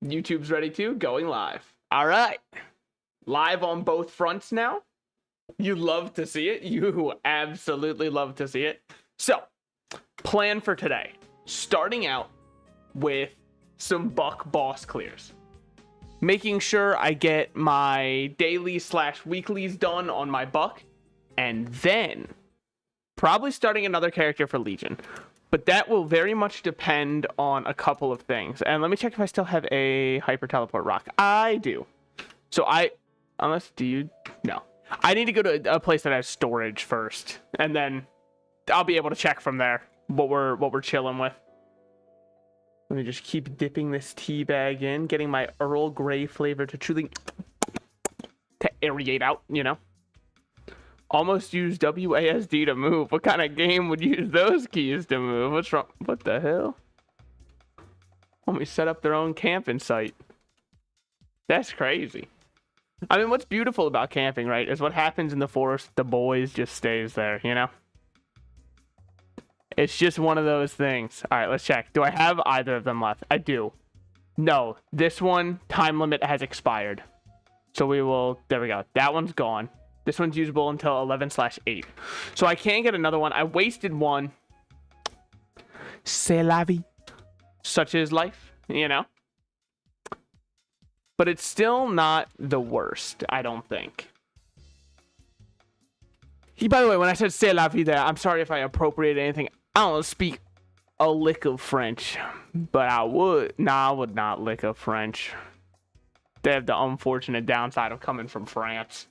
YouTube's ready to going live. All right. Live on both fronts now. You love to see it. You absolutely love to see it. So, plan for today. Starting out with some buck boss clears. Making sure I get my daily/weeklies done on my buck. And then probably starting another character for Legion. But that will very much depend on a couple of things. And let me check if I still have a hyper teleport rock. I do. So no. I need to go to a place that has storage first. And then I'll be able to check from there what we're chilling with. Let me just keep dipping this tea bag in, getting my Earl Grey flavor to truly to aerate out, you know. Almost use WASD to move. What kind of game would use those keys to move? What's wrong? What the hell? Let me set up their own camping site. That's crazy. I mean, what's beautiful about camping, right, is what happens in the forest, the boys just stays there, you know? It's just one of those things. All right, let's check. Do I have either of them left? I do. No, this one, time limit has expired. So we will, there we go. That one's gone. This one's usable until 11/8. So I can't get another one. I wasted one. C'est la vie. Such is life, you know? But it's still not the worst, I don't think. By the way, when I said c'est la vie there, I'm sorry if I appropriated anything. I don't speak a lick of French. But I would not lick of French. They have the unfortunate downside of coming from France.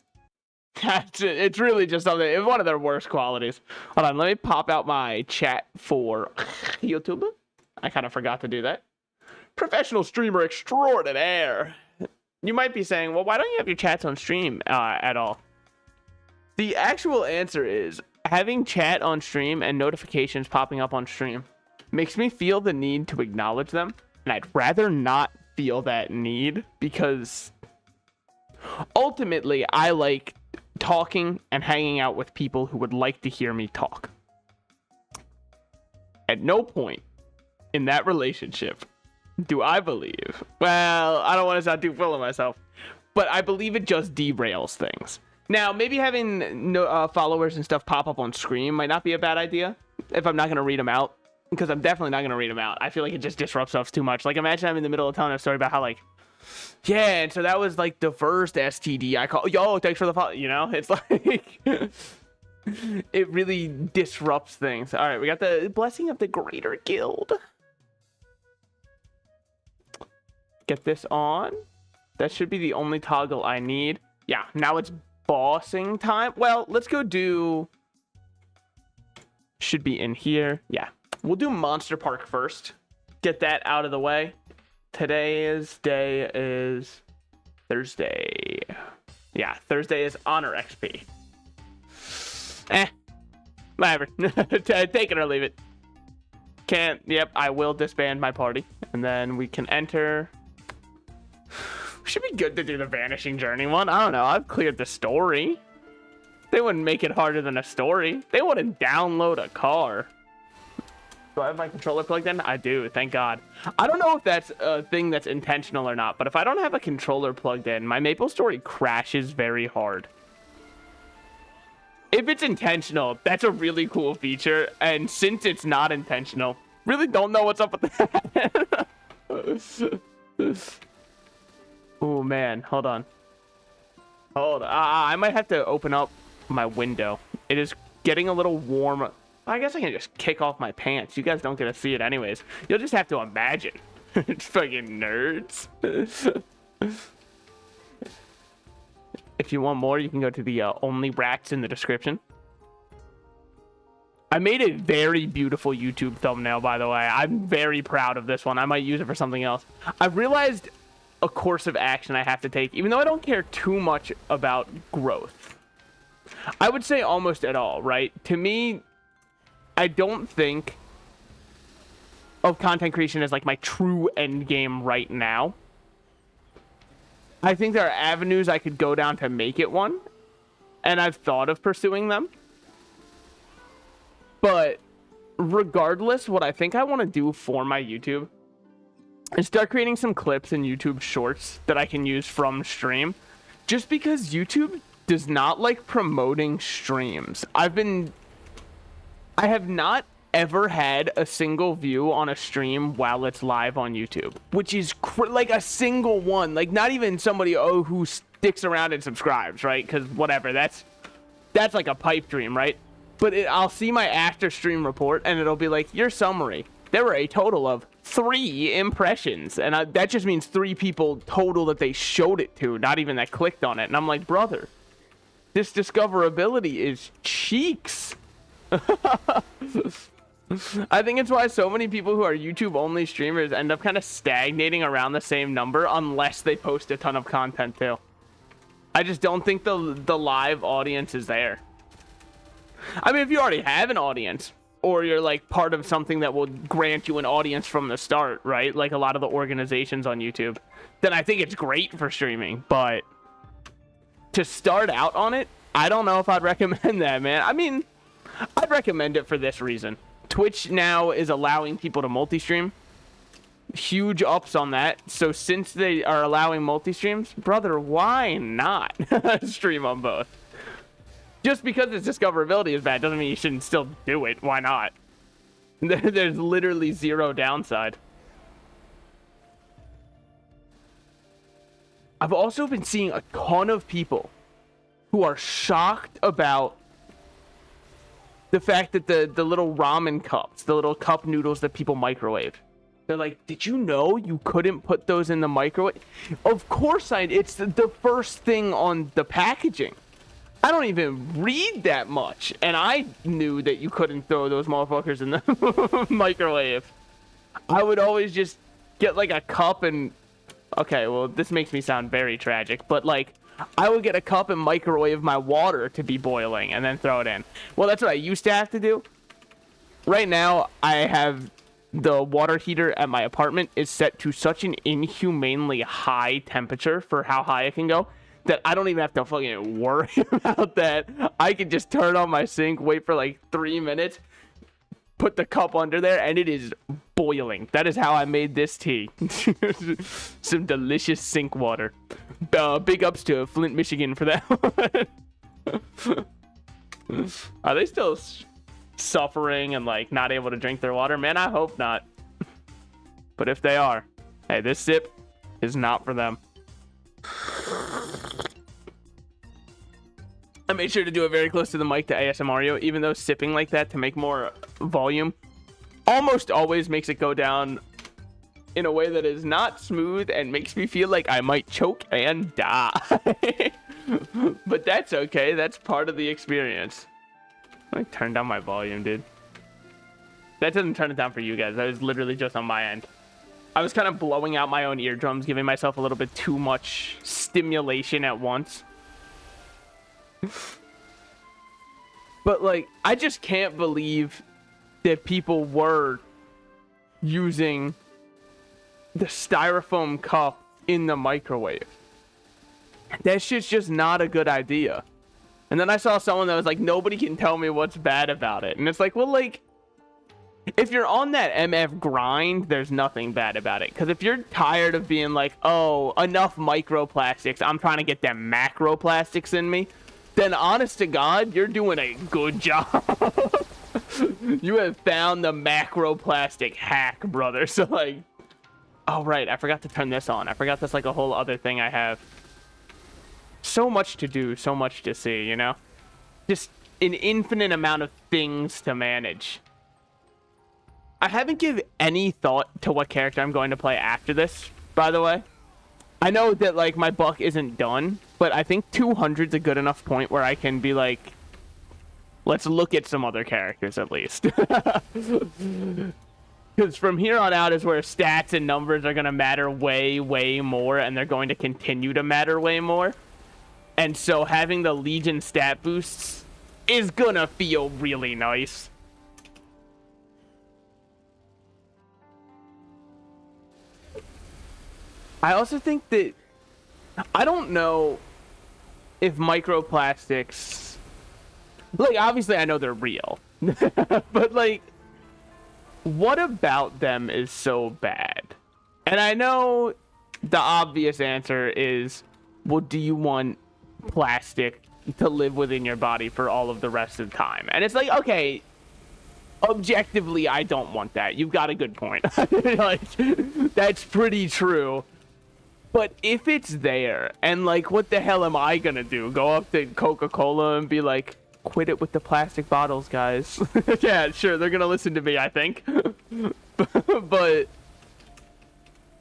It's really just something. It's one of their worst qualities. Hold on, let me pop out my chat for YouTube. I kind of forgot to do that. Professional streamer extraordinaire. You might be saying, well, why don't you have your chats on stream at all? The actual answer is having chat on stream and notifications popping up on stream makes me feel the need to acknowledge them. And I'd rather not feel that need because ultimately I like talking and hanging out with people who would like to hear me talk. At no point in that relationship do I believe, well, I don't want to sound too full of myself, but I believe it just derails things. Now, maybe having followers and stuff pop up on screen might not be a bad idea if I'm not going to read them out, because I'm definitely not going to read them out. I feel like it just disrupts us too much. Like, imagine I'm in the middle of telling a story about how, like, yeah, and so that was like the first STD I called. Yo, thanks for the follow. You know, it's like it really disrupts things. All right, we got the blessing of the Greater Guild. Get this on. That should be the only toggle I need. Yeah, now it's bossing time. Well, let's go do. Should be in here. Yeah, we'll do Monster Park first. Get that out of the way. Today's day is Thursday. Yeah, Thursday is Honor XP. Whatever. Take it or leave it. Can't. Yep, I will disband my party. And then we can enter. Should be good to do the Vanishing Journey one. I don't know. I've cleared the story. They wouldn't make it harder than a story. They wouldn't download a car. Do I have my controller plugged in? I do, thank God. I don't know if that's a thing that's intentional or not, but if I don't have a controller plugged in, my MapleStory crashes very hard. If it's intentional, that's a really cool feature, and since it's not intentional, really don't know what's up with that. Oh man, hold on. I might have to open up my window. It is getting a little warm. I guess I can just kick off my pants. You guys don't get to see it anyways. You'll just have to imagine. Fucking nerds. If you want more, you can go to the only rats in the description. I made a very beautiful YouTube thumbnail, by the way. I'm very proud of this one. I might use it for something else. I've realized a course of action I have to take, even though I don't care too much about growth. I would say almost at all, right? To me, I don't think of content creation as like my true end game right now. I think there are avenues I could go down to make it one, and I've thought of pursuing them. But regardless, what I think I want to do for my YouTube is start creating some clips in YouTube Shorts that I can use from stream, just because YouTube does not like promoting streams. I have not ever had a single view on a stream while it's live on YouTube, which is like a single one, like not even somebody who sticks around and subscribes, right? Because whatever, that's like a pipe dream, right? But I'll see my after stream report and it'll be like, your summary, there were a total of 3 impressions, and that just means 3 people total that they showed it to, not even that clicked on it. And I'm like, brother, this discoverability is cheeks. I think it's why so many people who are YouTube only streamers end up kind of stagnating around the same number unless they post a ton of content too. I just don't think the live audience is there. I mean, if you already have an audience, or you're like part of something that will grant you an audience from the start, right? Like a lot of the organizations on YouTube, then I think it's great for streaming. But to start out on it, I don't know if I'd recommend that, man. I mean, I'd recommend it for this reason. Twitch now is allowing people to multi-stream. Huge ups on that. So since they are allowing multi-streams, brother, why not stream on both? Just because its discoverability is bad doesn't mean you shouldn't still do it. Why not? There's literally zero downside. I've also been seeing a ton of people who are shocked about the fact that the little ramen cups, the little cup noodles that people microwave, they're like, did you know you couldn't put those in the microwave? Of course it's the first thing on the packaging. I don't even read that much, and I knew that you couldn't throw those motherfuckers in the microwave. I would always just get like a cup and... Okay, well, this makes me sound very tragic, but like, I would get a cup and microwave my water to be boiling and then throw it in. Well, that's what I used to have to do. Right now, I have the water heater at my apartment is set to such an inhumanely high temperature for how high it can go that I don't even have to fucking worry about that. I can just turn on my sink, wait for like 3 minutes, put the cup under there, and it is boiling. That is how I made this tea. Some delicious sink water. Big ups to Flint, Michigan for that one. Are they still suffering and like not able to drink their water? Man, I hope not. But if they are, hey, this sip is not for them. I made sure to do it very close to the mic to ASMR, even though sipping like that to make more volume almost always makes it go down in a way that is not smooth and makes me feel like I might choke and die. But that's okay. That's part of the experience. I turned down my volume, dude. That doesn't turn it down for you guys. That was literally just on my end. I was kind of blowing out my own eardrums, giving myself a little bit too much stimulation at once. But like, I just can't believe that people were using the styrofoam cup in the microwave. That shit's just not a good idea. And then I saw someone that was like, nobody can tell me what's bad about it. And it's like, well, like, if you're on that MF grind, there's nothing bad about it. Because if you're tired of being like, oh, enough microplastics, I'm trying to get them macroplastics in me, then honest to God, you're doing a good job. You have found the macroplastic hack, brother. So like, oh right, I forgot to turn this on. I forgot that's like a whole other thing I have. So much to do, so much to see, you know? Just an infinite amount of things to manage. I haven't given any thought to what character I'm going to play after this, by the way. I know that like my buck isn't done, but I think 200's a good enough point where I can be like, let's look at some other characters at least. Because from here on out is where stats and numbers are going to matter way, way more, and they're going to continue to matter way more. And so having the Legion stat boosts is going to feel really nice. I also think that, I don't know if microplastics, like, obviously I know they're real, but like, what about them is so bad? And I know the obvious answer is, well, do you want plastic to live within your body for all of the rest of the time? And it's like, okay, objectively, I don't want that. You've got a good point. Like, that's pretty true. But if it's there, and like, what the hell am I gonna do? Go up to Coca-Cola and be like, quit it with the plastic bottles, guys. Yeah, sure, they're gonna listen to me, I think. But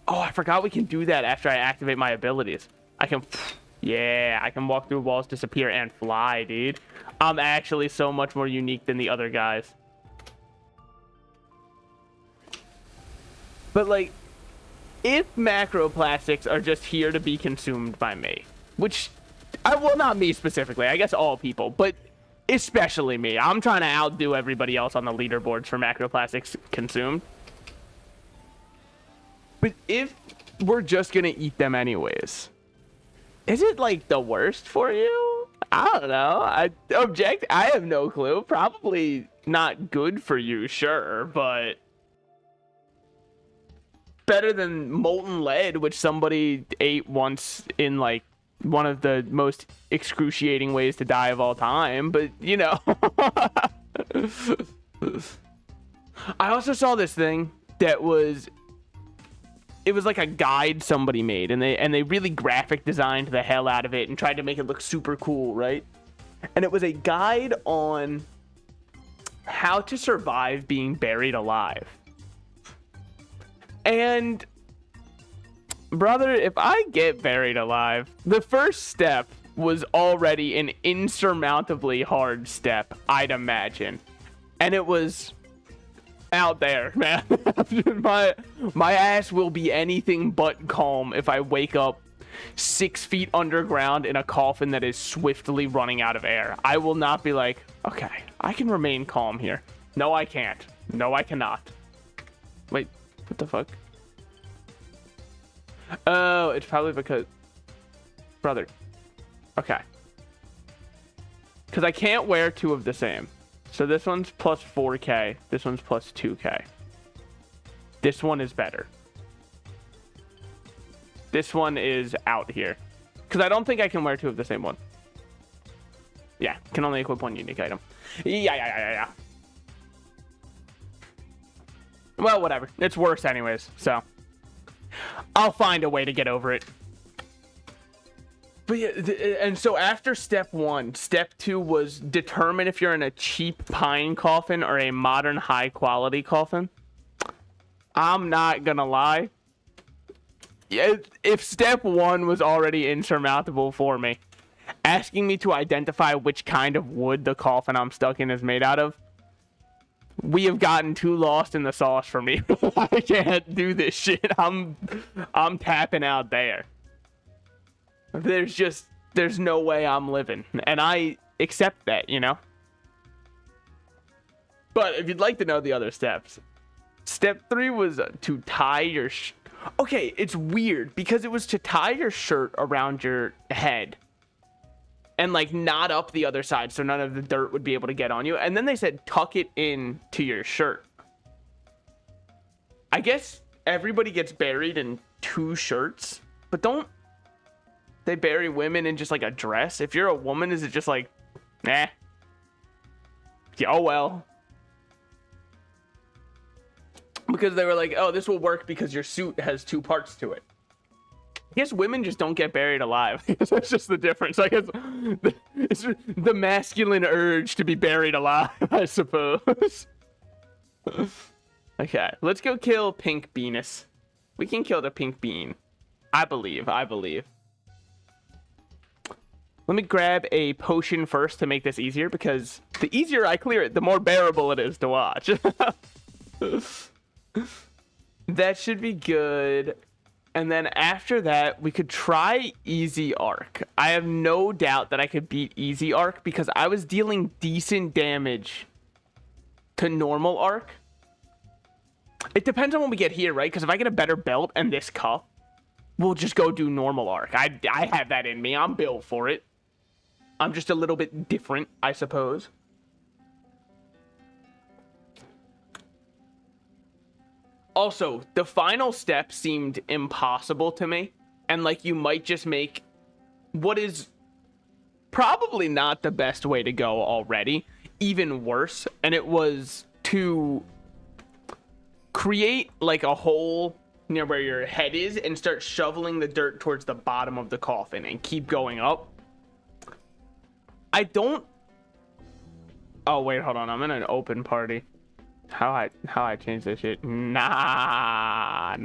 oh, I forgot we can do that after I activate my abilities. I can, yeah, I can walk through walls, disappear, and fly, dude. I'm actually so much more unique than the other guys. But like, if macroplastics are just here to be consumed by me, which, well, not me specifically, I guess all people, but especially me. I'm trying to outdo everybody else on the leaderboards for macroplastics consumed. But if we're just gonna eat them anyways, is it like the worst for you? I don't know. I have no clue. Probably not good for you, sure, but better than molten lead, which somebody ate once in like one of the most excruciating ways to die of all time. But you know. I also saw this thing that was, it was like a guide somebody made, and they really graphic designed the hell out of it and tried to make it look super cool, right? And it was a guide on how to survive being buried alive. And brother, if I get buried alive, the first step was already an insurmountably hard step, I'd imagine. And it was out there, man. my ass will be anything but calm if I wake up 6 feet underground in a coffin that is swiftly running out of air. I will not be like, okay, I can remain calm here. No, I can't. No, I cannot. Wait, what the fuck? Oh, it's probably because, brother. Okay. Because I can't wear two of the same. So this one's plus 4k. This one's plus 2k. This one is better. This one is out here. Because I don't think I can wear two of the same one. Yeah, can only equip one unique item. Yeah. Well, whatever. It's worse anyways, so I'll find a way to get over it. But yeah, and so after step 1, step 2 was determine if you're in a cheap pine coffin or a modern high quality coffin. I'm not gonna lie. If step 1 was already insurmountable for me, asking me to identify which kind of wood the coffin I'm stuck in is made out of, we have gotten too lost in the sauce for me. I can't do this shit. I'm tapping out there. There's no way I'm living, and I accept that, you know. But if you'd like to know the other steps, step 3 was to tie your okay, it's weird because it was to tie your shirt around your head and like knot up the other side so none of the dirt would be able to get on you. And then they said tuck it in to your shirt. I guess everybody gets buried in 2 shirts, but don't they bury women in just like a dress? If you're a woman, is it just like, nah? Yeah, oh well. Because they were like, oh, this will work because your suit has 2 parts to it. I guess women just don't get buried alive. That's just the difference. I guess it's the masculine urge to be buried alive, I suppose. Okay, let's go kill Pink Venus. We can kill the Pink Bean. I believe. Let me grab a potion first to make this easier, because the easier I clear it, the more bearable it is to watch. That should be good. And then after that, we could try Easy Arc. I have no doubt that I could beat Easy Arc because I was dealing decent damage to normal Arc. It depends on when we get here, right? Because if I get a better belt and this cup, we'll just go do normal Arc. I have that in me. I'm built for it. I'm just a little bit different, I suppose. Also, the final step seemed impossible to me. And like you might just make what is probably not the best way to go already even worse. And it was to create like a hole near where your head is and start shoveling the dirt towards the bottom of the coffin and keep going up. I don't... Oh, wait, hold on. I'm in an open party. How I change this shit? Nah.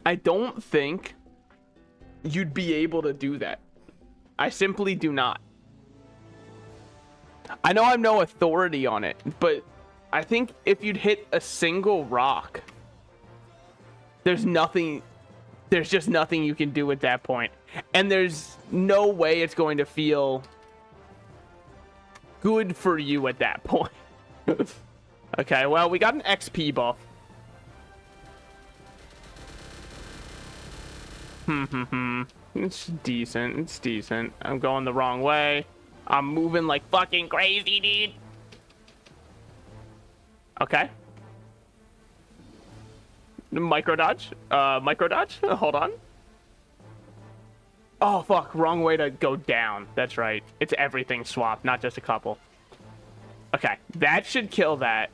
I don't think you'd be able to do that. I simply do not. I know I'm no authority on it, but I think if you'd hit a single rock, there's just nothing you can do at that point. And there's no way it's going to feel good for you at that point. Okay, well, we got an XP buff. It's decent. It's decent. I'm going the wrong way. I'm moving like fucking crazy, dude. Okay. Micro dodge. Micro dodge. Hold on. Oh, fuck. Wrong way to go down. That's right. It's everything swapped, not just a couple. Okay. That should kill that.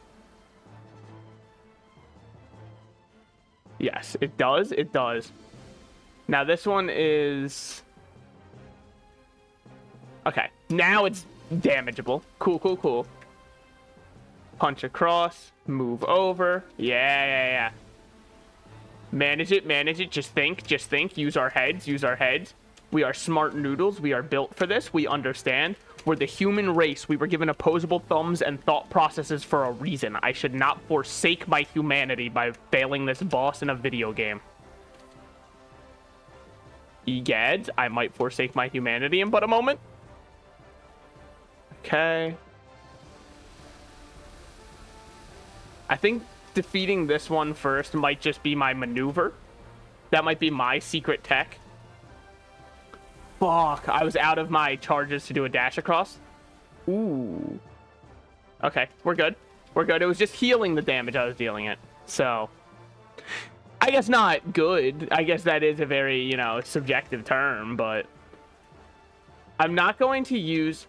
Yes, it does. It does. Now, this one is... Okay. Now it's damageable. Cool. Punch across. Move over. Yeah. Manage it. Just think. Use our heads. We are smart noodles. We are built for this. We understand. We're the human race. We were given opposable thumbs and thought processes for a reason. I should not forsake my humanity by failing this boss in a video game. Egads, I might forsake my humanity in but a moment. Okay. I think defeating this one first might just be my maneuver. That might be my secret tech. Fuck, I was out of my charges to do a dash across. Ooh. Okay, we're good. It was just healing the damage I was dealing it. So, I guess not good. I guess that is a very, subjective term, but I'm not going to use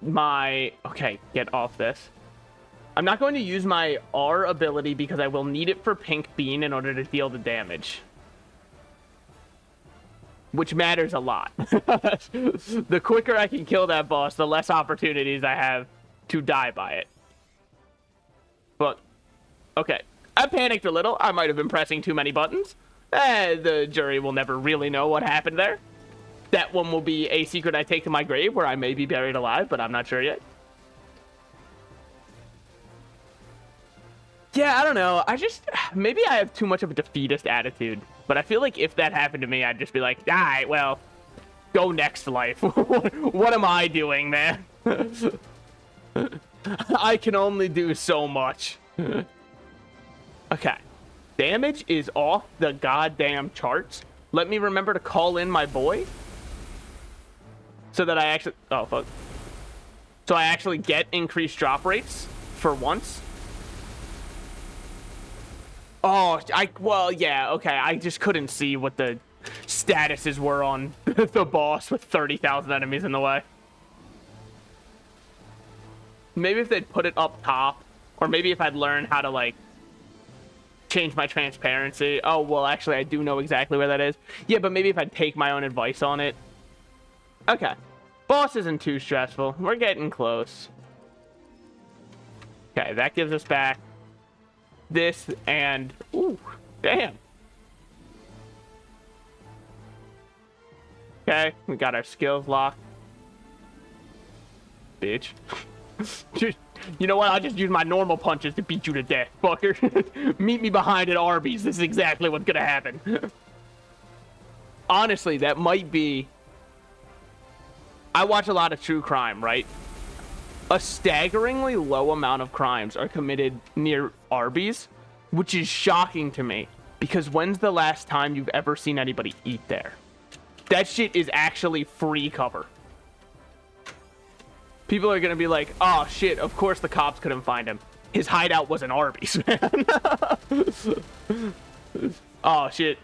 my... Okay, get off this. I'm not going to use my R ability because I will need it for Pink Bean in order to deal the damage. Which matters a lot. The quicker I can kill that boss, the less opportunities I have to die by it. But, okay. I panicked a little. I might have been pressing too many buttons. The jury will never really know what happened there. That one will be a secret I take to my grave where I may be buried alive, but I'm not sure yet. Yeah, I don't know. Maybe I have too much of a defeatist attitude. But I feel like if that happened to me, I'd just be like, all right, well, go next life. What am I doing, man? I can only do so much. Okay. Damage is off the goddamn charts. Let me remember to call in my boy. So that I actually... Oh, fuck. So I actually get increased drop rates for once. Oh, well, yeah, okay. I just couldn't see what the statuses were on the boss with 30,000 enemies in the way. Maybe if they'd put it up top, or maybe if I'd learn how to, like, change my transparency. Oh, well, actually, I do know exactly where that is. Yeah, but maybe if I'd take my own advice on it. Okay. Boss isn't too stressful. We're getting close. Okay, that gives us back this and... Ooh, damn. Okay, we got our skills locked. Bitch. You know what? I'll just use my normal punches to beat you to death, fucker. Meet me behind at Arby's. This is exactly what's gonna happen. Honestly, that might be... I watch a lot of true crime, right? A staggeringly low amount of crimes are committed near Arby's, which is shocking to me. Because when's the last time you've ever seen anybody eat there? That shit is actually free cover. People are gonna be like, oh shit, of course the cops couldn't find him. his hideout was an Arby's, man. Oh, shit.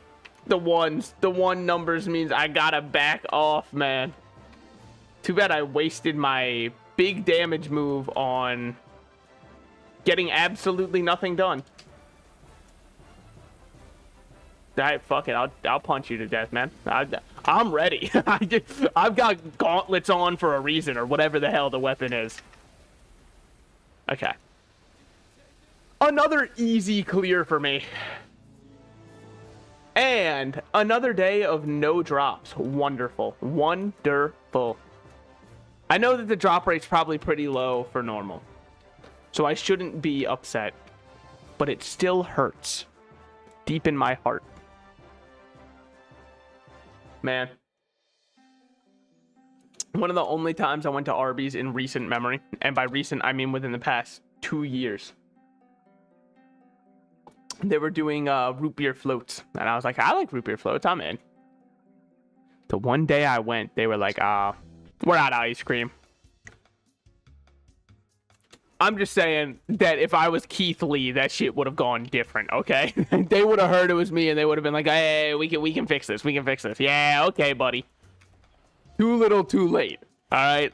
The one numbers means I gotta back off, man. Too bad I wasted my big damage move on getting absolutely nothing done. Alright, fuck it. I'll punch you to death, man. I'm ready. I've got gauntlets on for a reason, or whatever the hell the weapon is. Okay. Another easy clear for me. And another day of no drops. Wonderful. Wonderful. I know that the drop rate's probably pretty low for normal, so I shouldn't be upset, but it still hurts deep in my heart. Man. One of the only times I went to Arby's in recent memory, and by recent, I mean within the past 2 years. They were doing root beer floats, and I was like, I like root beer floats, I'm in. The one day I went, they were like, we're out of ice cream. I'm just saying that if I was Keith Lee, that shit would have gone different, okay? They would have heard it was me, and they would have been like, hey, we can fix this, we can fix this. Yeah, okay, buddy. Too little, too late, all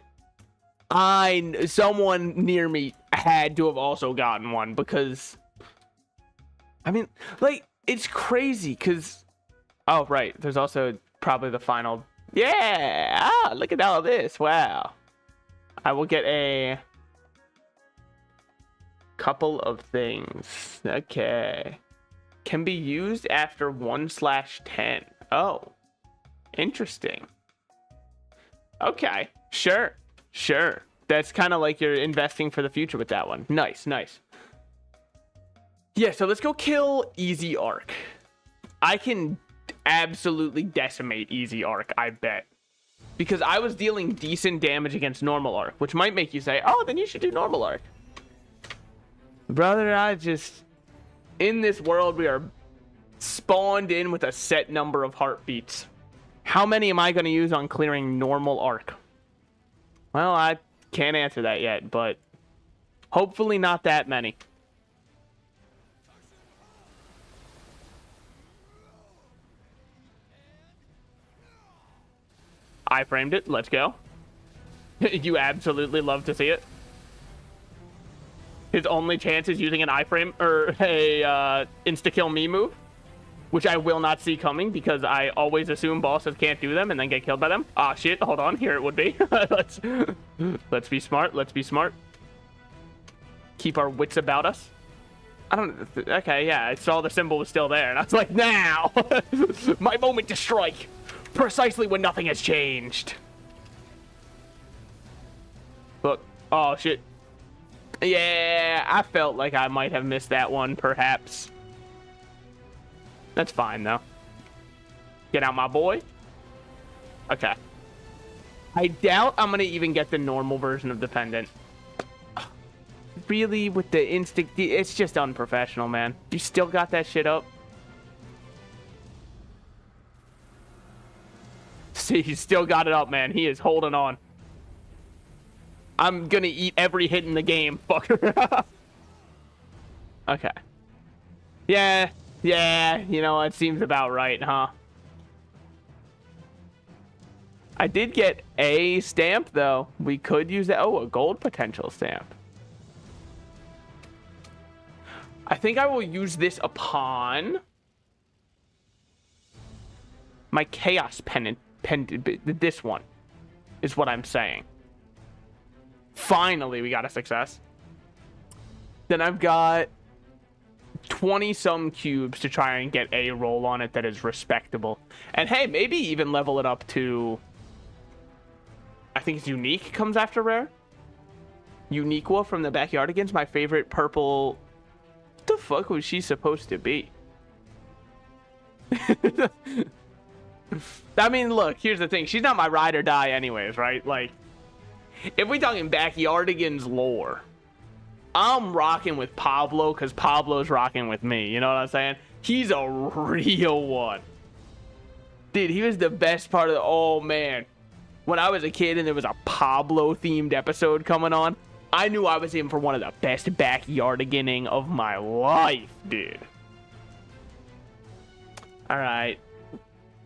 right? Someone near me had to have also gotten one, because... I mean, like, it's crazy, because... Oh, right, there's also probably the final... Yeah! Ah, look at all this, wow. I will get a... couple of things. Okay. Can be used after 1/10. Oh. Interesting. Okay. Sure. Sure. That's kind of like you're investing for the future with that one. Nice, nice. Yeah, so let's go kill Easy Arc. I can absolutely decimate Easy Arc, I bet. Because I was dealing decent damage against normal Arc, which might make you say, oh, then you should do normal Arc. Brother, in this world, we are spawned in with a set number of heartbeats. How many am I going to use on clearing normal Arc? Well, I can't answer that yet, but hopefully not that many. I framed it. Let's go. You absolutely love to see it. His only chance is using an iframe or a insta-kill me move, which I will not see coming because I always assume bosses can't do them and then get killed by them. Ah, shit. Hold on. Here it would be. Let's be smart. Let's be smart. Keep our wits about us. I don't... Okay, yeah. I saw the symbol was still there, and I was like, now! My moment to strike! Precisely when nothing has changed. Look. Oh, shit. Yeah, I felt like I might have missed that one, perhaps. That's fine, though. Get out, my boy. Okay. I doubt I'm going to even get the normal version of Dependent. Really, with the instinct... It's just unprofessional, man. You still got that shit up? See, he's still got it up, man. He is holding on. I'm gonna eat every hit in the game, fucker. Okay. Yeah, you know, it seems about right, huh? I did get a stamp, though. We could use that. Oh, a gold potential stamp. I think I will use this upon my chaos pendant. This one is what I'm saying. Finally, we got a success. Then I've got 20-some cubes to try and get a roll on it that is respectable. And hey, maybe even level it up to... I think it's Unique comes after Rare. Uniqua from the Backyardigans, my favorite purple... What the fuck was she supposed to be? I mean, look, here's the thing. She's not my ride or die anyways, right? Like, if we talking Backyardigans lore, I'm rocking with Pablo because Pablo's rocking with me. You know what I'm saying? He's a real one. Dude, he was the best part of the... Oh, man. When I was a kid and there was a Pablo-themed episode coming on, I knew I was in for one of the best backyardiganing of my life, dude. All right.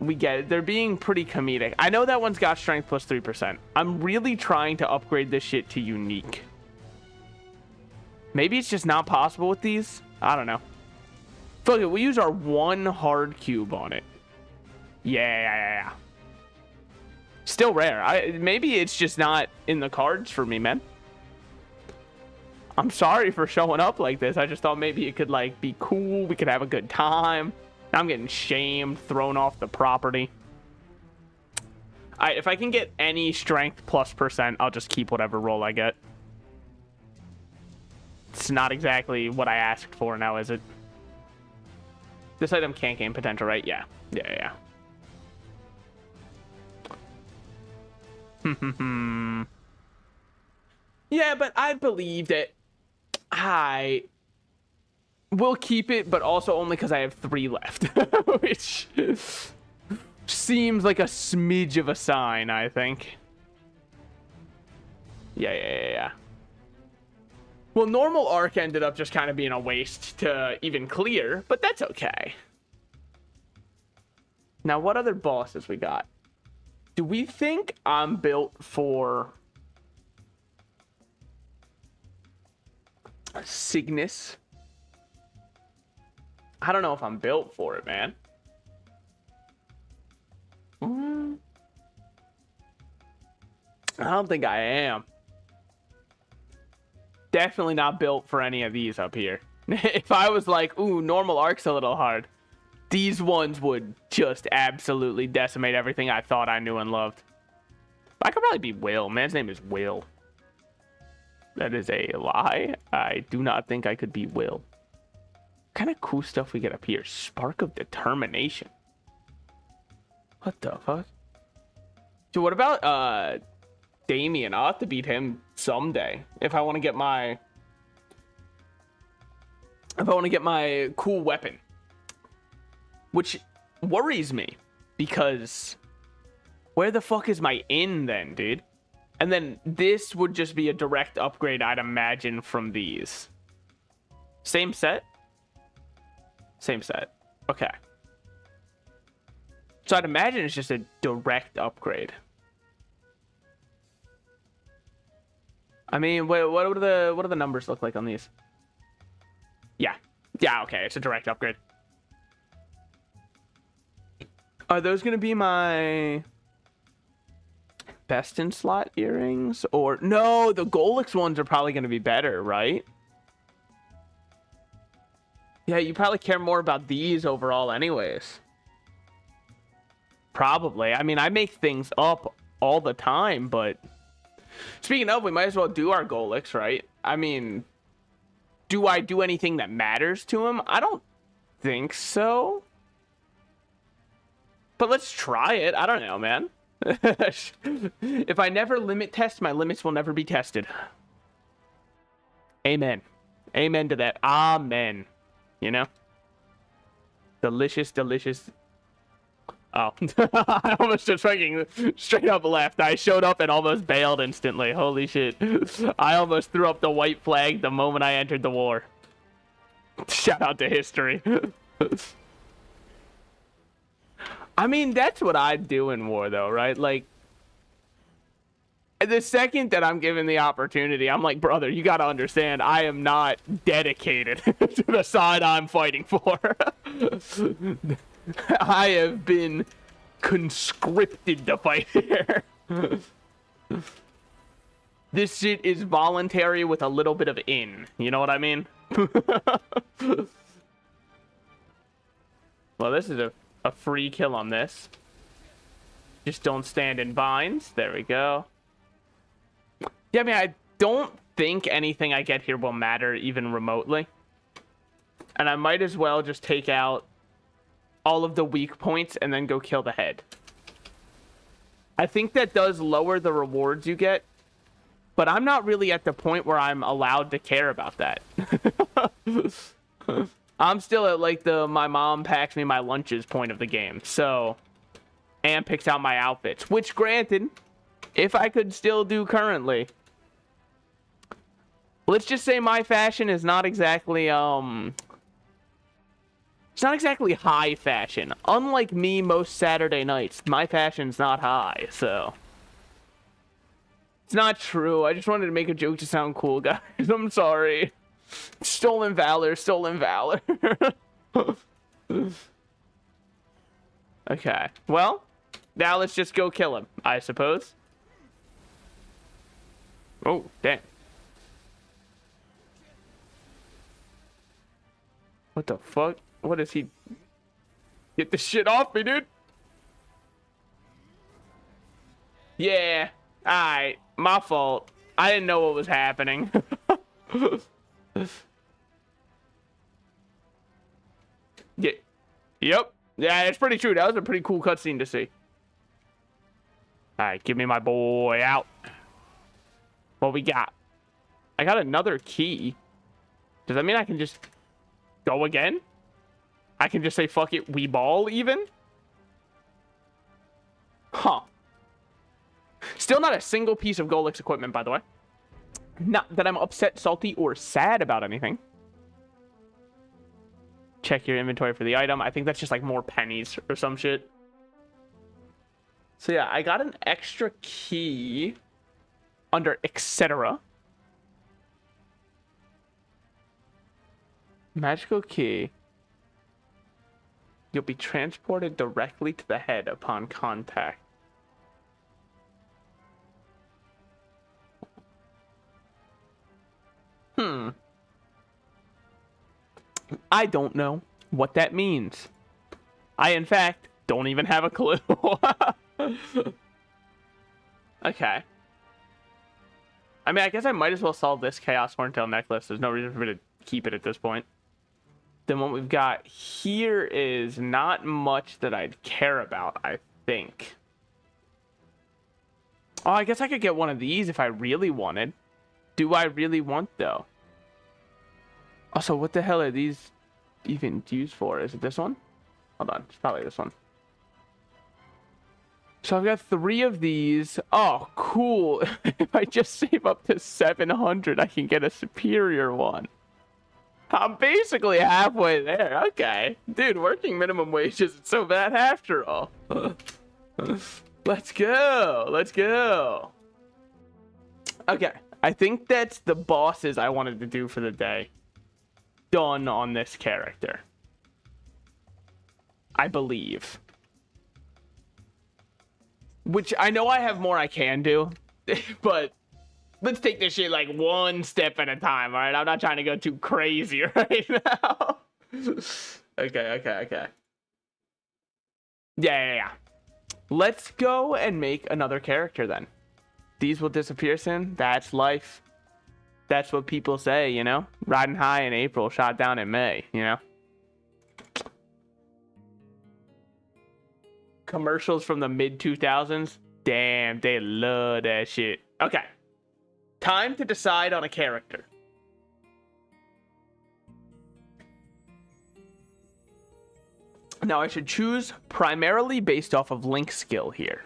We get it. They're being pretty comedic. I know that one's got strength plus 3%. I'm really trying to upgrade this shit to unique. Maybe it's just not possible with these. I don't know. Fuck it. We use our one hard cube on it. Yeah. Still rare. Maybe it's just not in the cards for me, man. I'm sorry for showing up like this. I just thought maybe it could, like, be cool. We could have a good time. Now I'm getting shamed, thrown off the property. Alright, if I can get any strength plus %, I'll just keep whatever roll I get. It's not exactly what I asked for now, is it? This item can't gain potential, right? Yeah. Yeah, but I believe that I will keep it, but also only because I have 3 left. Which seems like a smidge of a sign, I think. Yeah. Well, normal arc ended up just kind of being a waste to even clear, but that's okay. Now, what other bosses we got? Do we think I'm built for Cygnus? I don't know if I'm built for it, man. I don't think I am. Definitely not built for any of these up here. If I was like, ooh, normal arc's a little hard, these ones would just absolutely decimate everything I thought I knew and loved. But I could probably be Will. Man's name is Will. That is a lie. I do not think I could be Will. What kind of cool stuff we get up here? Spark of Determination. What the fuck? Dude, what about Damien? I'll have to beat him someday if I want to get my cool weapon. Which worries me, because where the fuck is my inn then, dude? And then this would just be a direct upgrade, I'd imagine, from these. Same set? Same set. Okay. So I'd imagine it's just a direct upgrade. I mean, wait, what do the numbers look like on these? Yeah, okay, it's a direct upgrade. Are those gonna be my best in slot earrings? Or no, the Golix ones are probably gonna be better, right? Yeah, you probably care more about these overall anyways. Probably. I mean, I make things up all the time, but speaking of, we might as well do our Golix, right? I mean, do I do anything that matters to him? I don't think so. But let's try it. I don't know, man. If I never limit test, my limits will never be tested. Amen. Amen to that. Amen. You know? Delicious. Oh. I almost just fucking straight up left. I showed up and almost bailed instantly. Holy shit. I almost threw up the white flag the moment I entered the war. Shout out to history. I mean, that's what I'd do in war, though, right? Like, the second that I'm given the opportunity, I'm like, brother, you gotta understand, I am not dedicated to the side I'm fighting for. I have been conscripted to fight here. This shit is voluntary with a little bit of in. You know what I mean? Well, this is a free kill on this. Just don't stand in binds. There we go. Yeah, I mean, I don't think anything I get here will matter even remotely. And I might as well just take out all of the weak points and then go kill the head. I think that does lower the rewards you get, but I'm not really at the point where I'm allowed to care about that. I'm still at like my mom packs me my lunches point of the game. So, and picks out my outfits, which granted, if I could still do currently, let's just say my fashion is not exactly, it's not exactly high fashion. Unlike me most Saturday nights, my fashion's not high, so. It's not true. I just wanted to make a joke to sound cool, guys. I'm sorry. Stolen valor, stolen valor. Okay. Well, now let's just go kill him, I suppose. Oh, damn. What the fuck? What is he? Get this shit off me, dude. Yeah. Alright. My fault. I didn't know what was happening. Yeah. Yep. Yeah, it's pretty true. That was a pretty cool cutscene to see. Alright, give me my boy out. What we got? I got another key. Does that mean I can just go again? I can just say, fuck it, we ball even? Huh. Still not a single piece of Golix equipment, by the way. Not that I'm upset, salty, or sad about anything. Check your inventory for the item. I think that's just like more pennies or some shit. So yeah, I got an extra key under etc. Magical key. You'll be transported directly to the head upon contact. I don't know what that means. I, in fact, don't even have a clue. Okay. I mean, I guess I might as well solve this Chaos Horntail necklace. There's no reason for me to keep it at this point. Then what we've got here is not much that I'd care about, I think. Oh, I guess I could get one of these if I really wanted. Do I really want, though? Also, what the hell are these even used for? Is it this one? Hold on, it's probably this one. So I've got 3 of these. Oh, cool. If I just save up to 700, I can get a superior one. I'm basically halfway there. Okay. Dude, working minimum wage isn't so bad after all. Let's go. Let's go. Okay. I think that's the bosses I wanted to do for the day. Done on this character. I believe. Which I know I have more I can do, but let's take this shit like one step at a time, all right? I'm not trying to go too crazy right now. Okay. Yeah. Let's go and make another character then. These will disappear soon. That's life. That's what people say, you know? Riding high in April, shot down in May, you know? Commercials from the mid-2000s. Damn, they love that shit. Okay. Time to decide on a character. Now, I should choose primarily based off of Link skill here.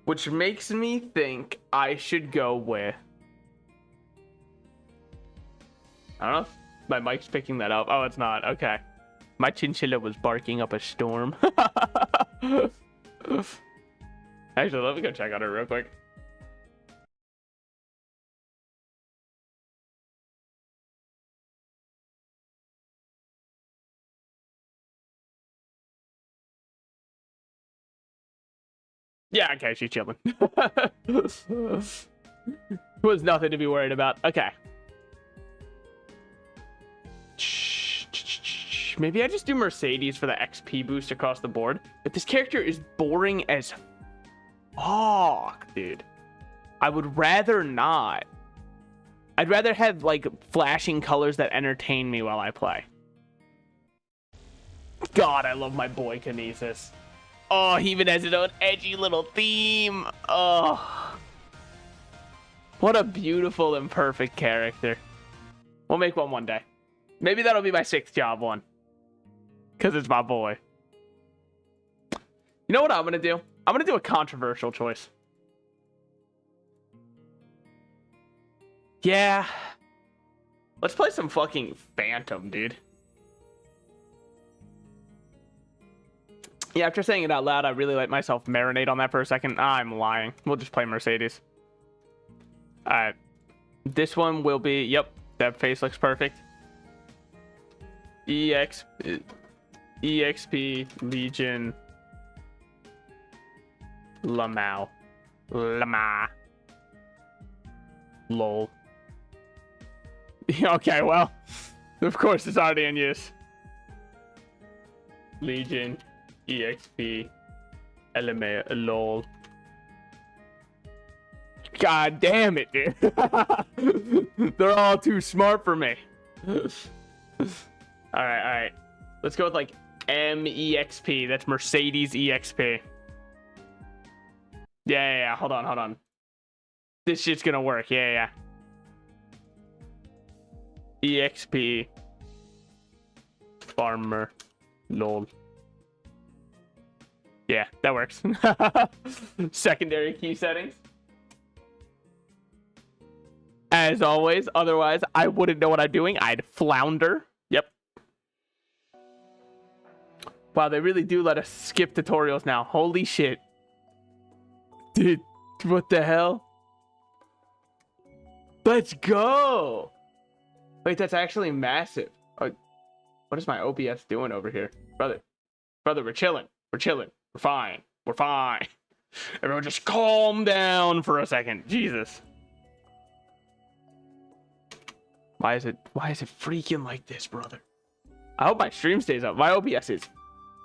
Which makes me think I should go with... I don't know if my mic's picking that up. Oh, it's not. Okay. My chinchilla was barking up a storm. Actually, let me go check on her real quick. Yeah, okay, she's chilling. Was nothing to be worried about. Okay. Maybe I just do Mercedes for the XP boost across the board. But this character is boring as fuck, dude. I would rather not. I'd rather have, like, flashing colors that entertain me while I play. God, I love my boy Kinesis. Oh, he even has his own edgy little theme. Oh. What a beautiful and perfect character. We'll make one day. Maybe that'll be my 6th job one. Because it's my boy. You know what I'm going to do? I'm going to do a controversial choice. Yeah. Let's play some fucking Phantom, dude. Yeah, after saying it out loud, I really let myself marinate on that for a second. I'm lying. We'll just play Mercedes. Alright. This one will be... Yep, that face looks perfect. EXP, Legion, lmao. Lol. Okay, well, of course it's already in use. Legion, EXP, lmao, lol. God damn it, dude. They're all too smart for me. Alright. Let's go with like MEXP. That's Mercedes EXP. Yeah. Hold on. This shit's gonna work. Yeah. EXP. Farmer. Lol. Yeah, that works. Secondary key settings. As always, otherwise I wouldn't know what I'm doing. I'd flounder. Yep. Wow, they really do let us skip tutorials now. Holy shit. Dude, what the hell? Let's go. Wait, that's actually massive. Oh, what is my OBS doing over here? Brother, we're chilling. We're fine. Everyone just calm down for a second. Jesus. Why is it freaking like this, brother? I hope my stream stays up. My OBS is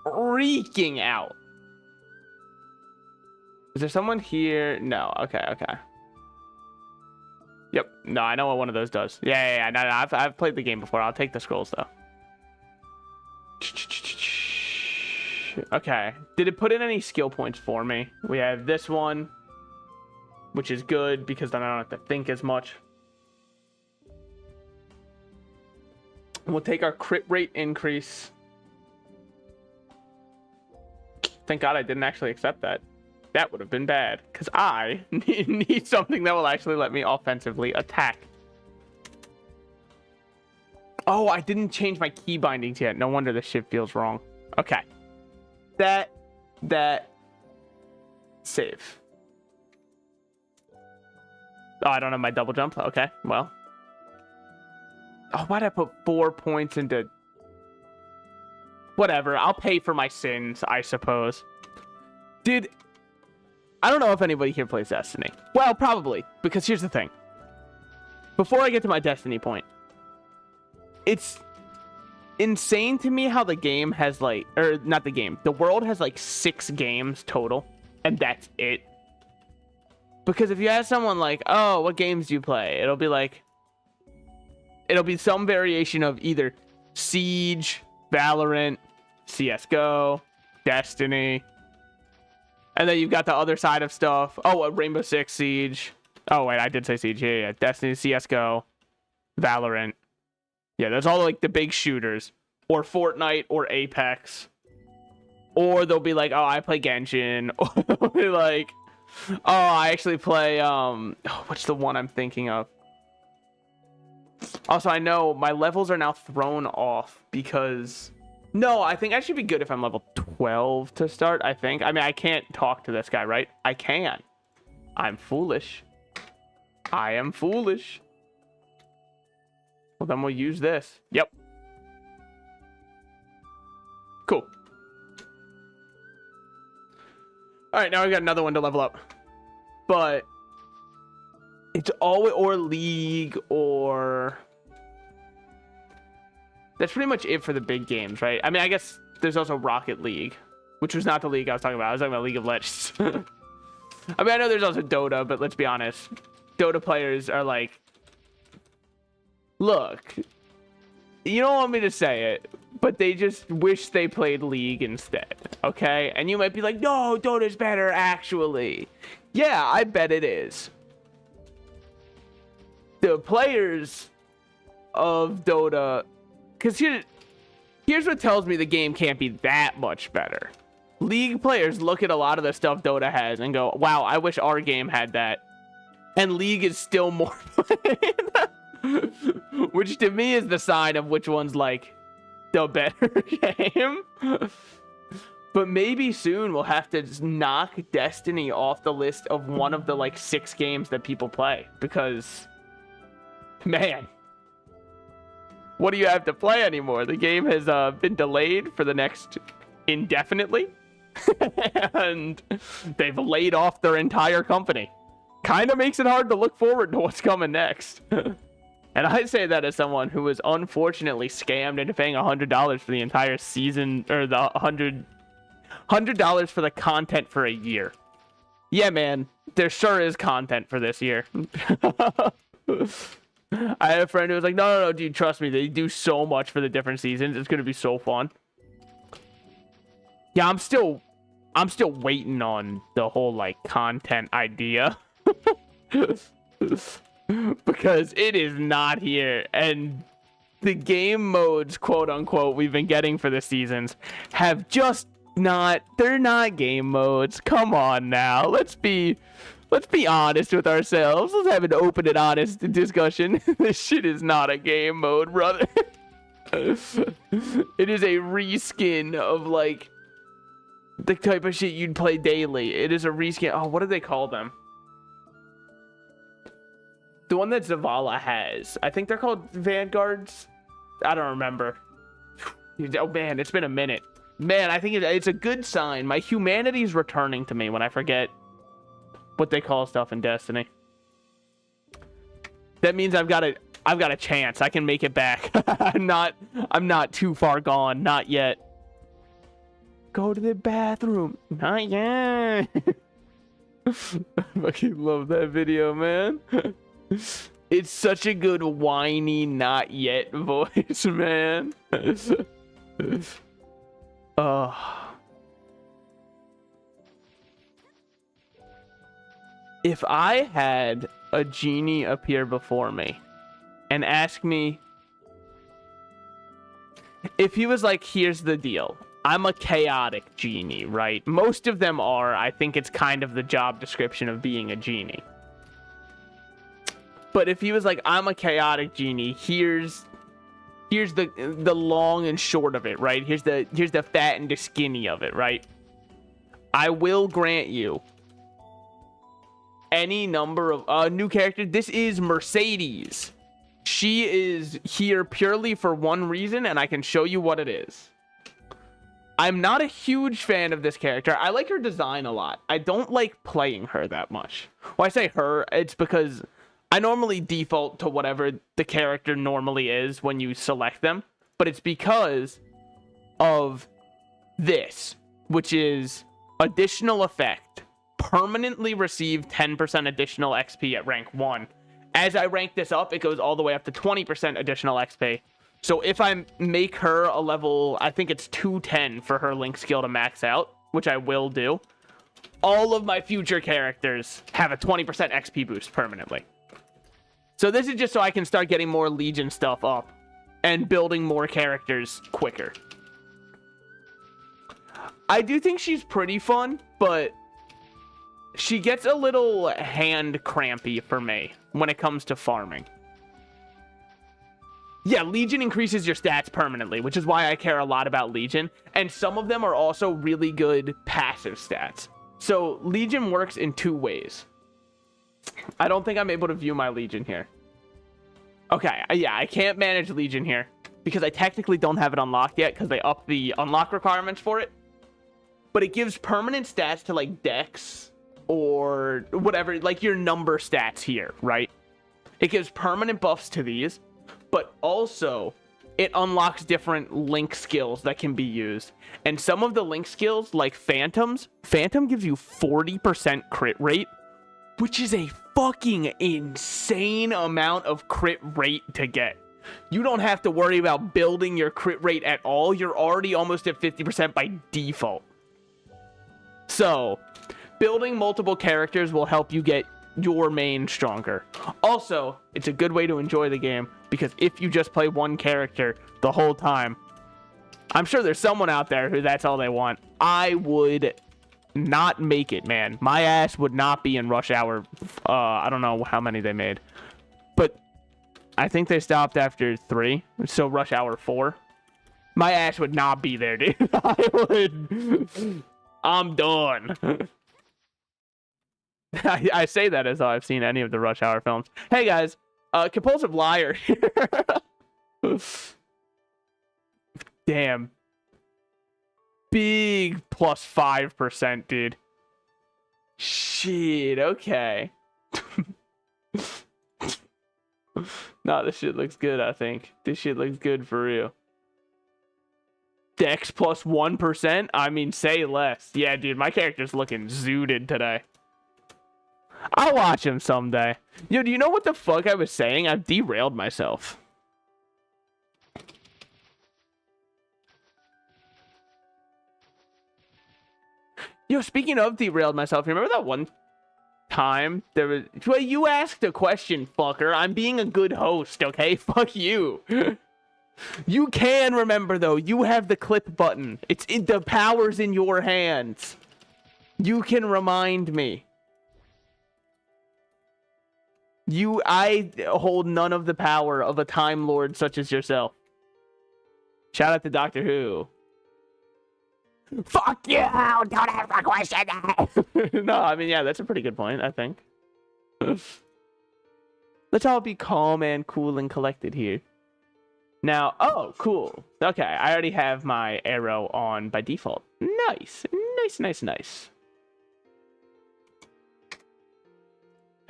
freaking out. Is there someone here? No. Okay. Yep. No, I know what one of those does. Yeah. No, I've played the game before. I'll take the scrolls though. Okay. Did it put in any skill points for me? We have this one, which is good because then I don't have to think as much. We'll take our crit rate increase. Thank God I didn't actually accept that. That would have been bad, because I need something that will actually let me offensively attack. Oh, I didn't change my key bindings yet. No wonder this shit feels wrong. Okay. That, save. Oh, I don't have my double jump. Okay, well. Oh, why'd I put 4 points into... Whatever, I'll pay for my sins, I suppose. Dude, I don't know if anybody here plays Destiny. Well, probably, because here's the thing. Before I get to my Destiny point, it's insane to me how the game has like... Or, not the game. The world has like 6 games total, and that's it. Because if you ask someone like, oh, what games do you play? It'll be like... It'll be some variation of either Siege, Valorant, CSGO, Destiny. And then you've got the other side of stuff. Oh, Rainbow Six Siege. Oh, wait, I did say Siege. Yeah. Destiny, CSGO, Valorant. Yeah, those all like the big shooters. Or Fortnite or Apex. Or they'll be like, oh, I play Genshin. Or they'll be like, oh, I actually play, what's the one I'm thinking of? Also, I know my levels are now thrown off because... No, I think I should be good if I'm level 12 to start, I think. I mean, I can't talk to this guy, right? I can. I'm foolish. I am foolish. Well, then we'll use this. Yep. Cool. Alright, now we got another one to level up. But... It's always... Or League, or... That's pretty much it for the big games, right? I mean, I guess there's also Rocket League, which was not the league I was talking about. I was talking about League of Legends. I mean, I know there's also Dota, but let's be honest. Dota players are like, look, you don't want me to say it, but they just wish they played League instead, okay? And you might be like, no, Dota's better, actually. Yeah, I bet it is. The players of Dota... Because here's what tells me the game can't be that much better. League players look at a lot of the stuff Dota has and go, wow, I wish our game had that. And League is still more played. Which to me is the sign of which one's like the better game. But maybe soon we'll have to just knock Destiny off the list of one of the like 6 games that people play. Because, man, what do you have to play anymore? The game has been delayed for the next indefinitely. And they've laid off their entire company. Kind of makes it hard to look forward to what's coming next. And I say that as someone who was unfortunately scammed into paying $100 for the entire season, or the $100 for the content for a year. Yeah, man, there sure is content for this year. I had a friend who was like, no, dude, trust me, they do so much for the different seasons. It's gonna be so fun. Yeah, I'm still waiting on the whole like content idea. Because it is not here, and the game modes, quote unquote, we've been getting for the seasons have just not, they're not game modes. Come on now, let's be honest with ourselves. Let's have an open and honest discussion. This shit is not a game mode, brother. It is a reskin of like the type of shit you'd play daily. It is a reskin. Oh, what do they call them? The one that Zavala has. I think they're called Vanguards. I don't remember. Oh, man, it's been a minute. Man, I think it's a good sign. My humanity's returning to me when I forget what they call stuff in Destiny. That means I've got a chance. I can make it back. I'm not too far gone. Not yet. Go to the bathroom. Not yet. I fucking love that video, man. It's such a good whiny not yet voice, man. If I had a genie appear before me and ask me, if he was like, here's the deal, I'm a chaotic genie, right? Most of them are. I think it's kind of the job description of being a genie. But if he was like, I'm a chaotic genie, here's the long and short of it, right? Here's the fat and the skinny of it, right? I will grant you any number of new characters. This is Mercedes. She is here purely for one reason, and I can show you what it is. I'm not a huge fan of this character. I like her design a lot. I don't like playing her that much. When I say her, it's because I normally default to whatever the character normally is when you select them, but it's because of this, which is additional effect. Permanently receive 10% additional XP at rank 1. As I rank this up, it goes all the way up to 20% additional XP. So if I make her a level, I think it's 210 for her link skill to max out, which I will do, all of my future characters have a 20% XP boost permanently. So this is just so I can start getting more Legion stuff up and building more characters quicker. I do think she's pretty fun, but she gets a little hand crampy for me when it comes to farming. Yeah, Legion increases your stats permanently, which is why I care a lot about Legion. And some of them are also really good passive stats. So Legion works in 2 ways. I don't think I'm able to view my Legion here. Okay, yeah, I can't manage Legion here because I technically don't have it unlocked yet because they upped the unlock requirements for it. But it gives permanent stats to like Dex or whatever, like your number stats here, right? It gives permanent buffs to these, but also it unlocks different link skills that can be used. And some of the link skills, like Phantom gives you 40% crit rate, which is a fucking insane amount of crit rate to get. You don't have to worry about building your crit rate at all. You're already almost at 50% by default. So, building multiple characters will help you get your main stronger. Also, it's a good way to enjoy the game, because if you just play one character the whole time, I'm sure there's someone out there who that's all they want. I would not make it, man. My ass would not be in Rush Hour. I don't know how many they made, but I think they stopped after 3, so Rush Hour 4. My ass would not be there, dude. I'm done. I say that as though I've seen any of the Rush Hour films. Hey guys, compulsive liar here. Damn. Big plus 5%, dude. Shit, okay. No, this shit looks good, I think. This shit looks good for real. Dex plus 1%? I mean, say less. Yeah, dude, my character's looking zooted today. I'll watch him someday. Yo, do you know what the fuck I was saying? I've derailed myself. Yo, speaking of derailed myself, remember that one time there was... Well, you asked a question, fucker. I'm being a good host, okay? Fuck you. You can remember, though. You have the clip button. The power's in your hands. You can remind me. I hold none of the power of a Time Lord such as yourself. Shout out to Doctor Who. Fuck you! Don't ever question that! No, I mean, yeah, that's a pretty good point, I think. Let's all be calm and cool and collected here. Now, oh, cool. Okay, I already have my arrow on by default. Nice. Nice, nice, nice.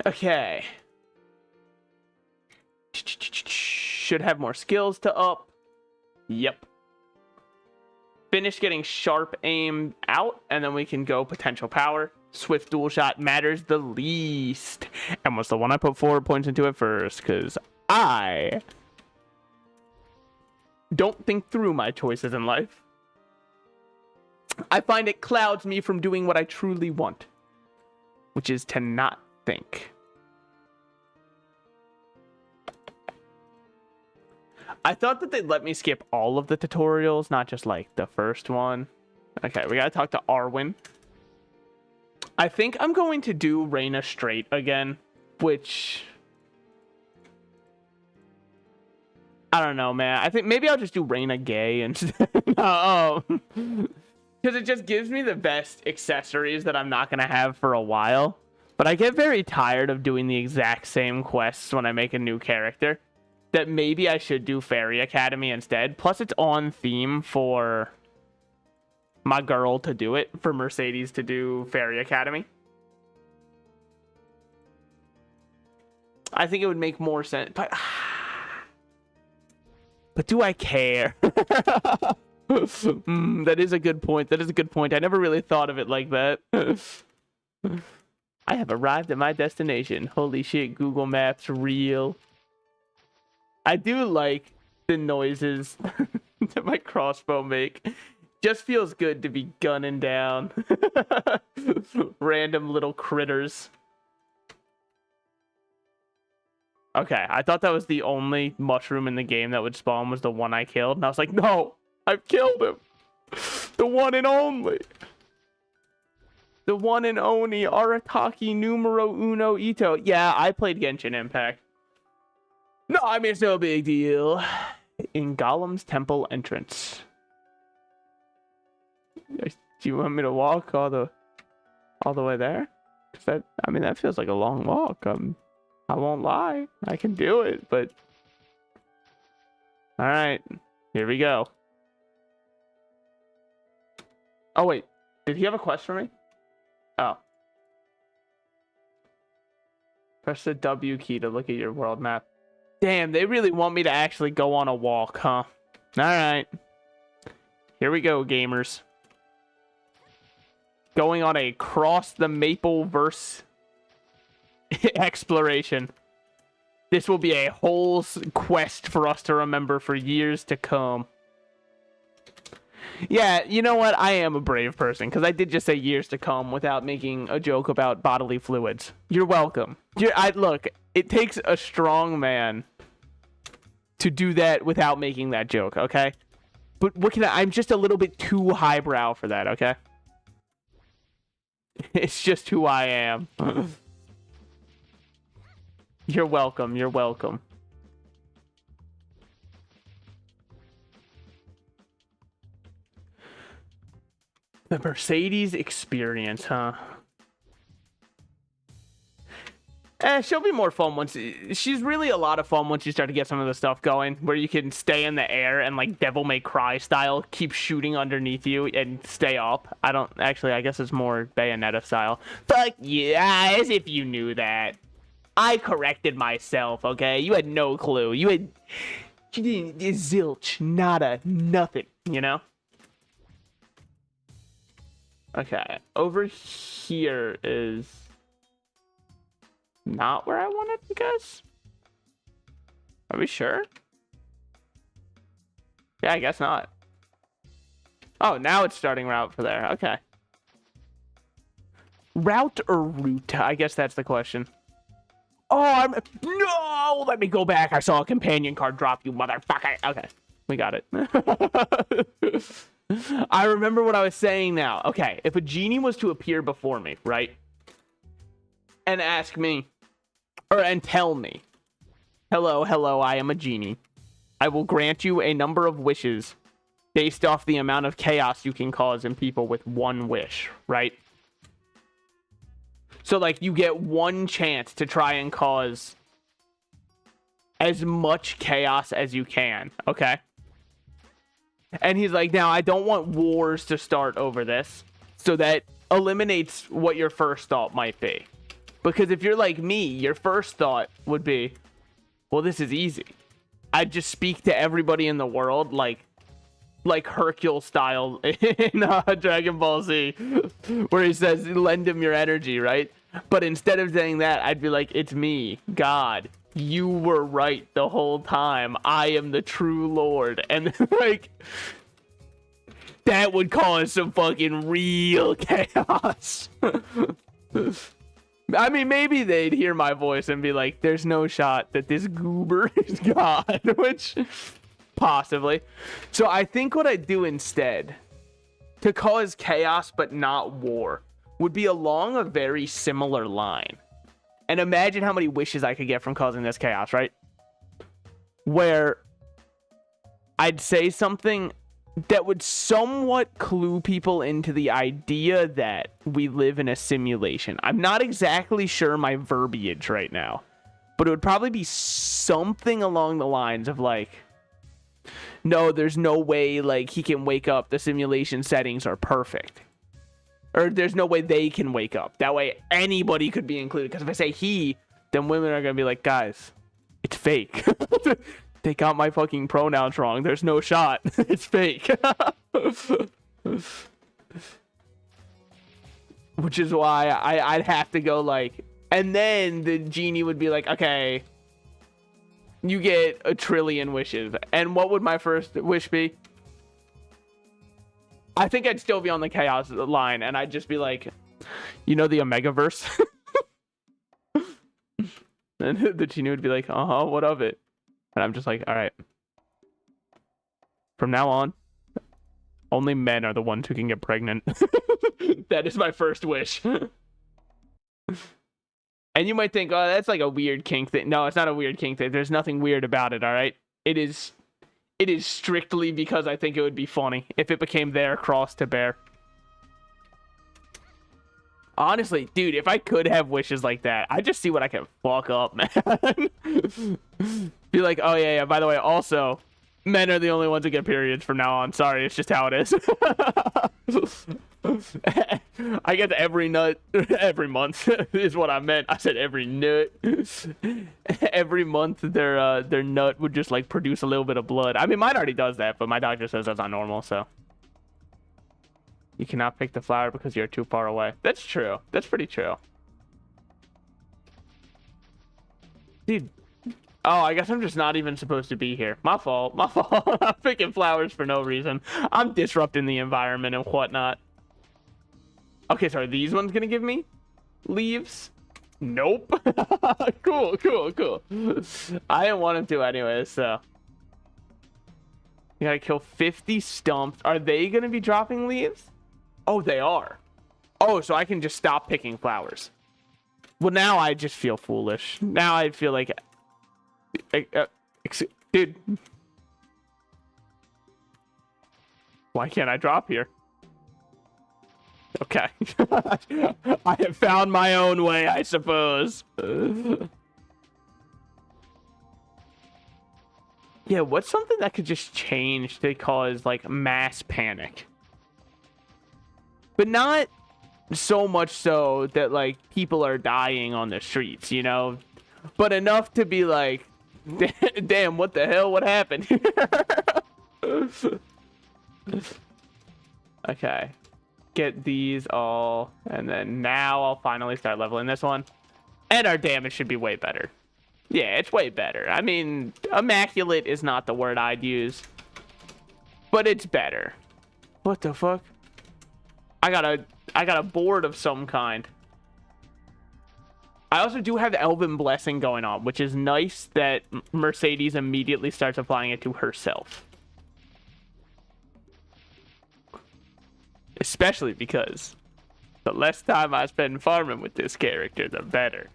Okay. Should have more skills to up. Yep. Finish getting sharp aim out, and then we can go potential power. Swift dual shot matters the least. And what's the one I put 4 points into it first? Because I don't think through my choices in life. I find it clouds me from doing what I truly want, which is to not think. I thought that they'd let me skip all of the tutorials, not just like the first one. Okay, we gotta talk to Arwen. I think I'm going to do Reina straight again, which... I don't know, man. I think maybe I'll just do Reina gay instead. Because it just gives me the best accessories that I'm not going to have for a while. But I get very tired of doing the exact same quests when I make a new character. That maybe I should do Fairy Academy instead. Plus, it's on theme for my girl to do it. For Mercedes to do Fairy Academy. I think it would make more sense. But do I care? That is a good point. That is a good point. I never really thought of it like that. I have arrived at my destination. Holy shit, Google Maps real. I do like the noises that my crossbow make. Just feels good to be gunning down random little critters. Okay, I thought that was the only mushroom in the game that would spawn was the one I killed. And I was like, no, I've killed him. The one and only. The one and only Arataki numero uno Ito. Yeah, I played Genshin Impact. No, I mean, it's no big deal. In Golem's temple entrance. Do you want me to walk all the way there? 'Cause that feels like a long walk. I won't lie. I can do it, but... Alright. Here we go. Oh, wait. Did he have a quest for me? Oh. Press the W key to look at your world map. Damn, they really want me to actually go on a walk, huh? Alright. Here we go, gamers. Going on a cross the Mapleverse exploration. This will be a whole quest for us to remember for years to come. Yeah, you know what? I am a brave person, because I did just say years to come without making a joke about bodily fluids. You're welcome. Look, it takes a strong man to do that without making that joke, okay? But what can I'm just a little bit too highbrow for that, okay? It's just who I am. You're welcome. You're welcome. The Mercedes experience, huh? She'll be more fun once... She's really a lot of fun once you start to get some of the stuff going, where you can stay in the air and, like, Devil May Cry style, keep shooting underneath you and stay up. I don't... Actually, I guess it's more Bayonetta style. Fuck yeah, as if you knew that. I corrected myself, okay? You had no clue. You had... You didn't... Zilch. Nada. Nothing, you know? Okay. Over here is... not where I wanted to guess? Are we sure? Yeah, I guess not. Oh, now it's starting route for there. Okay. Route or route? I guess that's the question. Oh, no! Let me go back. I saw a companion card drop, you motherfucker. Okay, we got it. I remember what I was saying now. Okay, if a genie was to appear before me, right? And ask me, and tell me, hello, I am a genie. I will grant you a number of wishes based off the amount of chaos you can cause in people with one wish, right? So, like, you get one chance to try and cause as much chaos as you can, okay? And he's like, now, I don't want wars to start over this, so that eliminates what your first thought might be. Because if you're like me, your first thought would be, well, this is easy. I'd just speak to everybody in the world like Hercule style in Dragon Ball Z, where he says, lend him your energy, right? But instead of saying that, I'd be like, it's me, God. You were right the whole time. I am the true Lord. And, like, that would cause some fucking real chaos. I mean, maybe they'd hear my voice and be like, there's no shot that this goober is God, which possibly. So I think what I'd do instead to cause chaos but not war would be along a very similar line. And imagine how many wishes I could get from causing this chaos, right? Where I'd say something that would somewhat clue people into the idea that we live in a simulation. I'm not exactly sure my verbiage right now, but it would probably be something along the lines of like, no, there's no way like he can wake up. The simulation settings are perfect. Or there's no way they can wake up. That way anybody could be included. Because if I say he, then women are going to be like, guys, it's fake. They got my fucking pronouns wrong. There's no shot. It's fake. Which is why I'd have to go like... And then the genie would be like, okay, you get 1 trillion wishes. And what would my first wish be? I think I'd still be on the chaos line, and I'd just be like, you know, the Omegaverse? And the genie would be like, uh-huh, what of it? And I'm just like, all right. From now on, only men are the ones who can get pregnant. That is my first wish. And you might think, oh, that's like a weird kink thing. No, it's not a weird kink thing. There's nothing weird about it, all right? It is strictly because I think it would be funny if it became their cross to bear. Honestly, dude, if I could have wishes like that, I'd just see what I can fuck up, man. Be like, oh, yeah, by the way, also, men are the only ones who get periods from now on. Sorry, it's just how it is. I get every nut every month is what I meant. I said every nut. Every month their nut would just like produce a little bit of blood. I mean, mine already does that, but my doctor says that's not normal, so. You cannot pick the flower because you're too far away. That's true. That's pretty true. Dude. Oh, I guess I'm just not even supposed to be here. My fault. My fault. I'm picking flowers for no reason. I'm disrupting the environment and whatnot. Okay, so are these ones gonna give me leaves? Nope. Cool. I didn't want them to anyway, so. You gotta kill 50 stumps. Are they gonna be dropping leaves? Oh, they are. Oh, so I can just stop picking flowers. Well, now I just feel foolish. Now I feel like... dude. Why can't I drop here? Okay. I have found my own way, I suppose. Yeah, what's something that could just change to cause, like, mass panic? But not so much so that, like, people are dying on the streets, you know? But enough to be like, damn, what the hell? What happened? Okay. Get these all, and then now I'll finally start leveling this one. And our damage should be way better. Yeah, it's way better. I mean, immaculate is not the word I'd use, but it's better. What the fuck? I got a board of some kind. I also do have Elven Blessing going on, which is nice that Mercedes immediately starts applying it to herself. Especially because the less time I spend farming with this character, the better.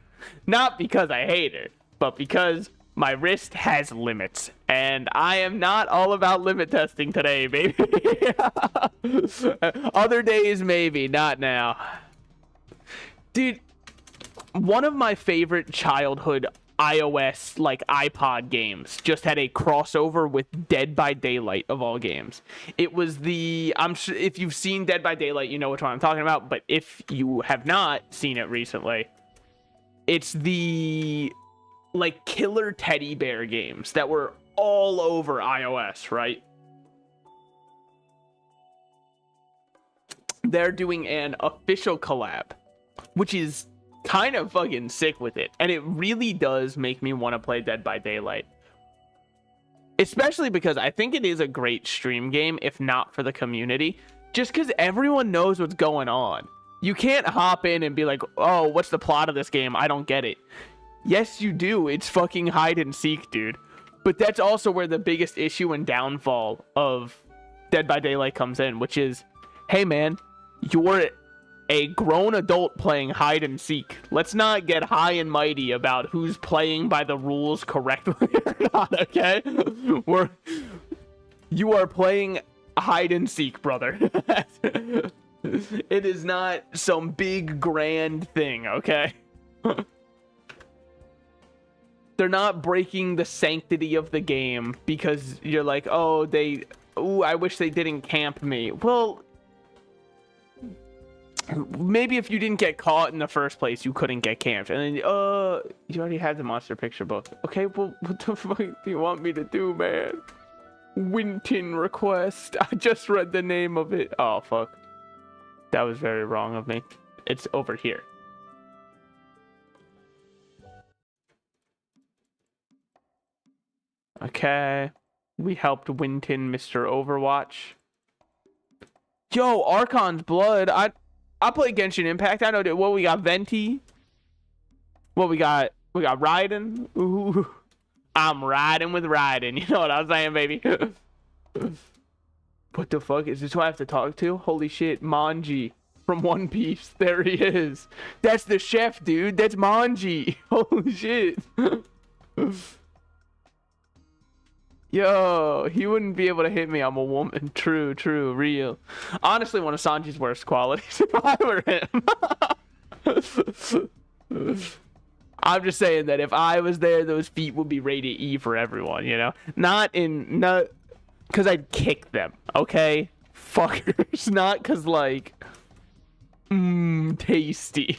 Not because I hate her, but because my wrist has limits. And I am not all about limit testing today, baby. Other days, maybe. Not now. Dude, one of my favorite childhood iOS, like iPod games, just had a crossover with Dead by Daylight of all games. It was the, I'm sure if you've seen Dead by Daylight, you know which one I'm talking about, but if you have not seen it recently, it's the, like, killer teddy bear games that were all over iOS, right? They're doing an official collab, which is kind of fucking sick with it, and it really does make me want to play Dead by Daylight, especially because I think it is a great stream game, if not for the community, just because everyone knows what's going on. You can't hop in and be like, oh, what's the plot of this game? I don't get it. Yes, you do. It's fucking hide and seek, dude. But that's also where the biggest issue and downfall of Dead by Daylight comes in, which is, hey man, you're a grown adult playing hide and seek. Let's not get high and mighty about who's playing by the rules correctly or not, okay? You are playing hide and seek, brother. It is not some big grand thing, okay? They're not breaking the sanctity of the game because you're like, oh, I wish they didn't camp me. Well, maybe if you didn't get caught in the first place, you couldn't get camped. And then, you already had the monster picture book. Okay, well, what the fuck do you want me to do, man? Winton request. I just read the name of it. Oh, fuck. That was very wrong of me. It's over here. Okay. We helped Winton, Mr. Overwatch. Yo, Archon's Blood. I play Genshin Impact. I know that. What we got, Venti. What we got? We got Raiden. Ooh, I'm riding with Raiden. You know what I'm saying, baby? What the fuck? Is this who I have to talk to? Holy shit, Manji from One Piece. There he is. That's the chef, dude. That's Manji. Holy shit. Yo, he wouldn't be able to hit me. I'm a woman. True, real. Honestly, one of Sanji's worst qualities if I were him. I'm just saying that if I was there, those feet would be rated E for everyone, you know? Not because I'd kick them, okay? Fuckers. Not because, like, tasty.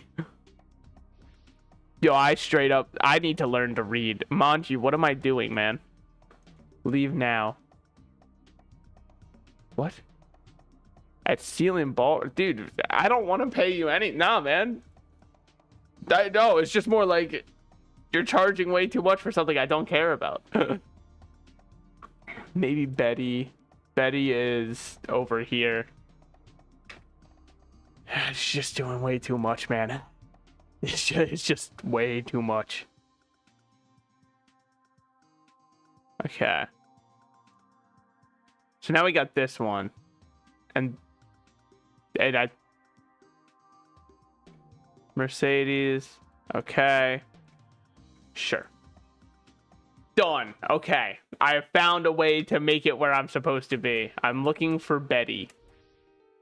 Yo, I need to learn to read. Manji, what am I doing, man? Leave now. What? At Ceiling Ball? Dude, I don't want to pay you any... Nah, man. No, it's just more like you're charging way too much for something I don't care about. Maybe Betty. Betty is over here. It's just doing way too much, man. It's just way too much. Okay. So now we got this one. And Mercedes. Okay. Sure. Done. Okay. I have found a way to make it where I'm supposed to be. I'm looking for Betty.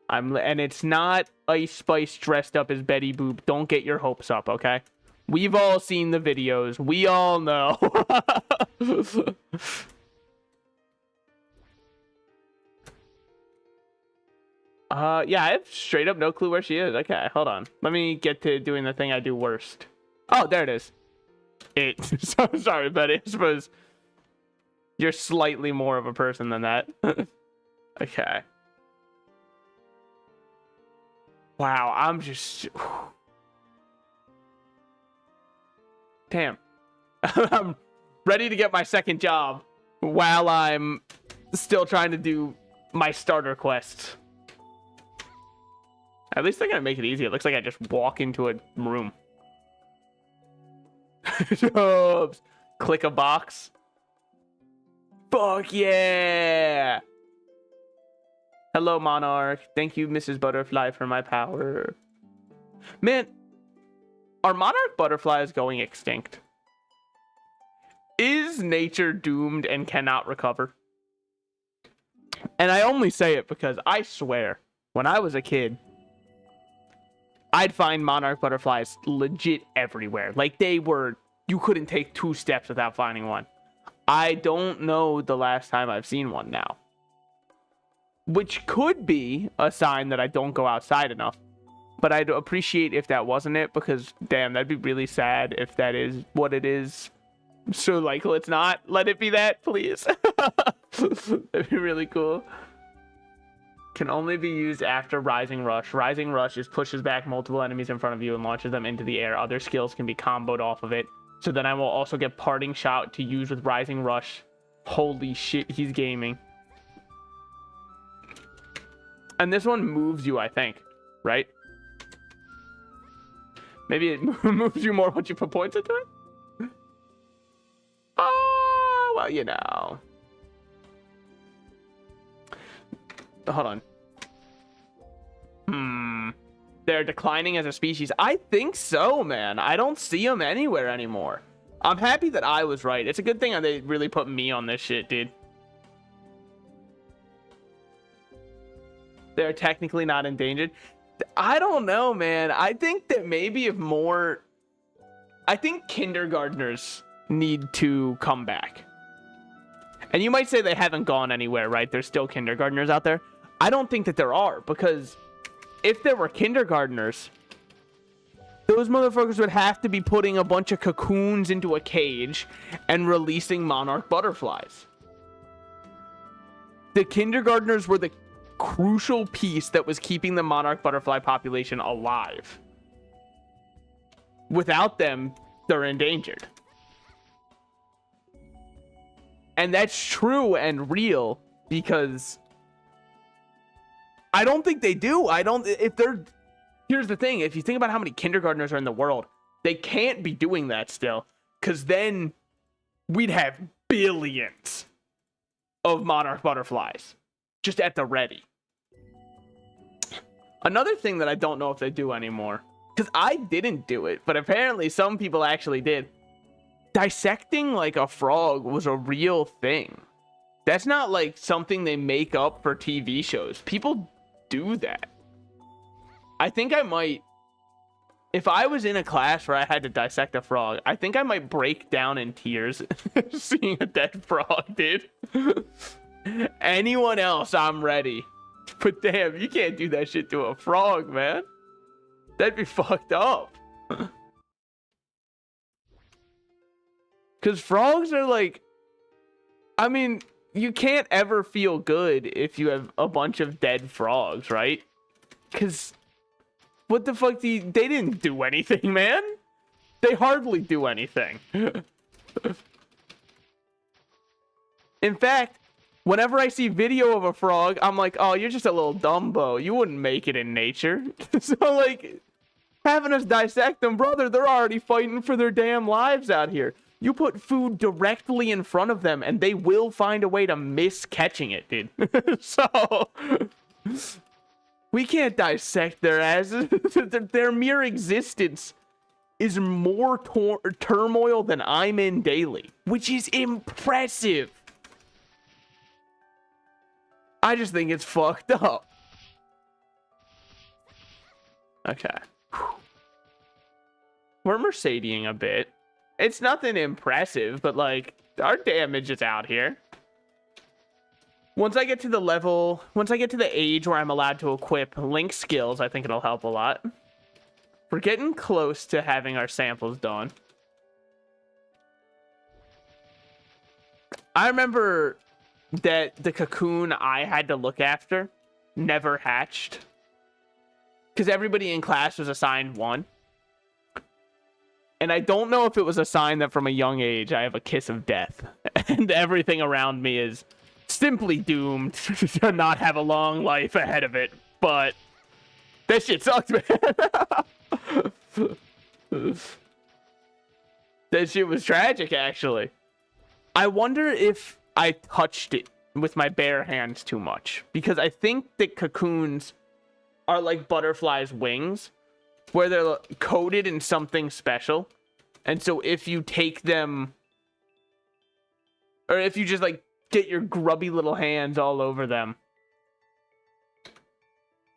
And it's not Ice Spice dressed up as Betty Boop. Don't get your hopes up, okay? We've all seen the videos. We all know. Yeah, I have straight up no clue where she is. Okay, hold on. Let me get to doing the thing I do worst. Oh, there it is. So sorry, Betty. I suppose you're slightly more of a person than that. Okay. Wow, I'm just... Damn. I'm ready to get my second job while I'm still trying to do my starter quest. At least they're gonna make it easy. It looks like I just walk into a room. Jobs. Click a box. Fuck yeah! Hello, Monarch. Thank you, Mrs. Butterfly, for my power. Man, are monarch butterflies going extinct? Is nature doomed and cannot recover? And I only say it because I swear, when I was a kid, I'd find monarch butterflies legit everywhere. Like, they were, you couldn't take 2 steps without finding one. I don't know the last time I've seen one now. Which could be a sign that I don't go outside enough. But I'd appreciate if that wasn't it, because, damn, that'd be really sad if that is what it is. So, like, let's not let it be that, please. That'd be really cool. Can only be used after Rising Rush. Rising Rush just pushes back multiple enemies in front of you and launches them into the air. Other skills can be comboed off of it. So then I will also get Parting Shot to use with Rising Rush. Holy shit, he's gaming. And this one moves you, I think. Right? Maybe it moves you more once you put points into it? Oh, well, you know. Hold on. They're declining as a species. I think so, man. I don't see them anywhere anymore. I'm happy that I was right. It's a good thing they really put me on this shit, dude. They're technically not endangered. I don't know, man. I think that maybe if more... I think kindergartners need to come back. And you might say they haven't gone anywhere, right? There's still kindergartners out there. I don't think that there are, because if there were kindergartners, those motherfuckers would have to be putting a bunch of cocoons into a cage and releasing monarch butterflies. The kindergartners were the crucial piece that was keeping the monarch butterfly population alive. Without them, they're endangered. And that's true and real, because I don't think they do. Here's the thing. If you think about how many kindergartners are in the world, they can't be doing that still, because then we'd have billions of monarch butterflies just at the ready. Another thing that I don't know if they do anymore, because I didn't do it, but apparently some people actually did. Dissecting like a frog was a real thing. That's not like something they make up for TV shows. People do that. I think I might, if I was in a class where I had to dissect a frog, I think I might break down in tears seeing a dead frog, dude. Anyone else, I'm ready. But damn, you can't do that shit to a frog, man. That'd be fucked up. Because frogs are like... I mean, you can't ever feel good if you have a bunch of dead frogs, right? Because... what the fuck they didn't do anything, man. They hardly do anything. In fact, whenever I see video of a frog, I'm like, oh, you're just a little Dumbo. You wouldn't make it in nature. So, like, having us dissect them, brother, they're already fighting for their damn lives out here. You put food directly in front of them, and they will find a way to miss catching it, dude. So, We can't dissect their asses. Their mere existence is more turmoil than I'm in daily, which is impressive. I just think it's fucked up. Okay. We're Merceding a bit. It's nothing impressive, but like, our damage is out here. Once I get to the age where I'm allowed to equip Link skills, I think it'll help a lot. We're getting close to having our samples done. I remember that the cocoon I had to look after never hatched. Because everybody in class was assigned one. And I don't know if it was a sign that from a young age I have a kiss of death. And everything around me is simply doomed to not have a long life ahead of it. But that shit sucks, man. That shit was tragic, actually. I wonder if I touched it with my bare hands too much. Because I think that cocoons are like butterflies' wings, where they're coated in something special. And so if you take them, or if you just like get your grubby little hands all over them,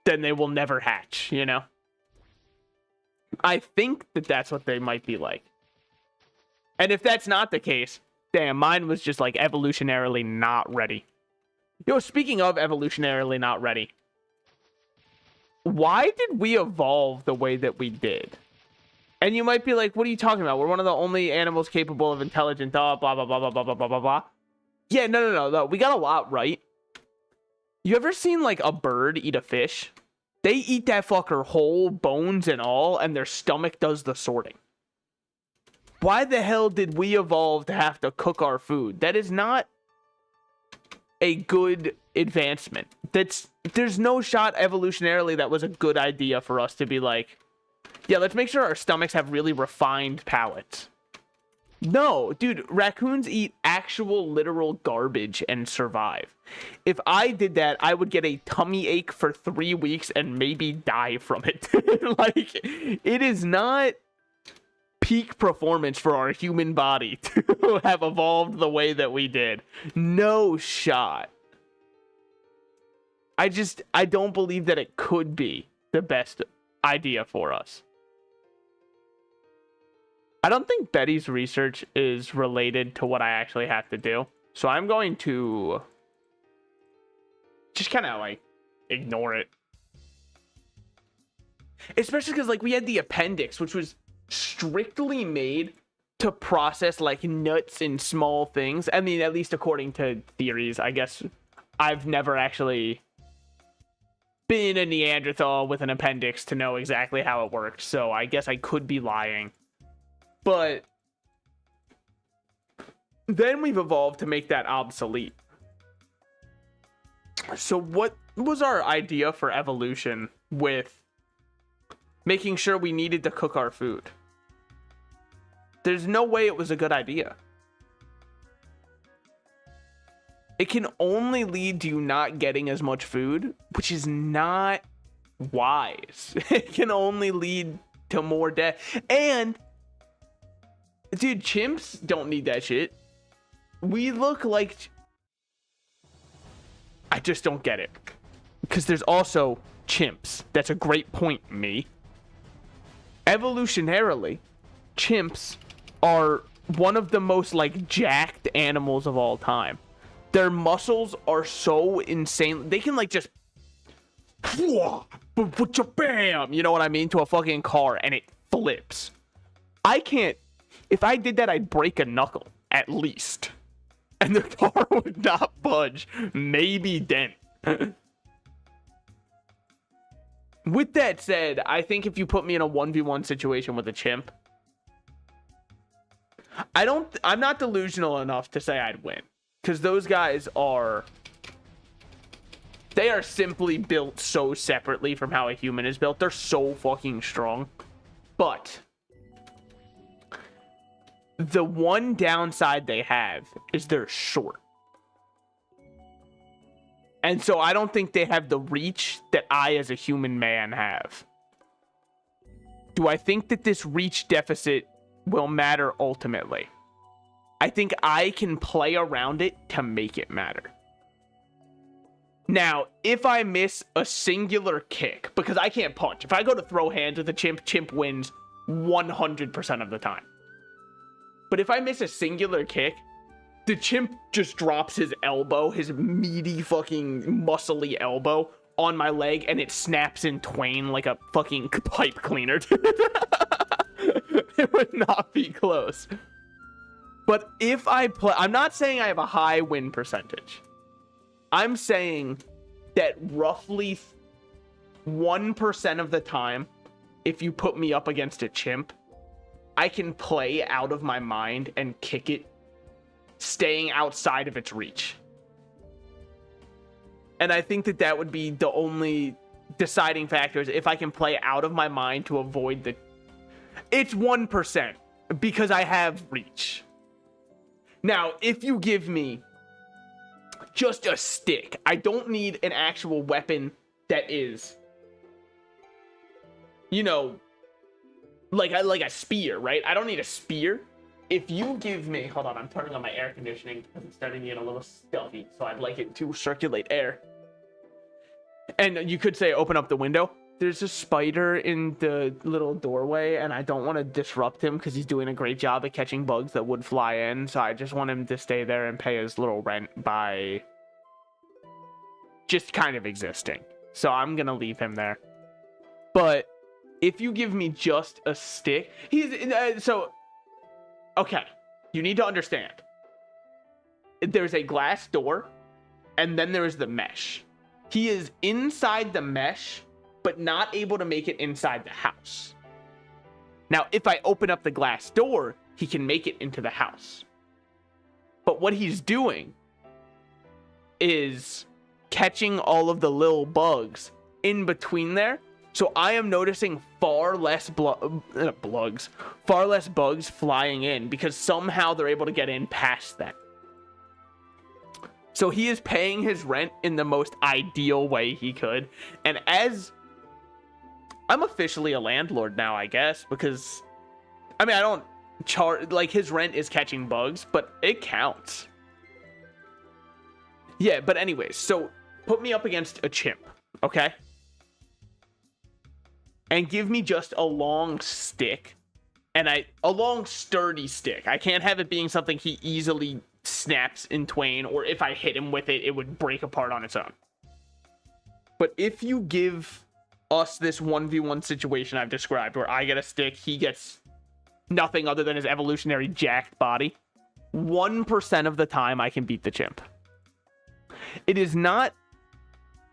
then they will never hatch, you know? I think that that's what they might be like. And if that's not the case, damn, mine was just like evolutionarily not ready. Yo, speaking of evolutionarily not ready, why did we evolve the way that we did? And you might be like, what are you talking about? We're one of the only animals capable of intelligent thought, blah, blah, blah, blah, blah, blah, blah, blah, blah. Yeah, no. We got a lot right. You ever seen like a bird eat a fish? They eat that fucker whole, bones and all, and their stomach does the sorting. Why the hell did we evolve to have to cook our food? That is not a good advancement. There's no shot evolutionarily that was a good idea for us to be like, yeah, let's make sure our stomachs have really refined palates. No, dude, raccoons eat actual literal garbage and survive. If I did that, I would get a tummy ache for 3 weeks and maybe die from it. Like, it is not peak performance for our human body to have evolved the way that we did. No shot. I don't believe that it could be the best idea for us. I don't think Betty's research is related to what I actually have to do. So I'm going to just kind of like ignore it. Especially because like we had the appendix, which was strictly made to process like nuts and small things. I mean, at least according to theories, I guess. I've never actually been a Neanderthal with an appendix to know exactly how it worked. So I guess I could be lying. But then we've evolved to make that obsolete. So what was our idea for evolution with making sure we needed to cook our food? There's no way it was a good idea. It can only lead to you not getting as much food, which is not wise. It can only lead to more death. And dude, chimps don't need that shit. We look like... I just don't get it. Because there's also chimps. That's a great point, me. Evolutionarily, chimps are one of the most, like, jacked animals of all time. Their muscles are so insane. They can, like, just... Bam! You know what I mean? To a fucking car, and it flips. I can't... If I did that, I'd break a knuckle, at least. And the car would not budge. Maybe dent. With that said, I think if you put me in a 1v1 situation with a chimp, I'm not delusional enough to say I'd win. Because those guys are... They are simply built so separately from how a human is built. They're so fucking strong. But the one downside they have is they're short. And so I don't think they have the reach that I, as a human man, have. Do I think that this reach deficit will matter ultimately? I think I can play around it to make it matter. Now, if I miss a singular kick, because I can't punch. If I go to throw hands with a chimp, chimp wins 100% of the time. But if I miss a singular kick, the chimp just drops his elbow, his meaty fucking muscly elbow, on my leg, and it snaps in twain like a fucking pipe cleaner, dude. It would not be close. But if I play, I'm not saying I have a high win percentage. I'm saying that roughly 1% of the time, if you put me up against a chimp, I can play out of my mind and kick it, staying outside of its reach. And I think that that would be the only deciding factor, is if I can play out of my mind to avoid the... It's 1% because I have reach. Now, if you give me just a stick, I don't need an actual weapon that is, you know, like a spear, right? I don't need a spear. If you give me... Hold on, I'm turning on my air conditioning because it's starting to get a little stuffy, so I'd like it to circulate air. And you could say open up the window. There's a spider in the little doorway, and I don't want to disrupt him because he's doing a great job at catching bugs that would fly in, so I just want him to stay there and pay his little rent by just kind of existing. So I'm going to leave him there. But if you give me just a stick... Okay, you need to understand. There's a glass door, and then there's the mesh. He is inside the mesh, but not able to make it inside the house. Now, if I open up the glass door, he can make it into the house. But what he's doing is catching all of the little bugs in between there. So I am noticing far less bugs flying in because somehow they're able to get in past that. So he is paying his rent in the most ideal way he could. And as I'm officially a landlord now, I guess, because I mean, I don't charge, like, his rent is catching bugs, but it counts. Yeah, but anyways, so put me up against a chimp, okay? And give me just a long stick, and a long sturdy stick. I can't have it being something he easily snaps in twain, or if I hit him with it, it would break apart on its own. But if you give us this 1v1 situation I've described, where I get a stick, he gets nothing other than his evolutionary jacked body, 1% of the time I can beat the chimp. It is not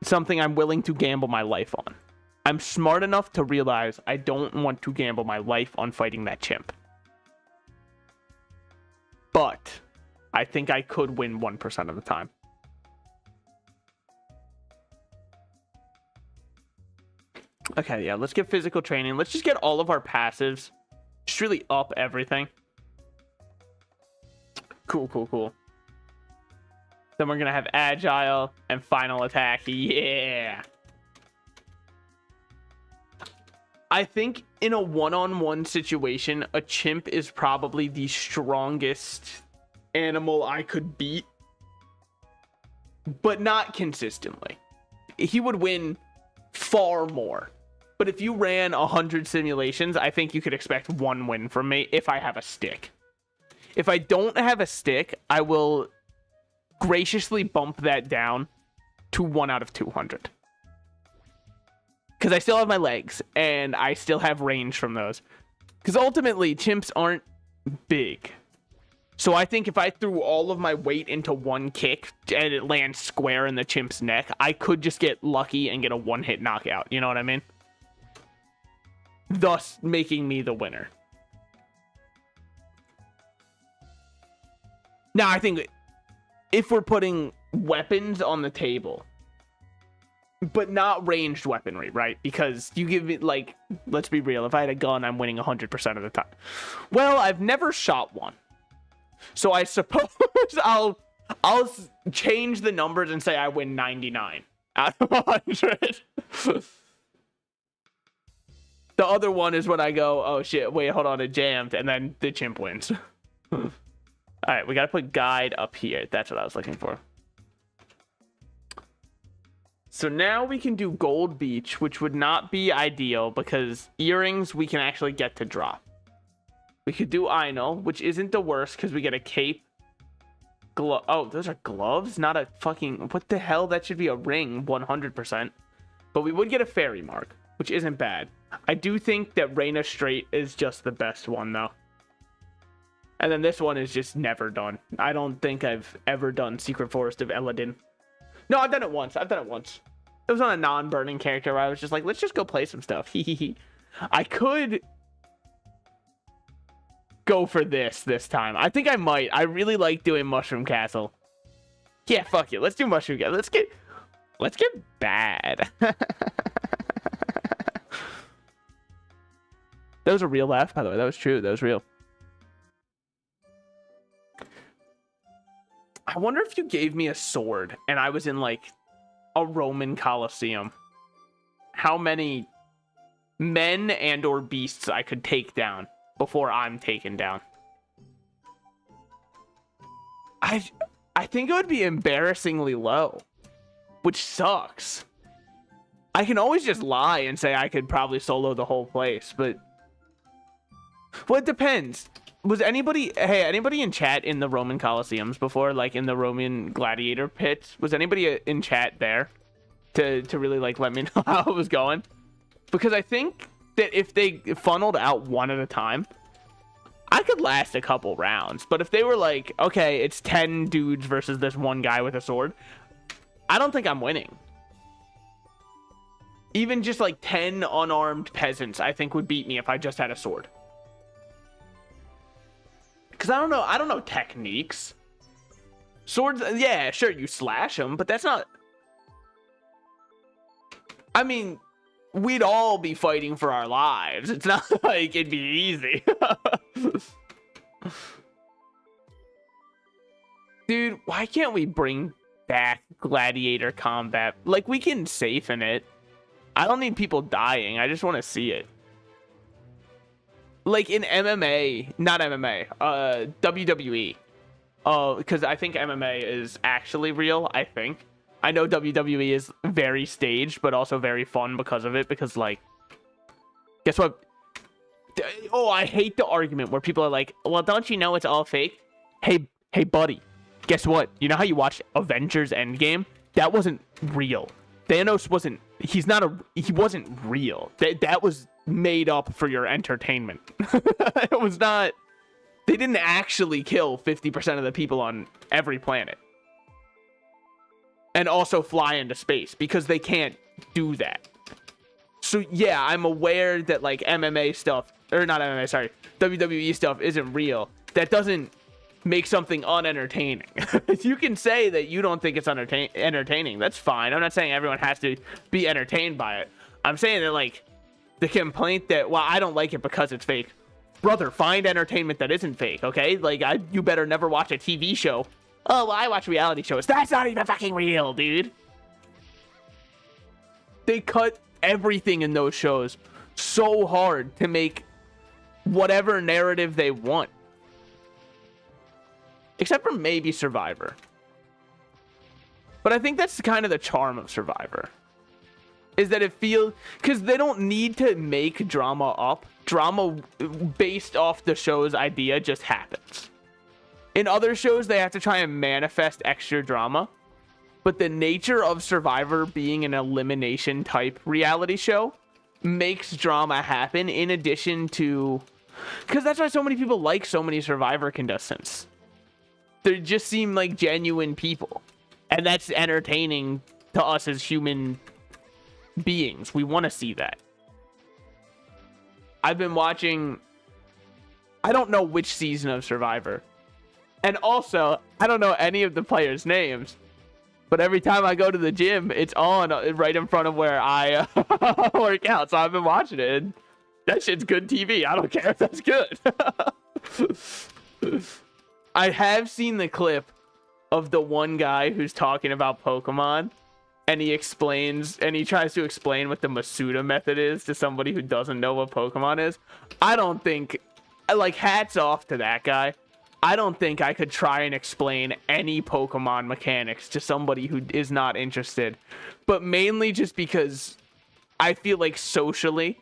something I'm willing to gamble my life on. I'm smart enough to realize I don't want to gamble my life on fighting that chimp. But I think I could win 1% of the time. Okay, yeah, let's get physical training. Let's just get all of our passives. Just really up everything. Cool, cool, cool. Then we're going to have agile and final attack. Yeah. I think in a one-on-one situation, a chimp is probably the strongest animal I could beat, but not consistently. He would win far more. But if you ran 100 simulations, I think you could expect one win from me if I have a stick. If I don't have a stick, I will graciously bump that down to 1 out of 200. Because I still have my legs, and I still have range from those. Because ultimately, chimps aren't big. So I think if I threw all of my weight into one kick, and it lands square in the chimp's neck, I could just get lucky and get a one-hit knockout. You know what I mean? Thus, making me the winner. Now, I think if we're putting weapons on the table, but not ranged weaponry, right? Because you give me, like, let's be real, if I had a gun, I'm winning 100% of the time. Well, I've never shot one. So I suppose I'll change the numbers and say I win 99 out of 100. The other one is when I go, oh shit, wait, hold on, it jammed, and then the chimp wins. All right, we got to put guide up here. That's what I was looking for. So now we can do Gold Beach, which would not be ideal because earrings we can actually get to drop. We could do Einel, which isn't the worst because we get a cape. Oh, those are gloves, not a fucking... What the hell? That should be a ring, 100%. But we would get a fairy mark, which isn't bad. I do think that Reina Straight is just the best one, though. And then this one is just never done. I don't think I've ever done Secret Forest of Eladin. No, I've done it once. It was on a non-burning character where I was just like, let's just go play some stuff. I could go for this time. I think I might. I really like doing Mushroom Castle. Yeah, fuck it. Let's do Mushroom Castle. Let's get bad. That was a real laugh, by the way. That was true. That was real. I wonder if you gave me a sword and I was in like a Roman Colosseum, how many men and or beasts I could take down before I'm taken down. I think it would be embarrassingly low, which sucks. I can always just lie and say I could probably solo the whole place, but well, it depends. Was anybody in chat in the Roman Colosseums before, like in the Roman gladiator pits? Was anybody in chat there to really like let me know how it was going? Because I think that if they funneled out one at a time, I could last a couple rounds. But if they were like, okay, it's 10 dudes versus this one guy with a sword, I don't think I'm winning. Even just like 10 unarmed peasants, I think would beat me if I just had a sword. Because I don't know techniques. Swords, yeah, sure, you slash them, but that's not... I mean, we'd all be fighting for our lives. It's not like it'd be easy. Dude, why can't we bring back gladiator combat? Like, we can safe in it. I don't need people dying. I just want to see it. Like in MMA, not MMA, WWE. Because I think MMA is actually real, I think. I know WWE is very staged, but also very fun because of it. Because, like, guess what? Oh, I hate the argument where people are like, well, don't you know it's all fake? Hey, buddy, guess what? You know how you watch Avengers Endgame? That wasn't real. Thanos wasn't, he wasn't real. That was made up for your entertainment. It was not, they didn't actually kill 50% of the people on every planet. And also fly into space, because they can't do that. So yeah, I'm aware that like MMA stuff, or not MMA, sorry, WWE stuff isn't real. That doesn't make something unentertaining. You can say that you don't think it's entertaining. That's fine. I'm not saying everyone has to be entertained by it. I'm saying that, like, the complaint that, well, I don't like it because it's fake. Brother, find entertainment that isn't fake, okay? Like, you better never watch a TV show. Oh, well, I watch reality shows. That's not even fucking real, dude. They cut everything in those shows so hard to make whatever narrative they want. Except for maybe Survivor. But I think that's kind of the charm of Survivor. Is that it feels... Because they don't need to make drama up. Drama based off the show's idea just happens. In other shows, they have to try and manifest extra drama. But the nature of Survivor being an elimination type reality show makes drama happen in addition to... Because that's why so many people like so many Survivor contestants. They just seem like genuine people. And that's entertaining to us as human beings. We want to see that. I've been watching... I don't know which season of Survivor. And also, I don't know any of the players' names. But every time I go to the gym, it's on right in front of where I work out. So I've been watching it. And that shit's good TV. I don't care if that's good. I have seen the clip of the one guy who's talking about Pokemon, and he tries to explain what the Masuda method is to somebody who doesn't know what Pokemon is. I don't think, like, hats off to that guy. I don't think I could try and explain any Pokemon mechanics to somebody who is not interested. But mainly just because I feel like socially,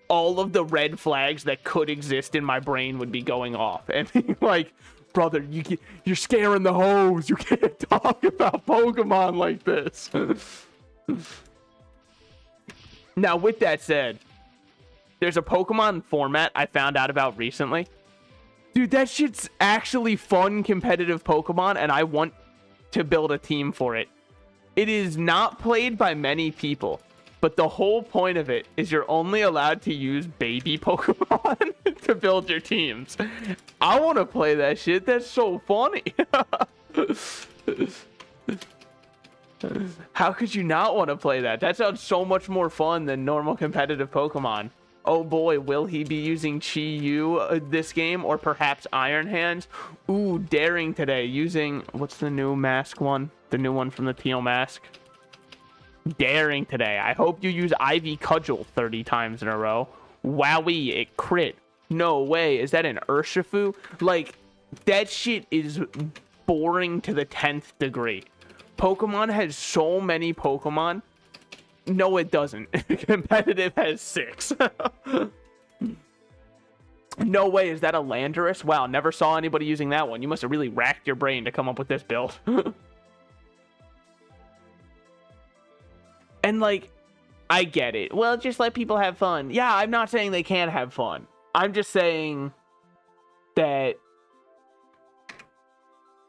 all of the red flags that could exist in my brain would be going off. And being like, brother, you're scaring the hoes. You can't talk about Pokemon like this. Now, with that said, there's a Pokemon format I found out about recently. Dude, that shit's actually fun, competitive Pokemon, and I want to build a team for it. It is not played by many people, but the whole point of it is you're only allowed to use baby Pokemon to build your teams. I want to play that shit. That's so funny. How could you not want to play that? That sounds so much more fun than normal competitive Pokemon. Oh boy, will he be using Chi-Yu this game, or perhaps Iron Hands? Ooh, daring today, using, what's the new mask one? The new one from the Teal Mask. Daring today. I hope you use Ivy Cudgel 30 times in a row. Wowee, it crit. No way, is that an Urshifu? Like, that shit is boring to the 10th degree. Pokemon has so many Pokemon. No, it doesn't. Competitive has 6. No way, is that a Landorus? Wow, never saw anybody using that one. You must have really racked your brain to come up with this build. And, like, I get it. Well, just let people have fun. Yeah, I'm not saying they can't have fun. I'm just saying that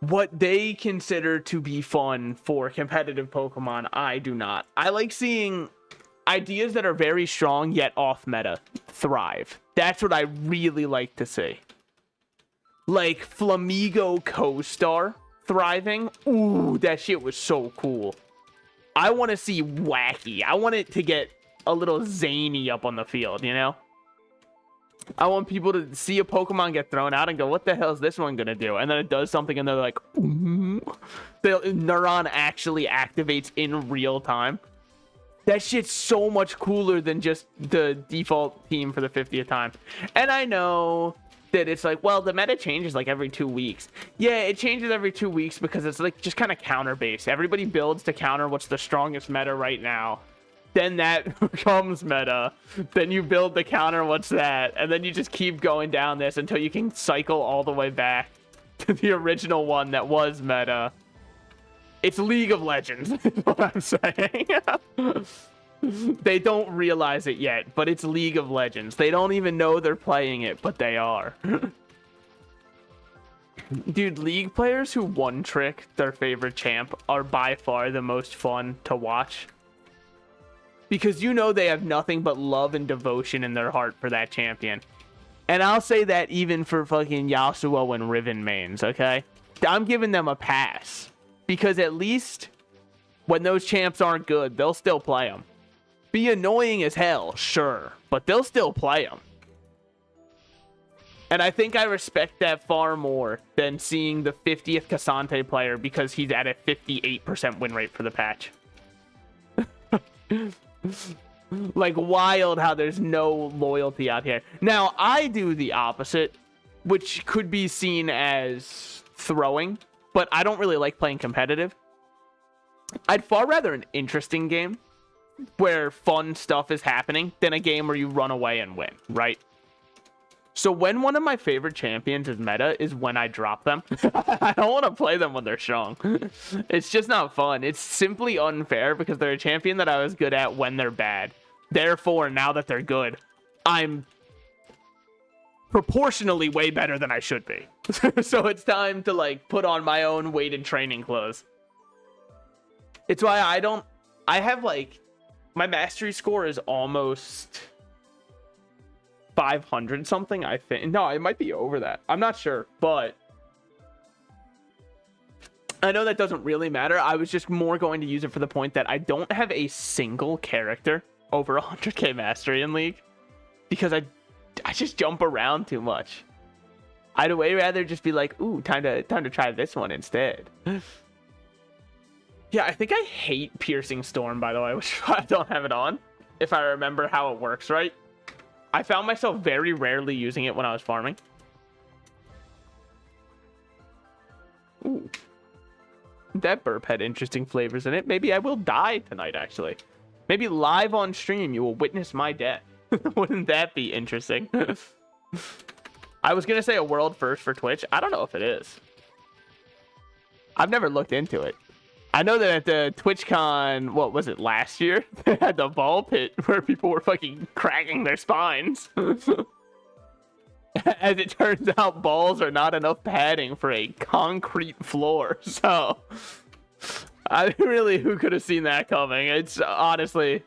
what they consider to be fun for competitive Pokemon, I do not. I like seeing ideas that are very strong yet off meta thrive. That's what I really like to see. Like Flamigo Co-Star thriving. Ooh, that shit was so cool. I want to see wacky. I want it to get a little zany up on the field, you know? I want people to see a Pokemon get thrown out and go, what the hell is this one going to do? And then it does something and they're like, ooh. The neuron actually activates in real time. That shit's so much cooler than just the default team for the 50th time. And I know that it's like, well, the meta changes like every 2 weeks. Yeah, it changes every 2 weeks because it's like just kind of counter-based. Everybody builds to counter what's the strongest meta right now. Then that becomes meta. Then you build the counter, what's that? And then you just keep going down this until you can cycle all the way back to the original one that was meta. It's League of Legends, is what I'm saying. They don't realize it yet, but it's League of Legends. They don't even know they're playing it, but they are. Dude, League players who one-trick their favorite champ are by far the most fun to watch. Because you know they have nothing but love and devotion in their heart for that champion. And I'll say that even for fucking Yasuo and Riven mains, okay? I'm giving them a pass. Because at least when those champs aren't good, they'll still play them. Be annoying as hell, sure. But they'll still play them. And I think I respect that far more than seeing the 50th Cassante player because he's at a 58% win rate for the patch. Like, wild how there's no loyalty out here. Now, I do the opposite, which could be seen as throwing, but I don't really like playing competitive. I'd far rather an interesting game where fun stuff is happening than a game where you run away and win, right? So when one of my favorite champions is meta is when I drop them. I don't want to play them when they're strong. It's just not fun. It's simply unfair because they're a champion that I was good at when they're bad. Therefore, now that they're good, I'm proportionally way better than I should be. So it's time to, like, put on my own weighted training clothes. It's why I have, like, my mastery score is almost 500 something, I think. No, it might be over that. I'm not sure, but I know that doesn't really matter. I was just more going to use it for the point that I don't have a single character over 100k mastery in League because I just jump around too much. I'd way rather just be like, ooh, time to try this one instead. Yeah, I think I hate Piercing Storm, by the way, which is why I don't have it on, if I remember how it works right. I found myself very rarely using it when I was farming. Ooh. That burp had interesting flavors in it. Maybe I will die tonight, actually. Maybe live on stream, you will witness my death. Wouldn't that be interesting? I was going to say a world first for Twitch. I don't know if it is. I've never looked into it. I know that at the TwitchCon, what was it, last year? They had the ball pit where people were fucking cracking their spines. As it turns out, balls are not enough padding for a concrete floor. So, who could have seen that coming? It's honestly,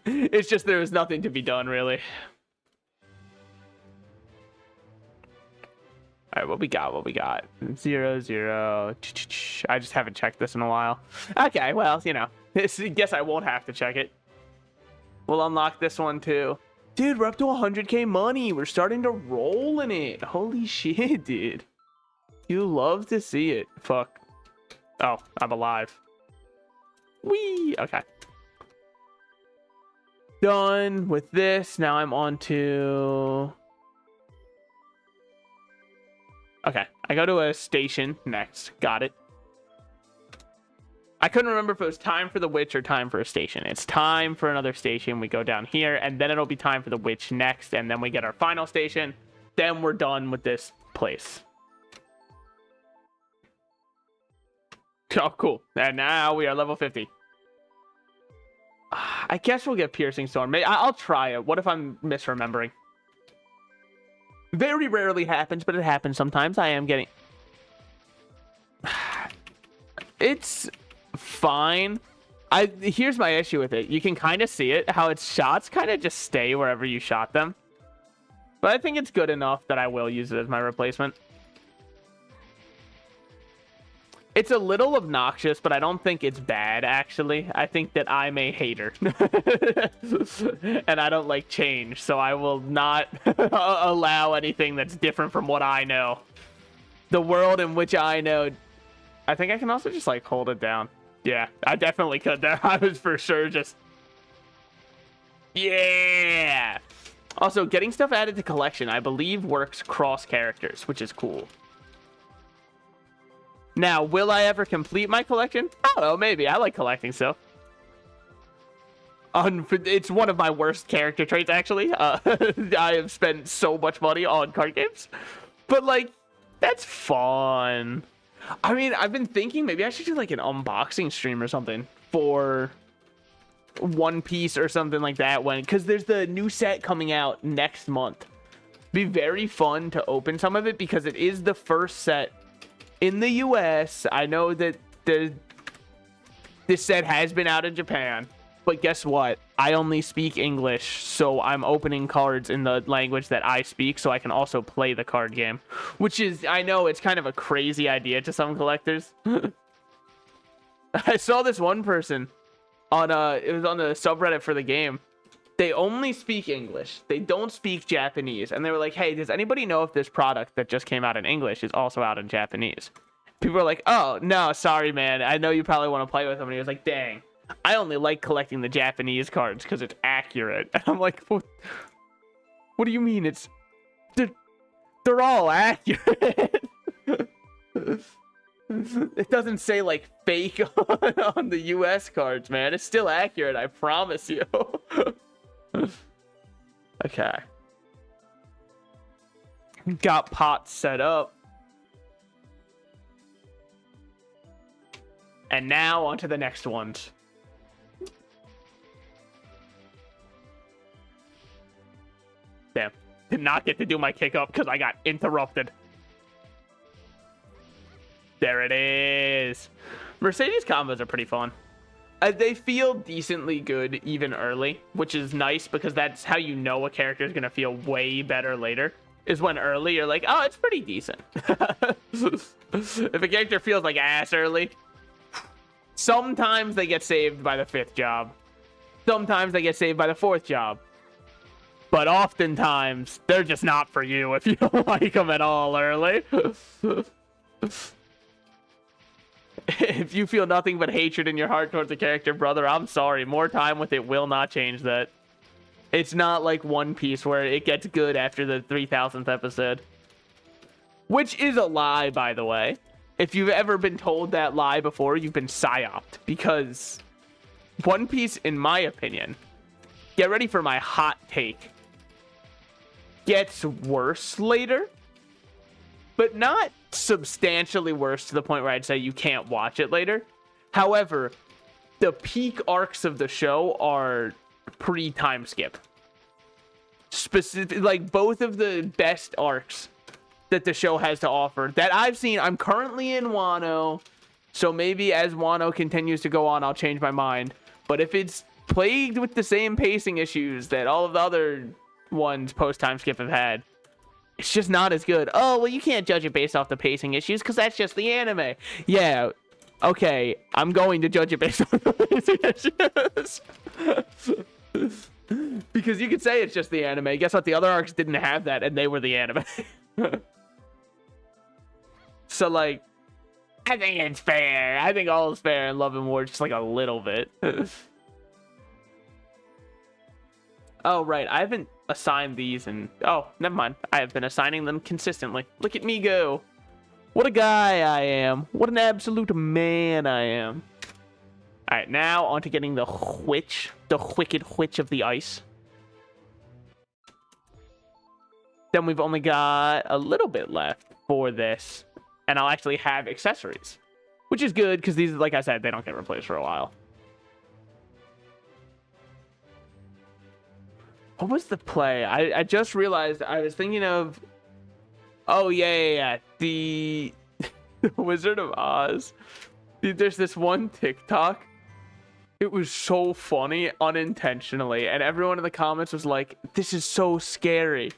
it's just there was nothing to be done, really. All right, what we got? 0, 0. I just haven't checked this in a while. Okay, well, you know, I guess I won't have to check it. We'll unlock this one, too. Dude, we're up to 100k money. We're starting to roll in it. Holy shit, dude. You love to see it. Fuck. Oh, I'm alive. Whee! Okay. Done with this. Now I'm on to... Okay, I go to a station next. Got it. I couldn't remember if it was time for the witch or time for a station. It's time for another station. We go down here, and then it'll be time for the witch next, and then we get our final station. Then we're done with this place. Oh, cool. And now we are level 50. I guess we'll get Piercing Storm. I'll try it. What if I'm misremembering? Very rarely happens, but it happens sometimes. I am getting... It's fine. Here's my issue with it. You can kind of see it, how its shots kind of just stay wherever you shot them. But I think it's good enough that I will use it as my replacement. It's a little obnoxious, but I don't think it's bad, actually. I think that I'm a hater. And I don't like change, so I will not allow anything that's different from what I know. The world in which I know... I think I can also just, like, hold it down. Yeah, I definitely could there. I was for sure just... Yeah! Also, getting stuff added to collection, I believe, works cross characters, which is cool. Now, will I ever complete my collection? I don't know, maybe. I like collecting stuff. It's one of my worst character traits, actually. I have spent so much money on card games. But, like, that's fun. I mean, I've been thinking maybe I should do, like, an unboxing stream or something for One Piece or something like that. Because there's the new set coming out next month. Be very fun to open some of it because it is the first set in the US. I know that this set has been out in Japan, but guess what? I only speak English, so I'm opening cards in the language that I speak, so I can also play the card game. Which is, I know it's kind of a crazy idea to some collectors. I saw this one person on it was on the subreddit for the game. They only speak English. They don't speak Japanese. And they were like, hey, does anybody know if this product that just came out in English is also out in Japanese? People are like, oh, no, sorry, man. I know you probably want to play with them. And he was like, dang, I only like collecting the Japanese cards because it's accurate. And I'm like, what do you mean? They're all accurate. It doesn't say, like, fake on the US cards, man. It's still accurate, I promise you. Okay. Got pots set up. And now on to the next ones. Damn. Did not get to do my kick up because I got interrupted. There it is. Mercedes combos are pretty fun. They feel decently good even early, which is nice because that's how you know a character is going to feel way better later. Is when early you're like, oh, it's pretty decent. If a character feels like ass early, sometimes they get saved by the 5th job. Sometimes they get saved by the 4th job. But oftentimes, they're just not for you if you don't like them at all early. If you feel nothing but hatred in your heart towards a character, brother, I'm sorry. More time with it will not change that. It's not like One Piece where it gets good after the 3000th episode. Which is a lie, by the way. If you've ever been told that lie before, you've been psyoped. Because One Piece, in my opinion, get ready for my hot take, gets worse later, but not substantially worse to the point where I'd say you can't watch it later. However, the peak arcs of the show are pre-time skip. Specific, like both of the best arcs that the show has to offer that I've seen. I'm currently in Wano, so maybe as Wano continues to go on, I'll change my mind. But if it's plagued with the same pacing issues that all of the other ones post-time skip have had, it's just not as good. Oh, well, you can't judge it based off the pacing issues because that's just the anime. Yeah, okay, I'm going to judge it based on the pacing issues. Because you could say it's just the anime. Guess what? The other arcs didn't have that, and they were the anime. So, like, I think it's fair. I think all is fair in Love and War, just like a little bit. Oh, right. I haven't assigned these and... Oh, never mind. I have been assigning them consistently. Look at me go. What a guy I am. What an absolute man I am. Alright, now on to getting the witch. The wicked witch of the ice. Then we've only got a little bit left for this. And I'll actually have accessories. Which is good, because these, like I said, they don't get replaced for a while. What was the play? I just realized I was thinking of... Oh, yeah. The Wizard of Oz. Dude, there's this one TikTok. It was so funny unintentionally. And everyone in the comments was like, this is so scary.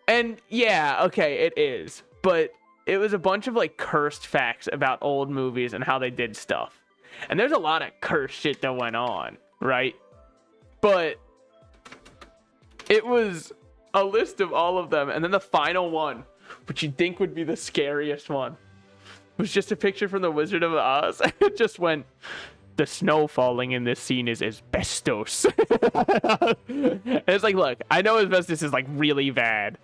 And yeah, okay, it is. But it was a bunch of like cursed facts about old movies and how they did stuff. And there's a lot of cursed shit that went on, right? But it was a list of all of them. And then the final one, which you'd think would be the scariest one, was just a picture from the Wizard of Oz. It just went, the snow falling in this scene is asbestos. And it's like, look, I know asbestos is like really bad.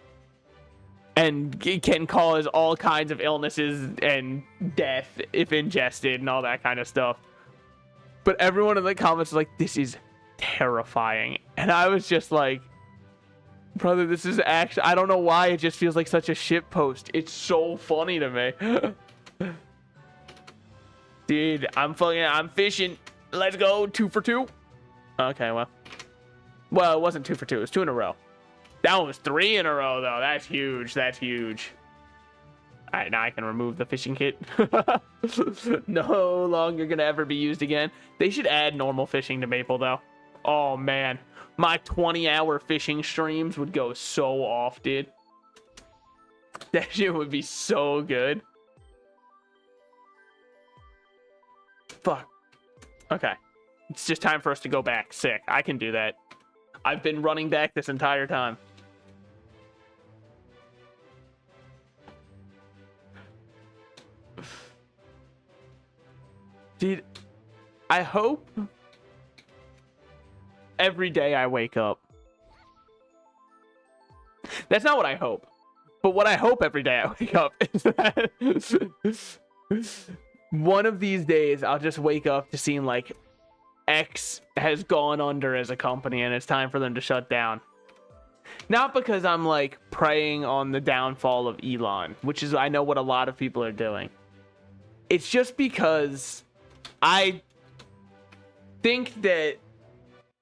And it can cause all kinds of illnesses and death if ingested and all that kind of stuff. But everyone in the comments was like, this is terrifying. And I was just like, brother, this is actually... I don't know why it just feels like such a shit post. It's so funny to me. Dude, I'm fishing. Let's go. 2 for 2. Okay, well. Well, it wasn't 2 for 2. It was 2 in a row. That one was 3 in a row, though. That's huge. That's huge. All right, now I can remove the fishing kit. No longer going to ever be used again. They should add normal fishing to Maple, though. Oh, man. My 20-hour fishing streams would go so off, dude. That shit would be so good. Fuck. Okay. It's just time for us to go back. Sick. I can do that. I've been running back this entire time. Dude, I hope every day I wake up. That's not what I hope. But what I hope every day I wake up is that one of these days I'll just wake up to seeing like X has gone under as a company and it's time for them to shut down. Not because I'm like preying on the downfall of Elon, which is I know what a lot of people are doing. It's just because I think that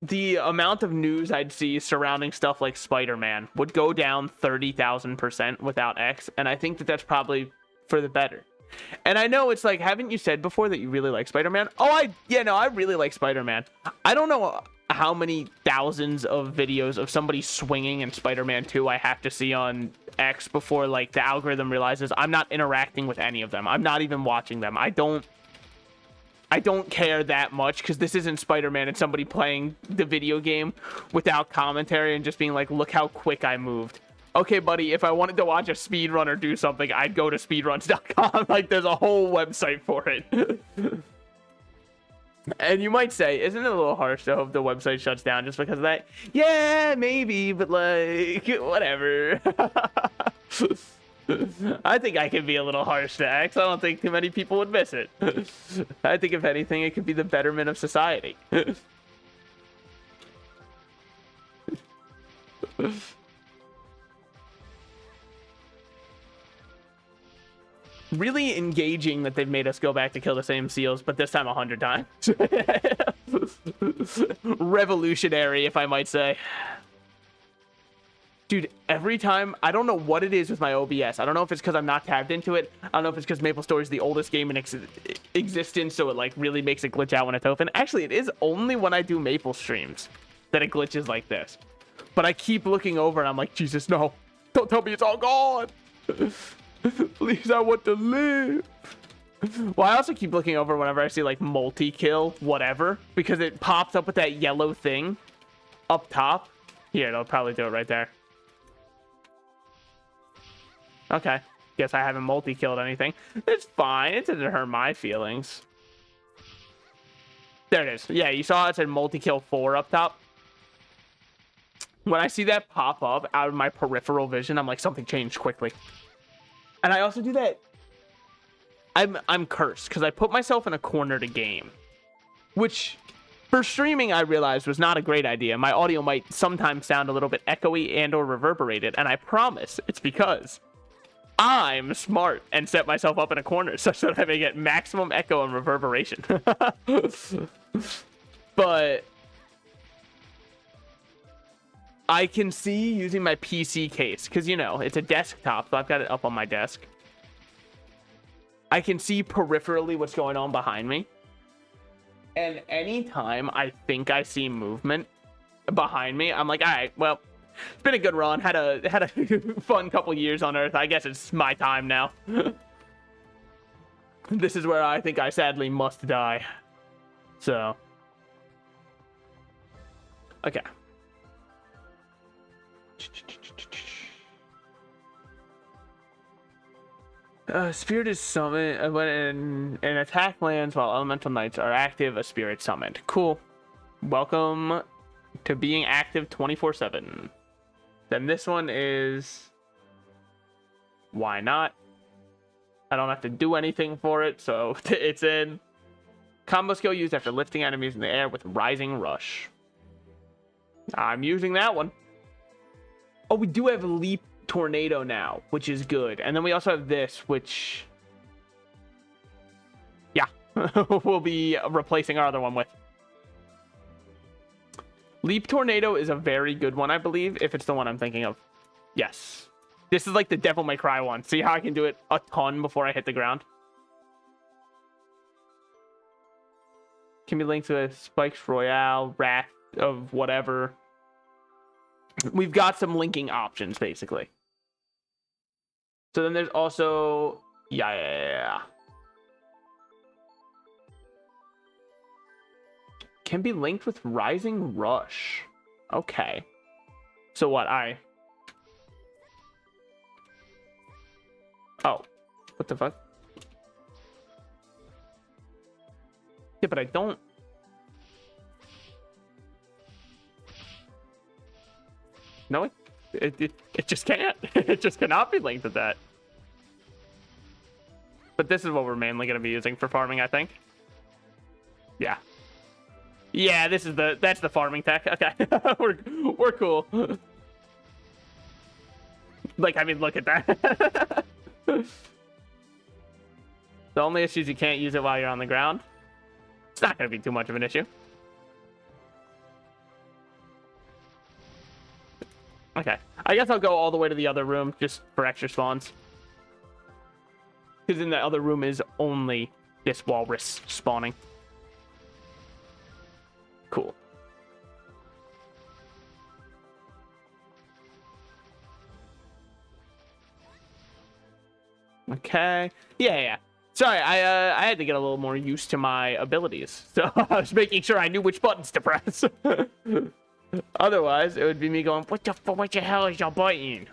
the amount of news I'd see surrounding stuff like Spider-Man would go down 30,000% without X, and I think that that's probably for the better. And I know it's like, haven't you said before that you really like Spider-Man? Oh, I really like Spider-Man. I don't know how many thousands of videos of somebody swinging in Spider-Man 2 I have to see on X before like the algorithm realizes I'm not interacting with any of them. I'm not even watching them. I don't I don't care that much because this isn't Spider-Man. It's somebody playing the video game without commentary and just being like, look how quick I moved. Okay, buddy, if I wanted to watch a speedrunner do something, I'd go to speedruns.com. Like, there's a whole website for it. And you might say, isn't it a little harsh to hope the website shuts down just because of that? Yeah, maybe, but like, whatever. I think I can be a little harsh to X. I don't think too many people would miss it. I think, if anything, it could be the betterment of society. Really engaging that they've made us go back to kill the same seals, but this time 100 times. Revolutionary, if I might say. Dude, every time, I don't know what it is with my OBS. I don't know if it's because I'm not tabbed into it. I don't know if it's because MapleStory is the oldest game in existence, so it like really makes it glitch out when it's open. Actually, it is only when I do Maple streams that it glitches like this. But I keep looking over and I'm like, Jesus, no. Don't tell me it's all gone. Please, I want to live. Well, I also keep looking over whenever I see like multi-kill, whatever, because it pops up with that yellow thing up top. Here, it'll probably do it right there. Okay. Guess I haven't multi-killed anything. It's fine. It doesn't hurt my feelings. There it is. Yeah, you saw it said multi-kill 4 up top. When I see that pop up out of my peripheral vision, I'm like, something changed quickly. And I also do that. I'm cursed because I put myself in a corner to game, which for streaming I realized was not a great idea. My audio might sometimes sound a little bit echoey and or reverberated, and I promise it's because I'm smart and set myself up in a corner such that I may get maximum echo and reverberation. But I can see using my PC case because, you know, it's a desktop, so I've got it up on my desk. I can see peripherally what's going on behind me. And anytime I think I see movement behind me, I'm like, all right, well, it's been a good run. Had a fun couple years on Earth. I guess it's my time now. This is where I think I sadly must die. So, okay. Spirit is summoned when an attack lands while elemental knights are active. A spirit summoned. Cool. Welcome to being active 24/7. Then this one is why not? I don't have to do anything for it, so it's in. Combo skill used after lifting enemies in the air with Rising Rush. I'm using that one. Oh, we do have Leap Tornado now, which is good. And then we also have this, which, yeah, we'll be replacing our other one with. Leap Tornado is a very good one, I believe, if it's the one I'm thinking of. Yes. This is like the Devil May Cry one. See how I can do it a ton before I hit the ground? Can be linked to a Spikes Royale, Wrath of whatever. We've got some linking options, basically. So then there's also, yeah. Can be linked with Rising Rush. Okay. So what, oh, what the fuck? Yeah, but I don't. No, it just can't. It just cannot be linked with that. But this is what we're mainly going to be using for farming, I think. Yeah. Yeah, that's the farming tech. Okay. we're cool. Like, I mean, look at that. The only issue is you can't use it while you're on the ground. It's not going to be too much of an issue. Okay. I guess I'll go all the way to the other room just for extra spawns. Because in the other room is only this walrus spawning. Cool. Okay. Yeah. Sorry, I had to get a little more used to my abilities. So I was making sure I knew which buttons to press. Otherwise, it would be me going, what the hell is your button?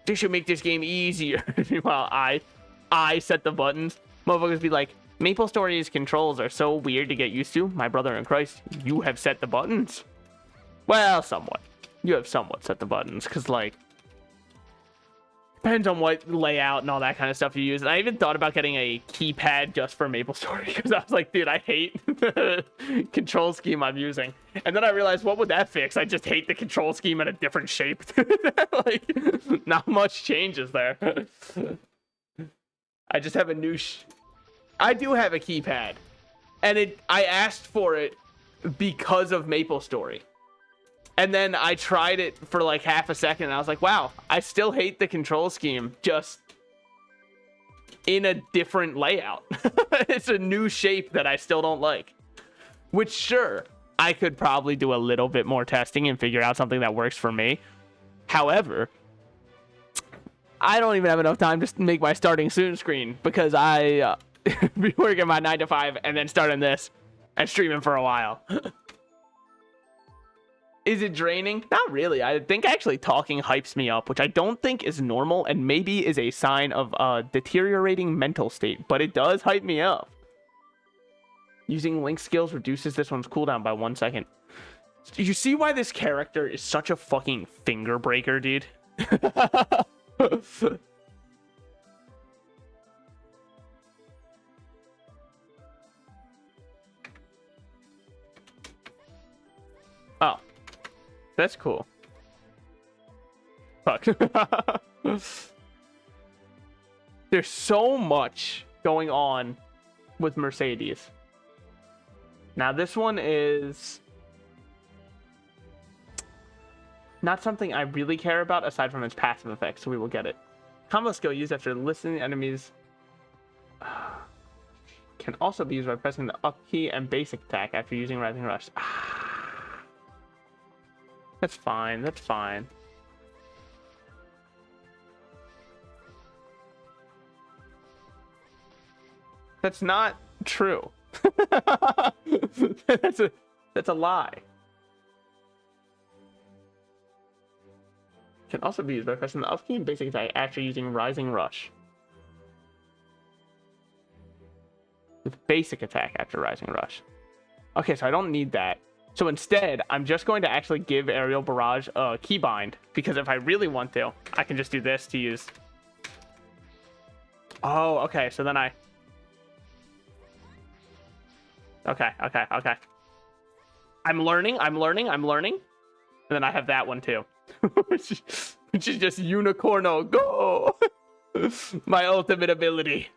This should make this game easier. Meanwhile, I set the buttons. Motherfuckers be like, MapleStory's controls are so weird to get used to. My brother in Christ, you have set the buttons? Well, somewhat. You have somewhat set the buttons, because, like, depends on what layout and all that kind of stuff you use. And I even thought about getting a keypad just for MapleStory, because I was like, dude, I hate the control scheme I'm using. And then I realized, what would that fix? I just hate the control scheme in a different shape. Like, not much changes there. I just have a new... I do have a keypad. And I asked for it because of MapleStory. And then I tried it for like half a second, and I was like, wow, I still hate the control scheme, just in a different layout. It's a new shape that I still don't like. Which, sure, I could probably do a little bit more testing and figure out something that works for me. However, I don't even have enough time to make my starting soon screen, because I be working my 9 to 5 and then starting this and streaming for a while. Is it draining? Not really. I think actually talking hypes me up, which I don't think is normal and maybe is a sign of a deteriorating mental state, but it does hype me up. Using link skills reduces this one's cooldown by 1 second. You see why this character is such a fucking finger breaker, dude? Oh. That's cool. Fuck. There's so much going on with Mercedes. Now, this one is not something I really care about aside from its passive effect, so we will get it. Combo skill used after listening to enemies can also be used by pressing the up key and basic attack after using Rising Rush. That's fine. That's fine. That's not true. That's a lie. Can also be used by pressing the up key and basic attack after using Rising Rush. With basic attack after Rising Rush. Okay, so I don't need that. So instead, I'm just going to actually give Aerial Barrage a keybind, because if I really want to, I can just do this to use... Oh, okay, so then I... Okay. I'm learning. And then I have that one too. which is just Unicorno, go! My ultimate ability.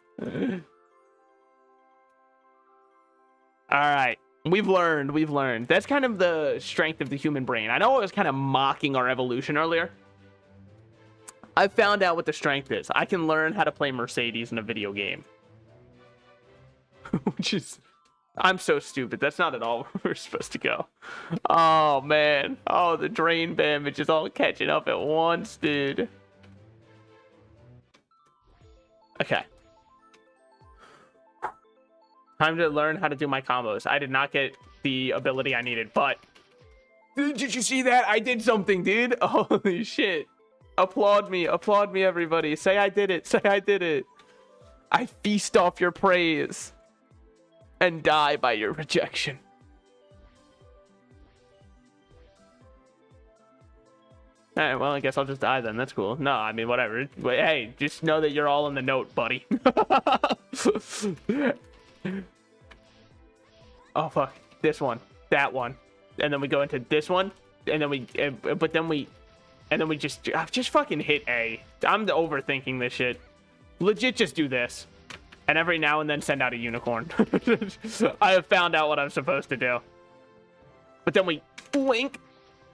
Alright. We've learned. That's kind of the strength of the human brain. I know I was kind of mocking our evolution earlier. I found out what the strength is. I can learn how to play Mercedes in a video game. Which is... I'm so stupid. That's not at all where we're supposed to go. Oh, man. Oh, the drain damage is all catching up at once, dude. Okay. Time to learn how to do my combos. I did not get the ability I needed, but... Did you see that? I did something, dude. Holy shit. Applaud me, everybody. Say I did it. Say I did it. I feast off your praise and die by your rejection. Alright, well, I guess I'll just die then. That's cool. No, I mean, whatever. Hey, just know that you're all in the note, buddy. Oh, fuck. This one. That one. And then we go into this one. And then we... but then we... And then we just fucking hit A. I'm overthinking this shit. Legit just do this. And every now and then send out a unicorn. I have found out what I'm supposed to do. But then we link.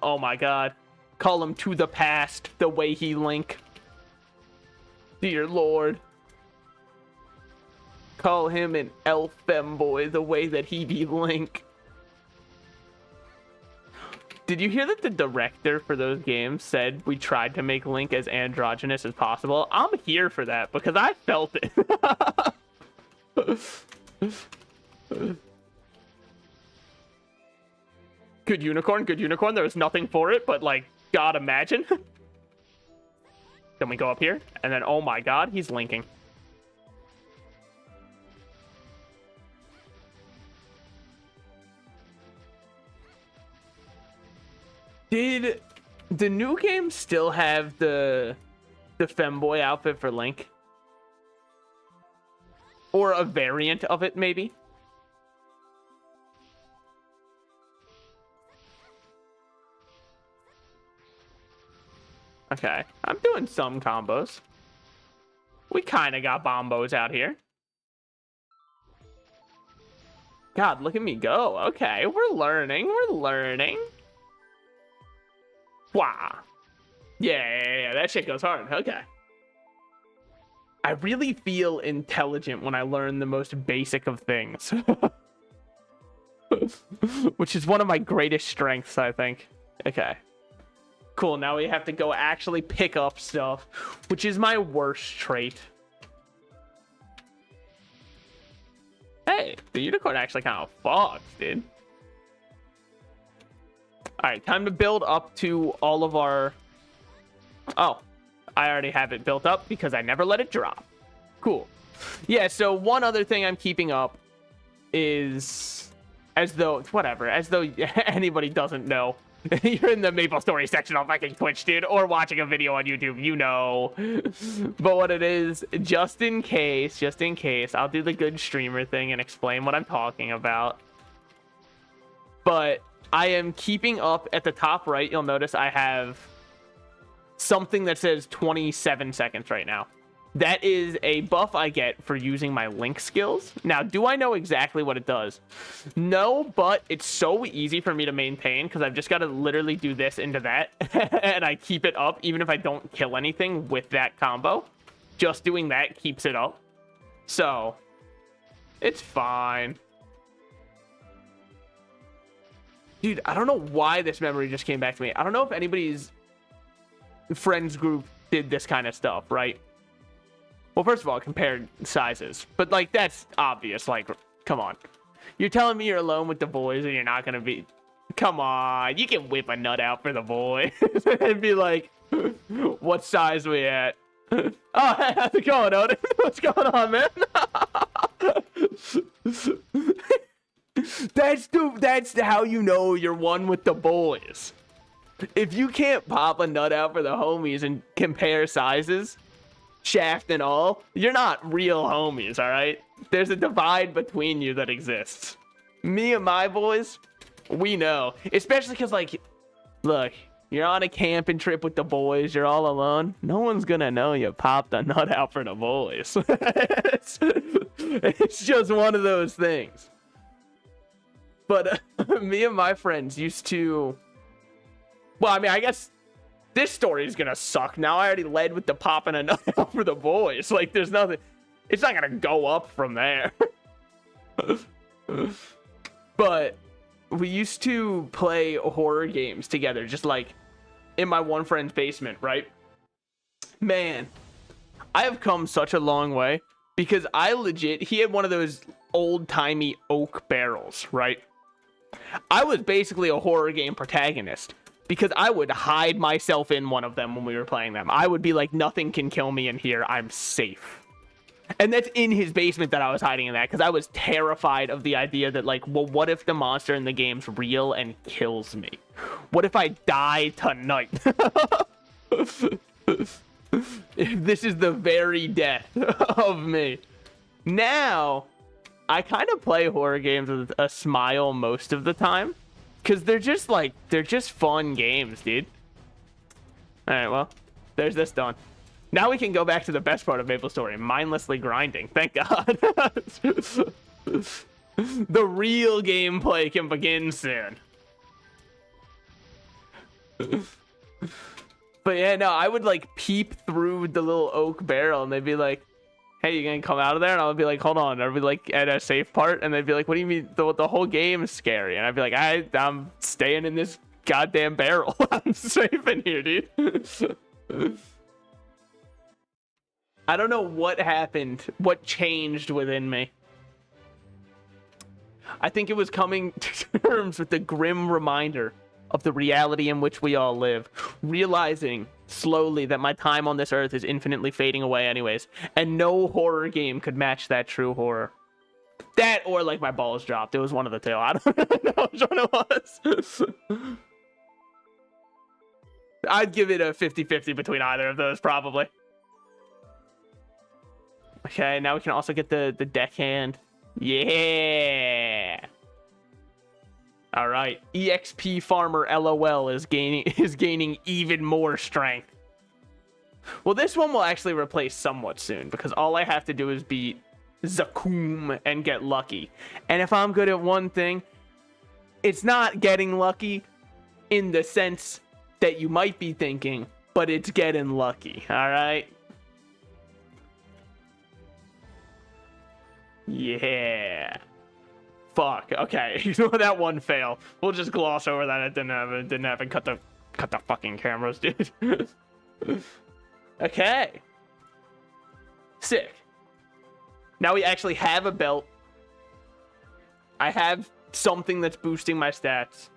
Oh my god. Call him to the past the way he link. Dear Lord. Call him an elf femboy the way that he be link. Did you hear that the director for those games said we tried to make Link as androgynous as possible? I'm here for that because I felt it. Good unicorn, good unicorn. There was nothing for it, but like, God, imagine. Then we go up here, and then, oh my God, he's linking. Did the new game still have the femboy outfit for Link? Or a variant of it, maybe? Okay, I'm doing some combos. We kind of got bombos out here. God, look at me go. Okay, we're learning. We're learning. Wow. Yeah, that shit goes hard. Okay. I really feel intelligent when I learn the most basic of things. Which is one of my greatest strengths, I think. Okay. Cool, now we have to go actually pick up stuff, which is my worst trait. Hey, the unicorn actually kind of fucks, dude. Alright, time to build up to all of our... Oh, I already have it built up because I never let it drop. Cool. Yeah, so one other thing I'm keeping up is... As though anybody doesn't know. You're in the MapleStory section on fucking Twitch, dude, or watching a video on YouTube, you know. But what it is, just in case, I'll do the good streamer thing and explain what I'm talking about. But I am keeping up at the top right. You'll notice I have something that says 27 seconds right now. That is a buff I get for using my Link skills. Now, do I know exactly what it does? No, but it's so easy for me to maintain because I've just got to literally do this into that. And I keep it up even if I don't kill anything with that combo. Just doing that keeps it up. So, it's fine. Dude, I don't know why this memory just came back to me. I don't know if anybody's friends group did this kind of stuff, right? Well, first of all, compared sizes. But, like, that's obvious. Like, come on. You're telling me you're alone with the boys and you're not going to be... Come on. You can whip a nut out for the boys. And be like, what size we at? Oh, how's it going, Odin? What's going on, man? That's how you know you're one with the boys. If you can't pop a nut out for the homies and compare sizes... shaft and all, you're not real homies, all right? There's a divide between you that exists. Me and my boys, we know. Especially because, like, look, you're on a camping trip with the boys, you're all alone. No one's gonna know you popped a nut out for the boys. It's just one of those things. But me and my friends used to... Well, I mean, I guess... This story is gonna suck. Now I already led with the popping a nut out for the boys. Like, there's nothing... It's not gonna go up from there. But we used to play horror games together, just like in my one friend's basement, right? Man, I have come such a long way because he had one of those old-timey oak barrels, right? I was basically a horror game protagonist. Because I would hide myself in one of them when we were playing them. I would be like, nothing can kill me in here. I'm safe. And that's in his basement that I was hiding in that. Because I was terrified of the idea that, like, well, what if the monster in the game's real and kills me? What if I die tonight? If this is the very death of me. Now, I kind of play horror games with a smile most of the time. Because they're just fun games, dude. Alright, well, there's this done. Now we can go back to the best part of MapleStory, mindlessly grinding. Thank God. The real gameplay can begin soon. But yeah, no, I would like peep through the little oak barrel and they'd be like, hey, you gonna come out of there? And I would be like, hold on. I'd be like at a safe part. And they'd be like, what do you mean? The whole game is scary. And I'd be like, I'm staying in this goddamn barrel. I'm safe in here, dude. I don't know what happened, what changed within me. I think it was coming to terms with the grim reminder of the reality in which we all live, realizing slowly that my time on this earth is infinitely fading away anyways, and no horror game could match that true horror. That or like my balls dropped. It was one of the two. I don't know which one it was. I'd give it a 50-50 between either of those, probably. Okay, now we can also get the deckhand. Yeah. All right. EXP Farmer LOL is gaining even more strength. Well, this one will actually replace somewhat soon because all I have to do is beat Zakum and get lucky. And if I'm good at one thing, it's not getting lucky in the sense that you might be thinking, but it's getting lucky. All right. Yeah. Fuck. Okay. You know that one fail. We'll just gloss over that. It didn't have it. Cut the fucking cameras, dude. Okay. Sick. Now we actually have a belt. I have something that's boosting my stats.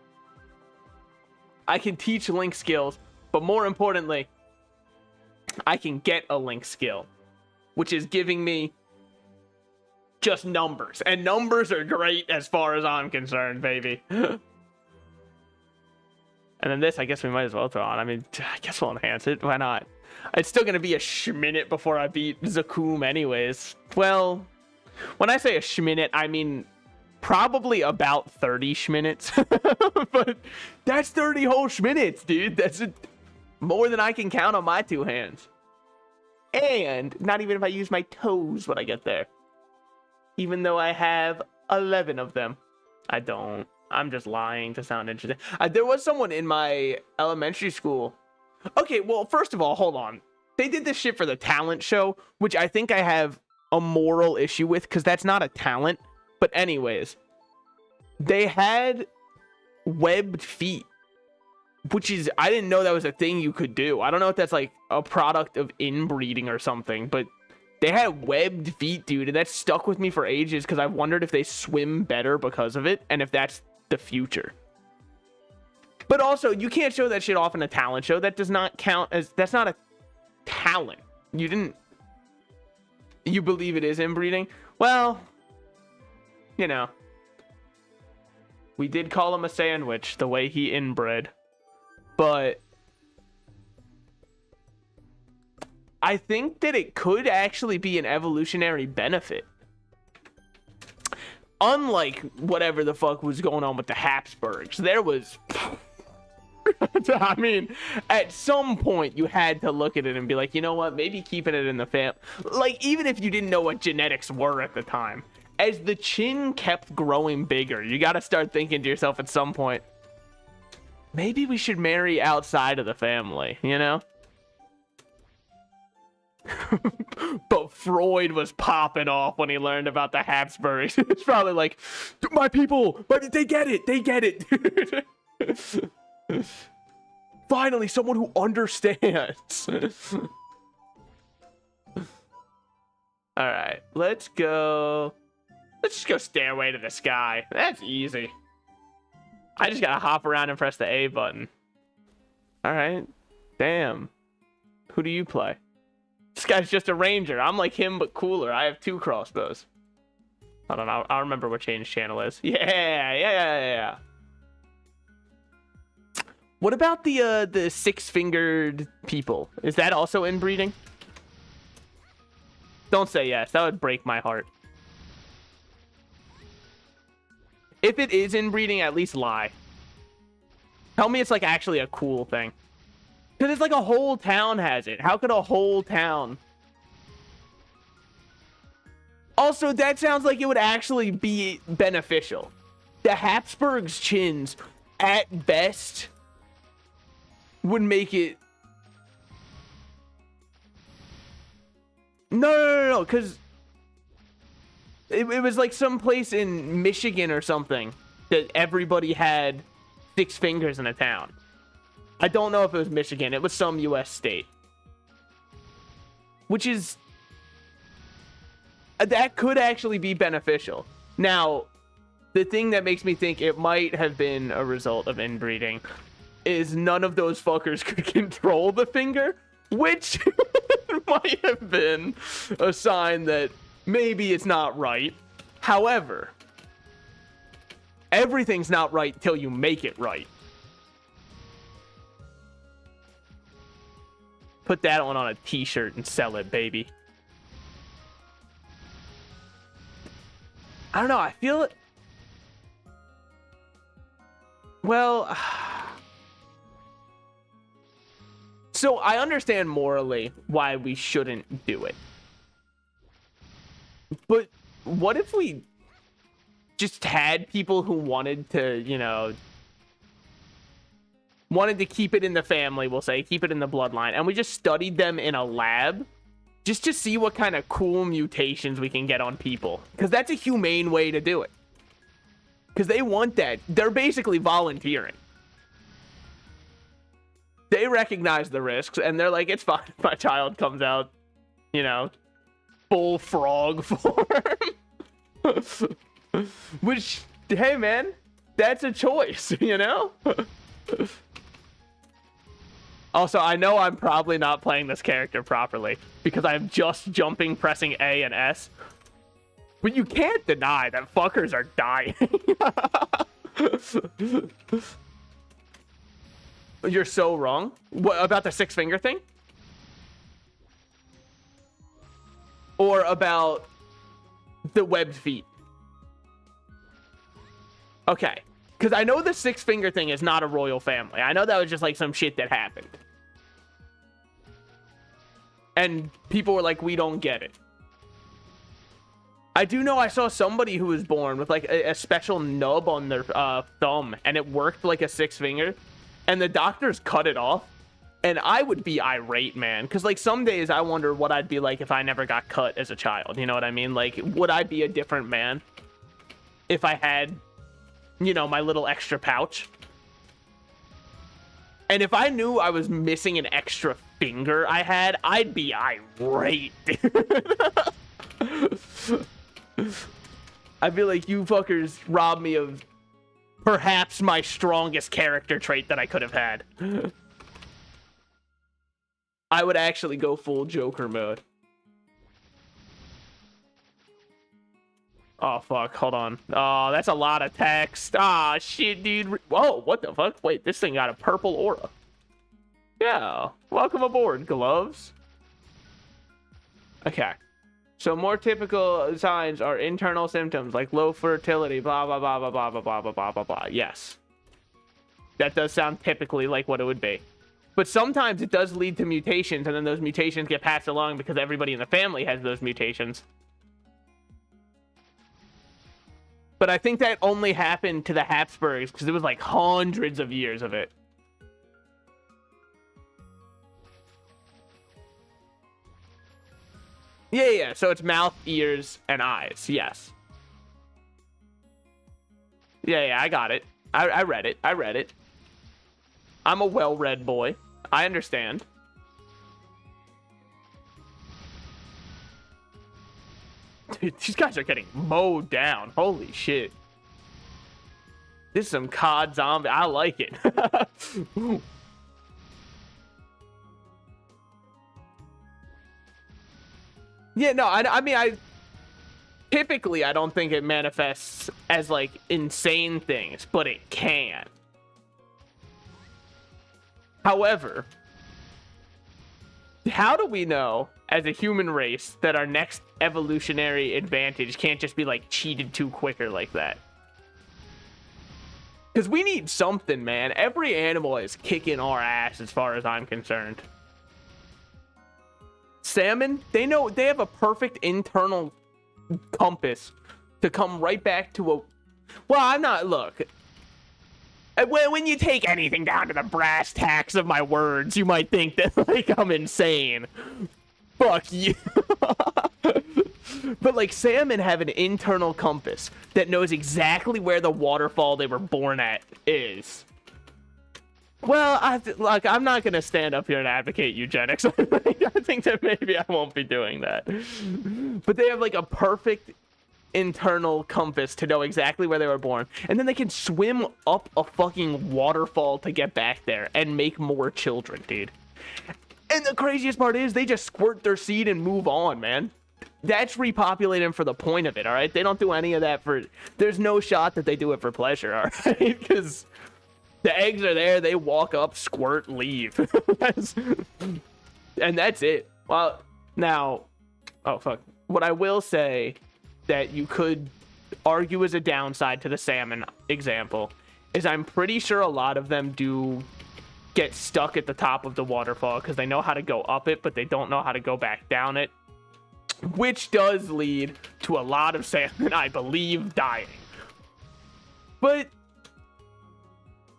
I can teach Link skills, but more importantly, I can get a Link skill, which is giving me just numbers. And numbers are great as far as I'm concerned, baby. And then this, I guess we might as well throw on. I mean, I guess we'll enhance it. Why not? It's still going to be a schminute before I beat Zakum anyways. Well, when I say a schminute, I mean probably about 30 schminutes. But that's 30 whole schminutes, dude. That's more than I can count on my two hands. And not even if I use my toes when I get there. Even though I have 11 of them. I don't. I'm just lying to sound interesting. There was someone in my elementary school. Okay, well, first of all, hold on. They did this shit for the talent show, which I think I have a moral issue with because that's not a talent. But anyways, they had webbed feet, which is, I didn't know that was a thing you could do. I don't know if that's like a product of inbreeding or something, but they had webbed feet, dude, and that stuck with me for ages because I wondered if they swim better because of it and if that's the future. But also, you can't show that shit off in a talent show. That does not count as, that's not a talent. You believe it is inbreeding? Well, you know, we did call him a sandwich the way he inbred, but I think that it could actually be an evolutionary benefit. Unlike whatever the fuck was going on with the Habsburgs, there was... I mean, at some point you had to look at it and be like, you know what, maybe keeping it in the fam, like, even if you didn't know what genetics were at the time, as the chin kept growing bigger, you got to start thinking to yourself at some point, maybe we should marry outside of the family, you know? But Freud was popping off when he learned about the Habsburgs. It's probably like, my people, but they get it, dude. Finally, someone who understands. All right, let's just go Stairway to the Sky. That's easy. I just gotta hop around and press the A button. All right, damn. Who do you play? This guy's just a ranger. I'm like him, but cooler. I have 2 crossbows. Hold on, I'll remember what Change channel is. Yeah. What about the 6-fingered people? Is that also inbreeding? Don't say yes. That would break my heart. If it is inbreeding, at least lie. Tell me it's like actually a cool thing. Because it's like a whole town has it. How could a whole town? Also, that sounds like it would actually be beneficial. The Habsburgs' chins, at best, would make it... No, because it was like some place in Michigan or something that everybody had 6 fingers in a town. I don't know if it was Michigan. It was some U.S. state. Which is... that could actually be beneficial. Now, the thing that makes me think it might have been a result of inbreeding is none of those fuckers could control the finger, which might have been a sign that maybe it's not right. However, everything's not right till you make it right. Put that one on a t-shirt and sell it, baby. I don't know, I feel it. Well, so I understand morally why we shouldn't do it. But what if we just had people who wanted to, you know, wanted to keep it in the family, we'll say, keep it in the bloodline, and we just studied them in a lab just to see what kind of cool mutations we can get on people? Because that's a humane way to do it. Because they want that. They're basically volunteering. They recognize the risks, and they're like, it's fine if my child comes out, you know, full frog form. Which, hey man, that's a choice, you know? Also, I know I'm probably not playing this character properly because I'm just jumping, pressing A and S. But you can't deny that fuckers are dying. You're so wrong. What about the 6-finger thing? Or about the webbed feet? Okay. Because I know the 6-finger thing is not a royal family. I know that was just like some shit that happened. And people were like, we don't get it. I do know I saw somebody who was born with like a special nub on their thumb, and it worked like a 6-finger, and the doctors cut it off. And I would be irate, man, because like some days I wonder what I'd be like if I never got cut as a child. You know what I mean? Like, would I be a different man if I had, you know, my little extra pouch? And if I knew I was missing an extra finger I had, I'd be irate. I feel like you fuckers robbed me of perhaps my strongest character trait that I could have had. I would actually go full Joker mode. Oh, fuck. Hold on. Oh, that's a lot of text. Ah, shit, dude. Whoa, what the fuck? Wait, this thing got a purple aura. Yeah. Welcome aboard, gloves. Okay. So more typical signs are internal symptoms like low fertility, blah, blah, blah, blah, blah, blah, blah, blah, blah, blah, blah. Yes. That does sound typically like what it would be. But sometimes it does lead to mutations, and then those mutations get passed along because everybody in the family has those mutations. But I think that only happened to the Habsburgs because it was like hundreds of years of it. Yeah. So it's mouth, ears, and eyes. Yes. Yeah, I got it. I read it. I read it. I'm a well-read boy. I understand. Dude, these guys are getting mowed down. Holy shit. This is some COD zombie. I like it. Yeah, no, I mean, typically, I don't think it manifests as, like, insane things, but it can. However, how do we know, as a human race, that our next evolutionary advantage can't just be, like, cheated too quicker like that? Because we need something, man. Every animal is kicking our ass as far as I'm concerned. Salmon, they know they have a perfect internal compass to come right back to a... Well, I'm not... Look... When you take anything down to the brass tacks of my words, you might think that, like, I'm insane. Fuck you. But, like, salmon have an internal compass that knows exactly where the waterfall they were born at is. Well, I'm not gonna stand up here and advocate eugenics. I think that maybe I won't be doing that. But they have like a perfect internal compass to know exactly where they were born, and then they can swim up a fucking waterfall to get back there and make more children, dude. And the craziest part is they just squirt their seed and move on, man. That's repopulating for the point of it, all right? They don't do any of that for... There's no shot that they do it for pleasure, all right? Because the eggs are there, they walk up, squirt, leave. And that's it. Well, now... Oh, fuck. What I will say that you could argue as a downside to the salmon example is I'm pretty sure a lot of them do get stuck at the top of the waterfall because they know how to go up it, but they don't know how to go back down it. Which does lead to a lot of salmon, I believe, dying. But,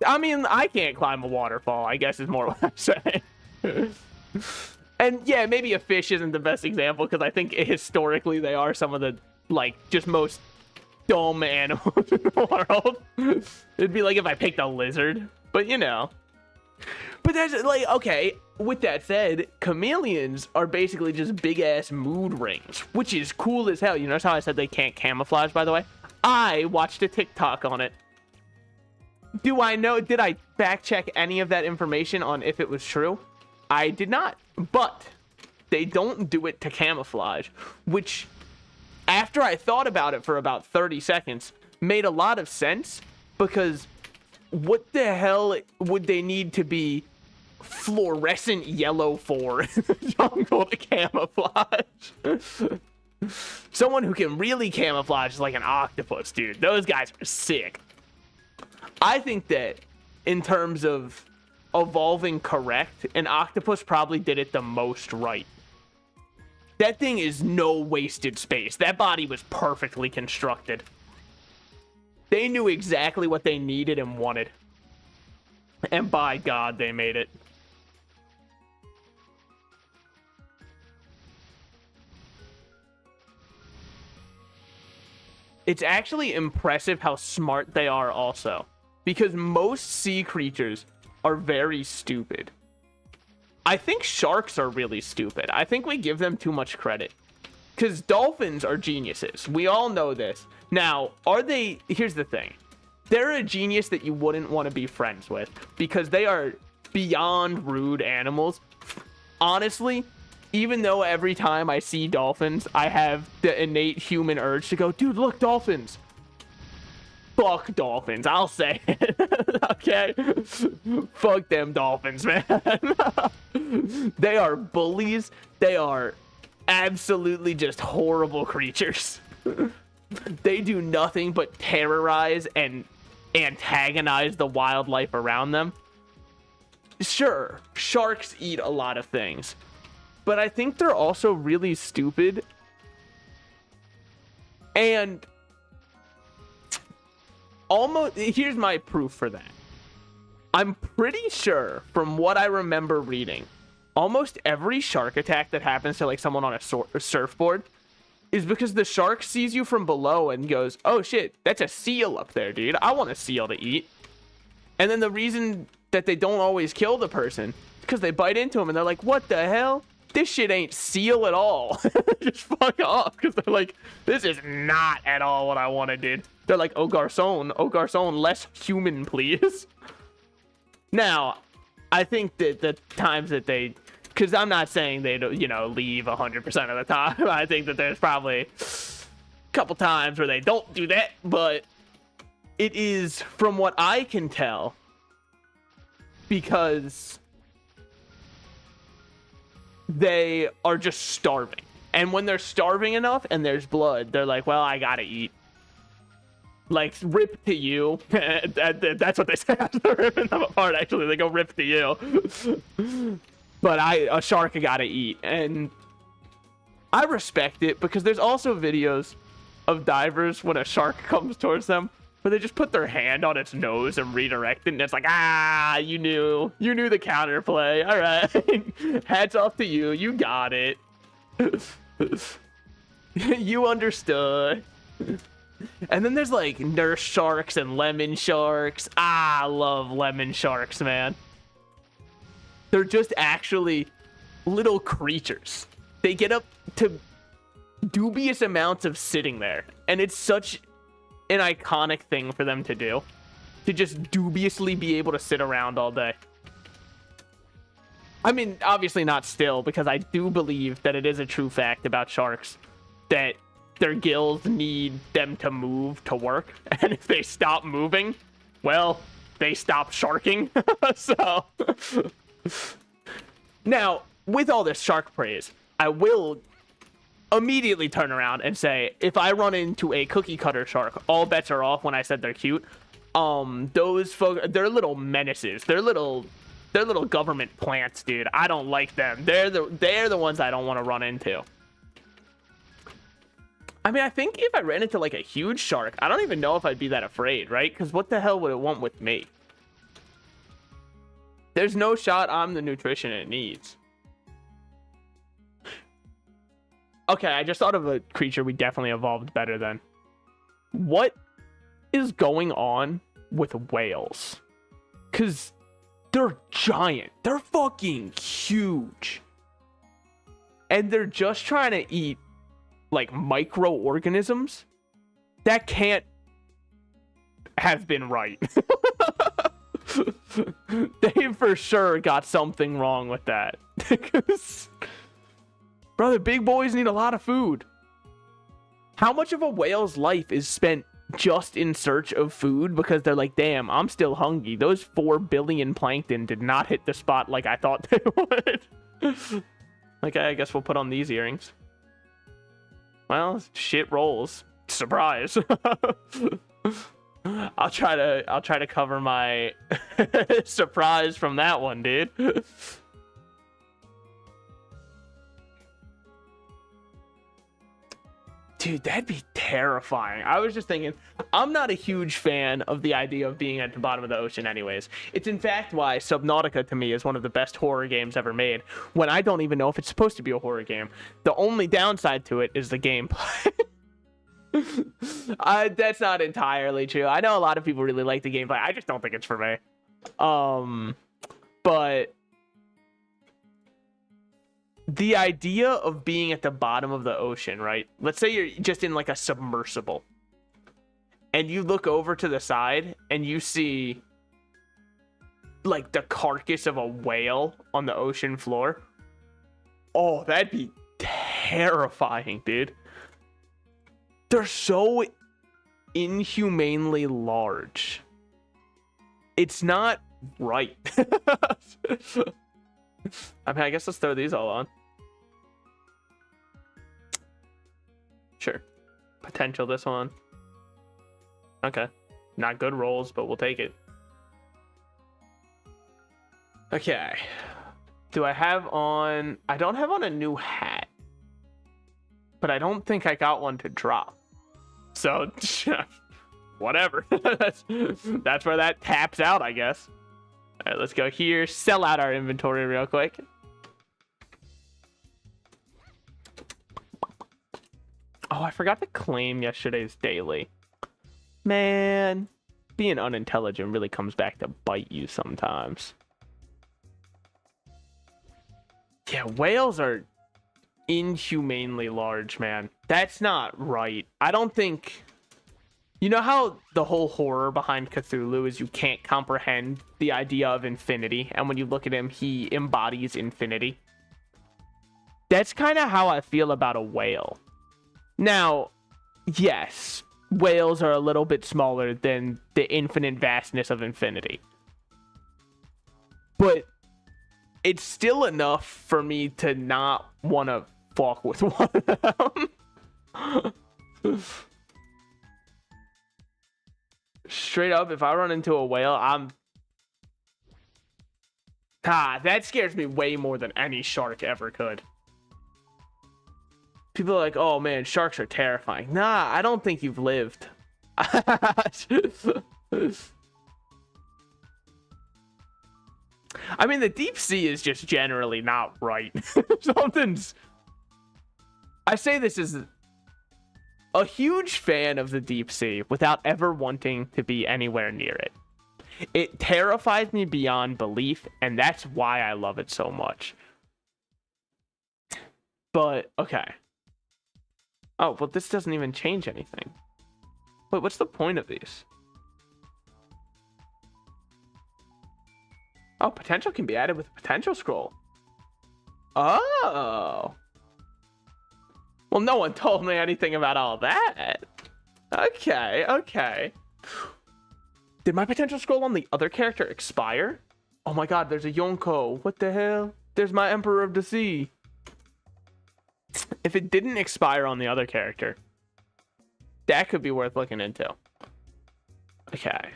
I mean, I can't climb a waterfall, I guess is more what I'm saying. And yeah, maybe a fish isn't the best example, because I think historically they are some of the, like, just most dumb animals in the world. It'd be like if I picked a lizard, but you know. But there's, like, okay, with that said, chameleons are basically just big-ass mood rings, which is cool as hell. You notice how I said they can't camouflage, by the way? I watched a TikTok on it. Do I know, did I fact-check any of that information on if it was true? I did not, but they don't do it to camouflage, which, after I thought about it for about 30 seconds, made a lot of sense, because what the hell would they need to be fluorescent yellow for in the jungle to camouflage? Someone who can really camouflage is like an octopus, dude. Those guys are sick. I think that in terms of evolving correct, an octopus probably did it the most right. That thing is no wasted space. That body was perfectly constructed. They knew exactly what they needed and wanted. And by God, they made it. It's actually impressive how smart they are also. Because most sea creatures are very stupid. I think sharks are really stupid. I think we give them too much credit. Because dolphins are geniuses. We all know this. Now, are they... Here's the thing. They're a genius that you wouldn't want to be friends with. Because they are beyond rude animals. Honestly, even though every time I see dolphins, I have the innate human urge to go, dude, look, dolphins. Fuck dolphins. I'll say it. Okay? Fuck them dolphins, man. They are bullies. They are absolutely just horrible creatures. They do nothing but terrorize and antagonize the wildlife around them. Sure, sharks eat a lot of things, but I think they're also really stupid. And almost, here's my proof for that. I'm pretty sure, from what I remember reading, almost every shark attack that happens to like someone on a surfboard is because the shark sees you from below and goes, oh shit, that's a seal up there, dude. I want a seal to eat. And then the reason that they don't always kill the person is because they bite into them and they're like, what the hell? This shit ain't seal at all. Just fuck off, because they're like, this is not at all what I wanted, dude. They're like, oh garçon, less human, please. Now, I think that the times that they, because I'm not saying they, you know, leave 100% of the time. I think that there's probably a couple times where they don't do that, but it is, from what I can tell, because they are just starving. And when they're starving enough and there's blood, they're like, well, I gotta eat. Like, rip to you. That's what they say after they're ripping them apart, actually. They go, rip to you. But a shark gotta eat. And I respect it, because there's also videos of divers when a shark comes towards them where they just put their hand on its nose and redirect it, and it's like, ah, you knew the counterplay. All right. Hats off to you. You got it. You understood. And then there's like nurse sharks and lemon sharks. Ah, I love lemon sharks, man. They're just actually little creatures. They get up to dubious amounts of sitting there, and it's such an iconic thing for them to do, to just dubiously be able to sit around all day. I mean, obviously not still, because I do believe that it is a true fact about sharks that their gills need them to move to work, and if they stop moving, well, they stop sharking. So now, with all this shark praise, I will immediately turn around and say, if I run into a cookie cutter shark, all bets are off when I said they're cute. Those folks, they're little menaces. They're little government plants, dude. I don't like them. They're the ones I don't want to run into. I mean, I think if I ran into like a huge shark, I don't even know if I'd be that afraid, right? Because what the hell would it want with me? There's no shot I'm the nutrition it needs. Okay, I just thought of a creature we definitely evolved better than. What is going on with whales? Because they're giant. They're fucking huge. And they're just trying to eat, like, microorganisms? That can't have been right. They for sure got something wrong with that. Because, brother, big boys need a lot of food. How much of a whale's life is spent just in search of food because they're like, damn, I'm still hungry. Those 4 billion plankton did not hit the spot like I thought they would. Okay, I guess we'll put on these earrings. Well, shit rolls. Surprise. I'll try to cover my surprise from that one, dude. Dude, that'd be terrifying. I was just thinking, I'm not a huge fan of the idea of being at the bottom of the ocean anyways. It's in fact why Subnautica to me is one of the best horror games ever made, when I don't even know if it's supposed to be a horror game. The only downside to it is the gameplay. That's not entirely true. I know a lot of people really like the gameplay. I just don't think it's for me. But the idea of being at the bottom of the ocean, right? Let's say you're just in like a submersible and you look over to the side and you see like the carcass of a whale on the ocean floor. Oh, that'd be terrifying, dude. They're so inhumanely large. It's not right. I mean, I guess let's throw these all on. Sure. Potential this one. Okay. Not good rolls, but we'll take it. Okay. Do I have on... I don't have on a new hat. But I don't think I got one to drop. So, whatever. That's where that taps out, I guess. All right, let's go here. Sell out our inventory real quick. Oh, I forgot to claim yesterday's daily. Man, being unintelligent really comes back to bite you sometimes. Yeah, whales are inhumanely large, man. That's not right. I don't think... You know how the whole horror behind Cthulhu is you can't comprehend the idea of infinity, and when you look at him, he embodies infinity? That's kind of how I feel about a whale. Now, yes, whales are a little bit smaller than the infinite vastness of infinity. But it's still enough for me to not want to fuck with one of them. Straight up, if I run into a whale, that scares me way more than any shark ever could. People are like, oh man, sharks are terrifying. Nah, I don't think you've lived. I mean, the deep sea is just generally not right. Something's... I say this as a huge fan of the deep sea without ever wanting to be anywhere near it. It terrifies me beyond belief, and that's why I love it so much. But, okay. Oh, well, this doesn't even change anything. Wait, what's the point of these? Oh, potential can be added with a potential scroll. Oh. Well, no one told me anything about all that. Okay, okay. Did my potential scroll on the other character expire? Oh my god, there's a Yonko. What the hell? There's my Emperor of the Sea. If it didn't expire on the other character, that could be worth looking into. Okay.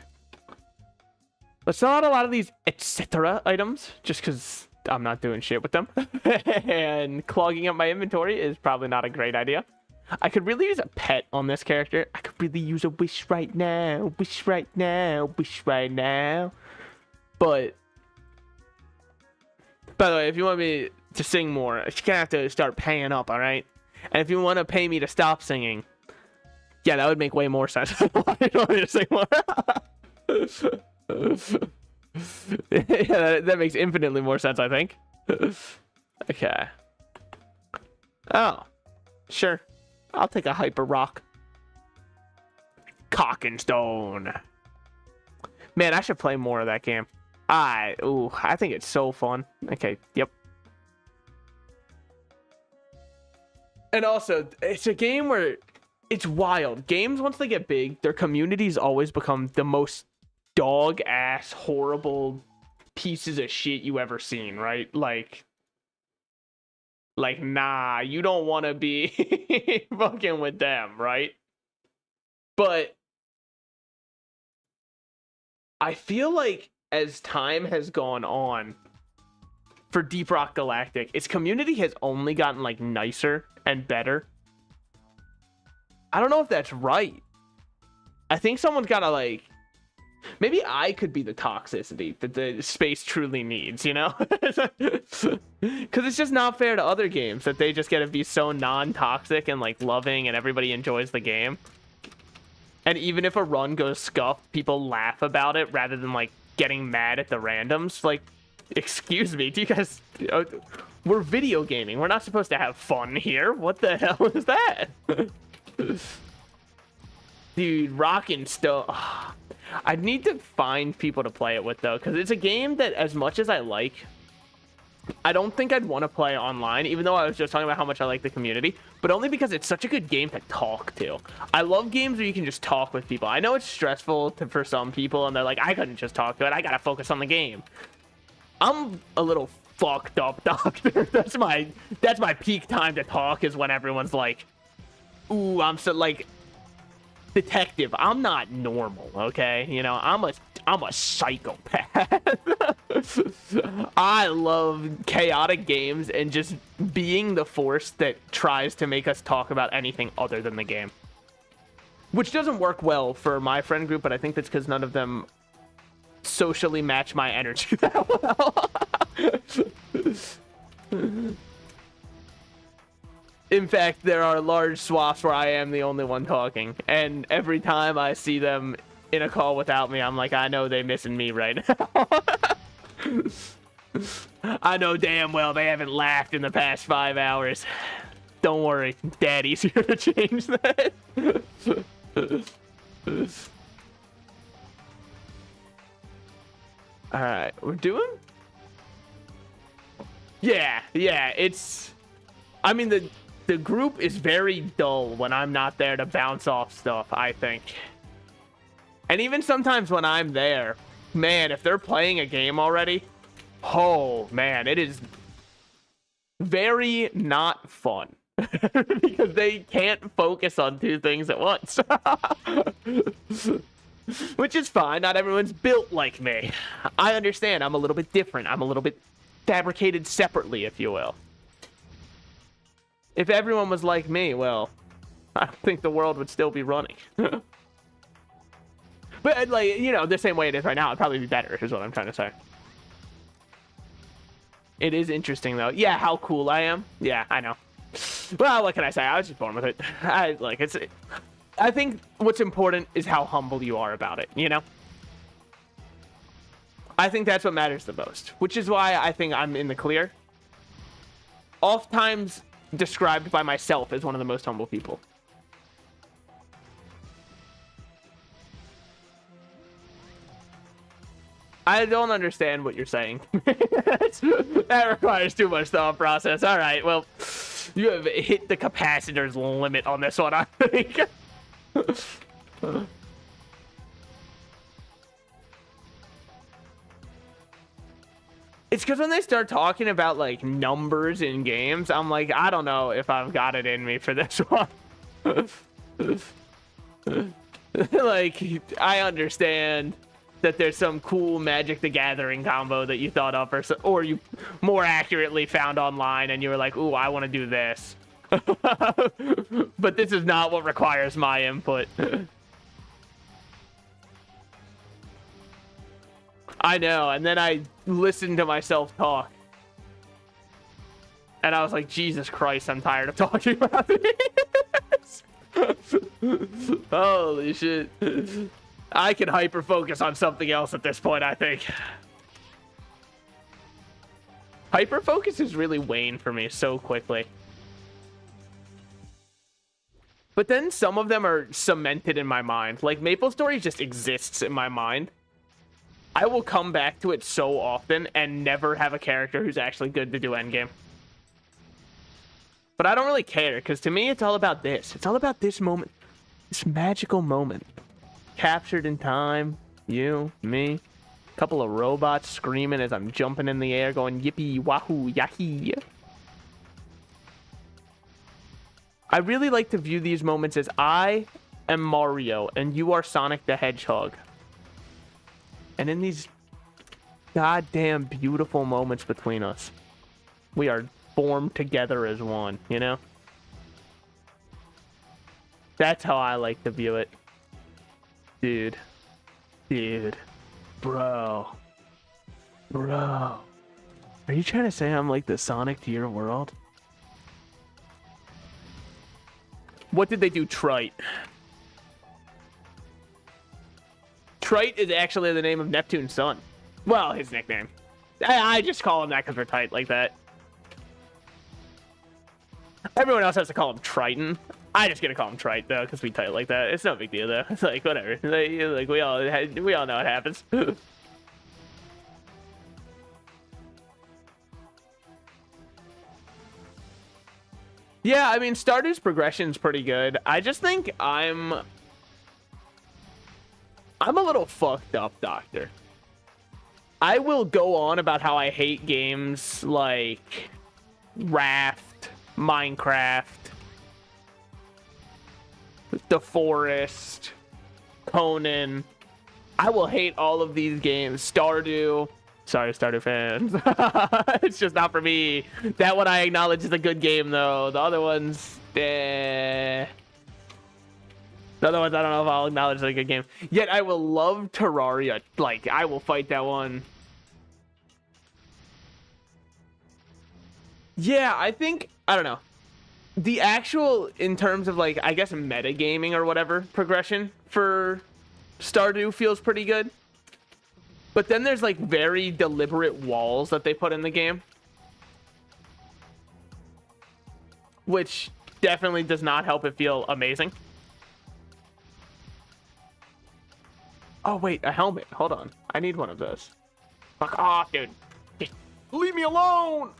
Let's sell out a lot of these etc. items, just because I'm not doing shit with them. And clogging up my inventory is probably not a great idea. I could really use a pet on this character. I could really use a wish right now. Wish right now. Wish right now. But, by the way, if you want me to sing more, you're gonna have to start paying up, all right? And if you want to pay me to stop singing, yeah, that would make way more sense. You want me to sing more? Yeah, that makes infinitely more sense, I think. Okay. Oh, sure. I'll take a hyper rock. Cock and stone. Man, I should play more of that game. I think it's so fun. Okay, yep. And also, it's a game where it's wild. Games, once they get big, their communities always become the most dog-ass, horrible pieces of shit you ever seen, right? Like, nah, you don't want to be fucking with them, right? But I feel like as time has gone on for Deep Rock Galactic, its community has only gotten like nicer and better. I don't know if that's right. I think someone's got to like, maybe I could be the toxicity that the space truly needs, you know? Because it's just not fair to other games that they just get to be so non-toxic and like loving and everybody enjoys the game. And even if a run goes scuffed, people laugh about it rather than like getting mad at the randoms. Like, excuse me, do you guys... we're video gaming. We're not supposed to have fun here. What the hell is that? Dude, Rockin' Stone... I need to find people to play it with, though, because it's a game that, as much as I like, I don't think I'd want to play online, even though I was just talking about how much I like the community, but only because it's such a good game to talk to. I love games where you can just talk with people. I know it's stressful for some people, and they're like, I couldn't just talk to it. I gotta focus on the game. I'm a little fucked up, doctor. That's my peak time to talk, is when everyone's like, ooh, I'm so, like... detective, I'm not normal, okay? You know, I'm a psychopath. I love chaotic games and just being the force that tries to make us talk about anything other than the game. Which doesn't work well for my friend group, but I think that's because none of them socially match my energy that well. In fact, there are large swaths where I am the only one talking. And every time I see them in a call without me, I'm like, I know they're missing me right now. I know damn well they haven't laughed in the past 5 hours. Don't worry, Daddy's here to change that. Alright, we're doing? Yeah, it's... I mean, the group is very dull when I'm not there to bounce off stuff, I think. And even sometimes when I'm there, man, if they're playing a game already, oh, man, it is very not fun. Because they can't focus on two things at once. Which is fine. Not everyone's built like me. I understand. I'm a little bit different. I'm a little bit fabricated separately, if you will. If everyone was like me, well, I think the world would still be running. But, like, you know, the same way it is right now, it'd probably be better, is what I'm trying to say. It is interesting, though. Yeah, how cool I am. Yeah, I know. Well, what can I say? I was just born with it. I think what's important is how humble you are about it, you know? I think that's what matters the most, which is why I think I'm in the clear. Oftentimes described by myself as one of the most humble people. I don't understand what you're saying. That requires too much thought process. All right, well, you have hit the capacitor's limit on this one, I think. It's because when they start talking about, like, numbers in games, I'm like, I don't know if I've got it in me for this one. Like, I understand that there's some cool Magic the Gathering combo that you thought up, or you more accurately found online, and you were like, ooh, I want to do this. But this is not what requires my input. I know, and then I listened to myself talk. And I was like, Jesus Christ, I'm tired of talking about this. Holy shit. I can hyper-focus on something else at this point, I think. Hyper-focus is really waned for me so quickly. But then some of them are cemented in my mind. Like, MapleStory just exists in my mind. I will come back to it so often and never have a character who's actually good to do endgame. But I don't really care, because to me, it's all about this. It's all about this moment. This magical moment. Captured in time. You, me. A couple of robots screaming as I'm jumping in the air going yippee wahoo yahee. I really like to view these moments as I am Mario and you are Sonic the Hedgehog. And in these goddamn beautiful moments between us, we are formed together as one, you know? That's how I like to view it. Dude. Bro. Are you trying to say I'm like the Sonic to your world? What did they do, Trite? Trite is actually the name of Neptune's son. Well, his nickname. I just call him that because we're tight like that. Everyone else has to call him Triton. I just gonna call him Trite though, because we tight like that. It's no big deal though. It's like whatever. Like we all know it happens. Yeah, I mean Stardew's progression's pretty good. I just think I'm a little fucked up, Doctor. I will go on about how I hate games like Raft, Minecraft, The Forest, Conan. I will hate all of these games. Stardew. Sorry, Stardew fans. It's just not for me. That one I acknowledge is a good game, though. The other ones, The other ones, I don't know if I'll acknowledge like a good game. Yet I will love Terraria. Like, I will fight that one. Yeah, I think, I don't know. The actual, in terms of like, I guess metagaming or whatever, progression for Stardew feels pretty good. But then there's like very deliberate walls that they put in the game. Which definitely does not help it feel amazing. Oh, wait, a helmet. Hold on. I need one of those. Fuck off, dude. Just leave me alone.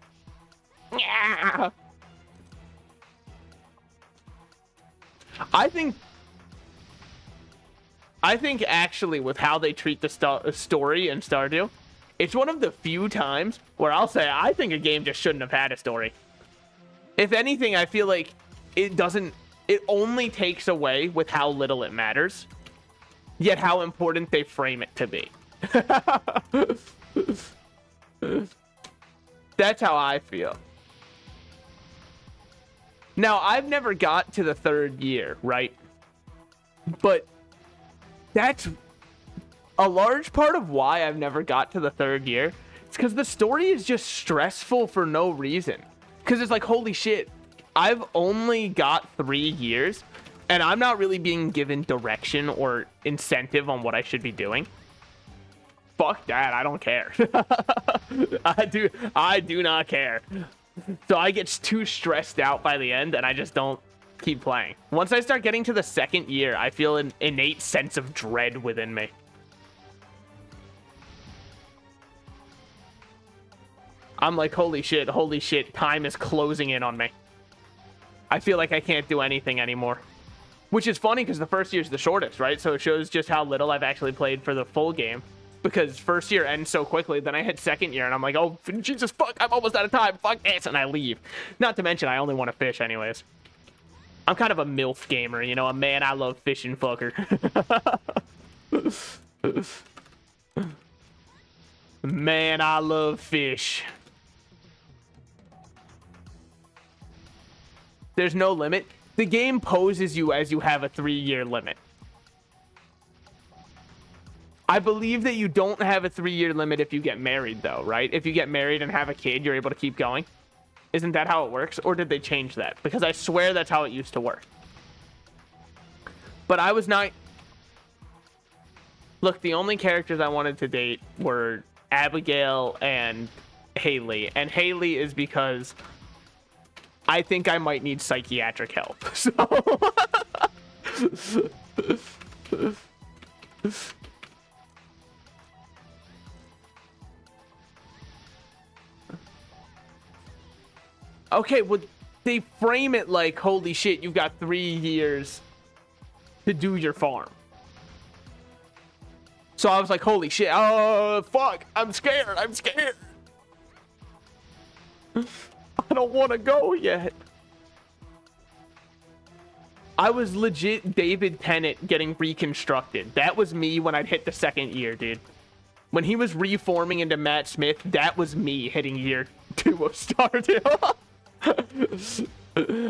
Yeah. I think actually with how they treat the story in Stardew, it's one of the few times where I'll say I think a game just shouldn't have had a story. If anything, I feel like it only takes away with how little it matters, yet how important they frame it to be. That's how I feel. Now, I've never got to the 3rd year, right? But that's a large part of why I've never got to the 3rd year. It's because the story is just stressful for no reason. Because it's like, holy shit, I've only got 3 years, and I'm not really being given direction or incentive on what I should be doing. fuck that. I don't care. I do not care. So I get too stressed out by the end, and I just don't keep playing. Once I start getting to the second year, I feel an innate sense of dread within me. I'm like, holy shit, time is closing in on me. I feel like I can't do anything anymore. Which is funny because the first year is the shortest, right? So it shows just how little I've actually played for the full game. Because first year ends so quickly, then I hit second year and I'm like, oh, Jesus, fuck, I'm almost out of time, fuck this, and I leave. Not to mention, I only want to fish anyways. I'm kind of a MILF gamer, you know, a man I love fishing fucker. Man, I love fish. There's no limit. The game poses you as you have a 3-year limit. I believe that you don't have a 3-year limit if you get married, though, right? If you get married and have a kid, you're able to keep going. Isn't that how it works? Or did they change that? Because I swear that's how it used to work. But I was not... Look, the only characters I wanted to date were Abigail and Haley. And Haley is because I think I might need psychiatric help. So... Okay, well, they frame it like, holy shit, you've got 3 years to do your farm. So I was like, holy shit, oh, fuck, I'm scared. I don't want to go yet. I was legit David Tennant getting reconstructed. That was me when I'd hit the second year, dude. When he was reforming into Matt Smith, that was me hitting year 2 of Stardew.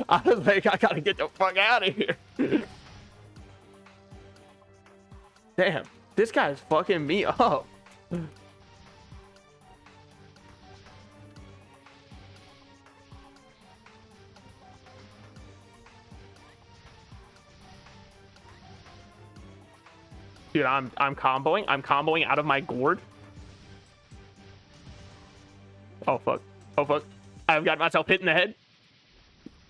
I was like, I gotta get the fuck out of here. Damn, this guy's fucking me up. Dude, I'm comboing. I'm comboing out of my gourd. Oh fuck. Oh fuck. I've got myself hit in the head.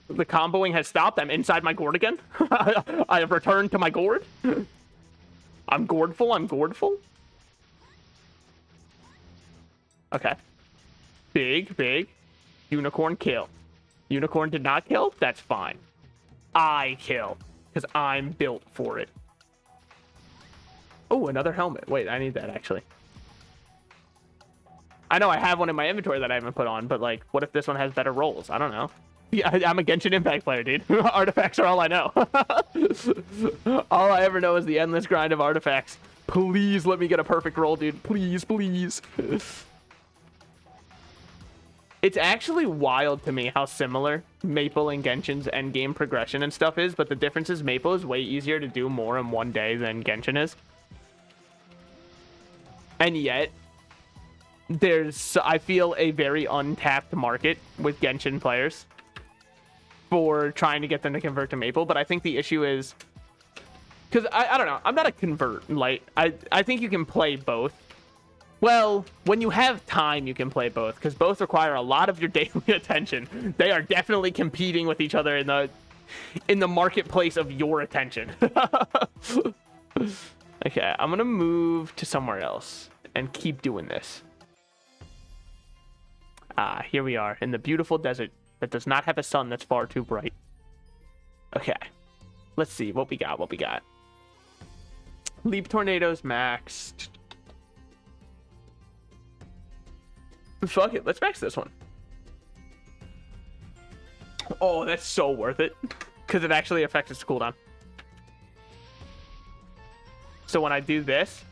The comboing has stopped. I'm inside my gourd again. I have returned to my gourd. I'm gourdful. I'm gourdful. Okay. Big. Unicorn kill. Unicorn did not kill? That's fine. I kill. Because I'm built for it. Oh, another helmet. Wait, I need that actually. I know I have one in my inventory that I haven't put on, but like, what if this one has better rolls? I don't know. Yeah, I'm a Genshin Impact player, dude. Artifacts are all I know. All I ever know is the endless grind of artifacts. Please let me get a perfect roll, dude. Please. It's actually wild to me how similar Maple and Genshin's endgame progression and stuff is, but the difference is Maple is way easier to do more in one day than Genshin is. And yet, there's, I feel, a very untapped market with Genshin players for trying to get them to convert to Maple. But I think the issue is, because I don't know, I'm not a convert. Like, I think you can play both. Well, when you have time, you can play both, because both require a lot of your daily attention. They are definitely competing with each other in the marketplace of your attention. Okay, I'm gonna move to somewhere else and keep doing this. Ah, here we are in the beautiful desert that does not have a sun that's far too bright. Okay, let's see what we got. Leap tornadoes max. Fuck it, let's max this one. Oh, that's so worth it, because it actually affects its cooldown. So when I do this,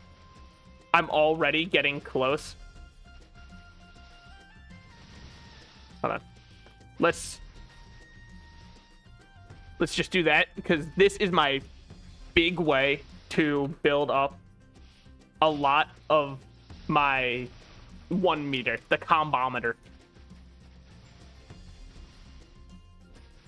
I'm already getting close. Hold on. Let's just do that, because this is my big way to build up a lot of my 1 meter, the combometer.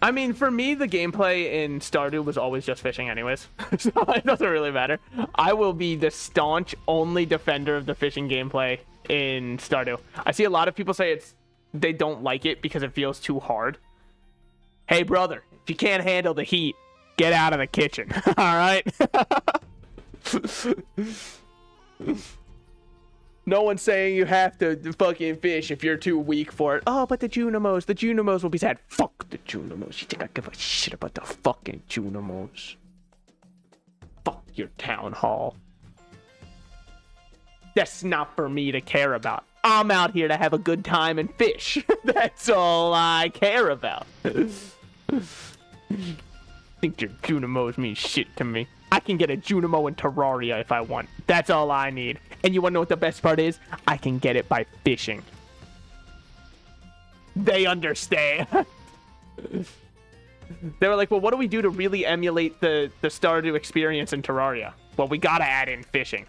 I mean, for me, the gameplay in Stardew was always just fishing anyways. So it doesn't really matter. I will be the staunch only defender of the fishing gameplay in Stardew. I see a lot of people say they don't like it because it feels too hard. Hey, brother, if you can't handle the heat, get out of the kitchen. All right? No one's saying you have to fucking fish if you're too weak for it. Oh, but the Junimos will be sad. Fuck the Junimos. You think I give a shit about the fucking Junimos? Fuck your town hall. That's not for me to care about. I'm out here to have a good time and fish. That's all I care about. Think your Junimos mean shit to me. I can get a Junimo in Terraria if I want. That's all I need. And you want to know what the best part is? I can get it by fishing. They understand. They were like, well, what do we do to really emulate the Stardew experience in Terraria? Well, we gotta add in fishing.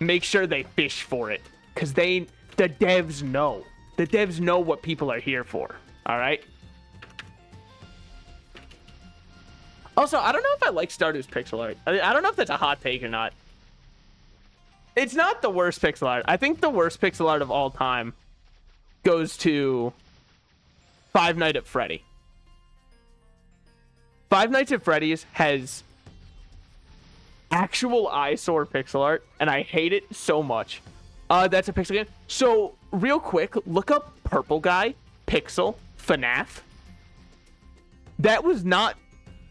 Make sure they fish for it. Because the devs know. The devs know what people are here for. All right? Also, I don't know if I like Stardew's pixel art. I don't know if that's a hot take or not. It's not the worst pixel art. I think the worst pixel art of all time goes to Five Nights at Freddy. Five Nights at Freddy's has actual eyesore pixel art, and I hate it so much. That's a pixel game. So, real quick, look up Purple Guy, Pixel, FNAF. That was not...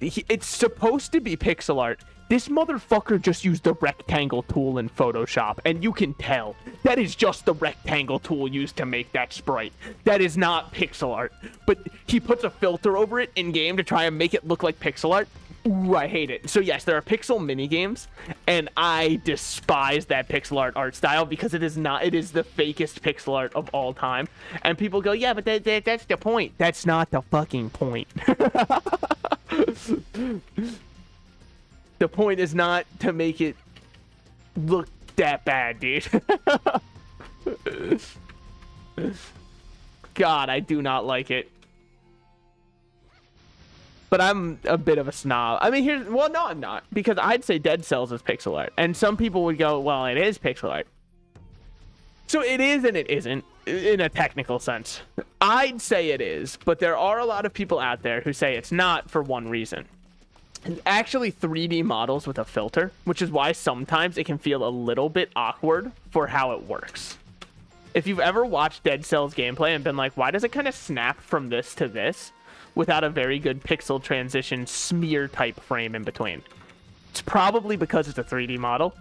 It's supposed to be pixel art. This motherfucker just used the rectangle tool in Photoshop, and you can tell. That is just the rectangle tool used to make that sprite. That is not pixel art. But he puts a filter over it in-game to try and make it look like pixel art. Ooh, I hate it. So yes, there are pixel minigames, and I despise that pixel art style because it is not. It is the fakest pixel art of all time. And people go, yeah, but that's the point. That's not the fucking point. The point is not to make it look that bad, dude. God, I do not like it. But I'm a bit of a snob. I mean, well, no, I'm not. Because I'd say Dead Cells is pixel art. And some people would go, well, it is pixel art. So it is and it isn't, in a technical sense. I'd say it is, but there are a lot of people out there who say it's not for one reason. It's actually 3D models with a filter, which is why sometimes it can feel a little bit awkward for how it works. If you've ever watched Dead Cells gameplay and been like, why does it kind of snap from this to this without a very good pixel transition smear type frame in between? It's probably because it's a 3D model.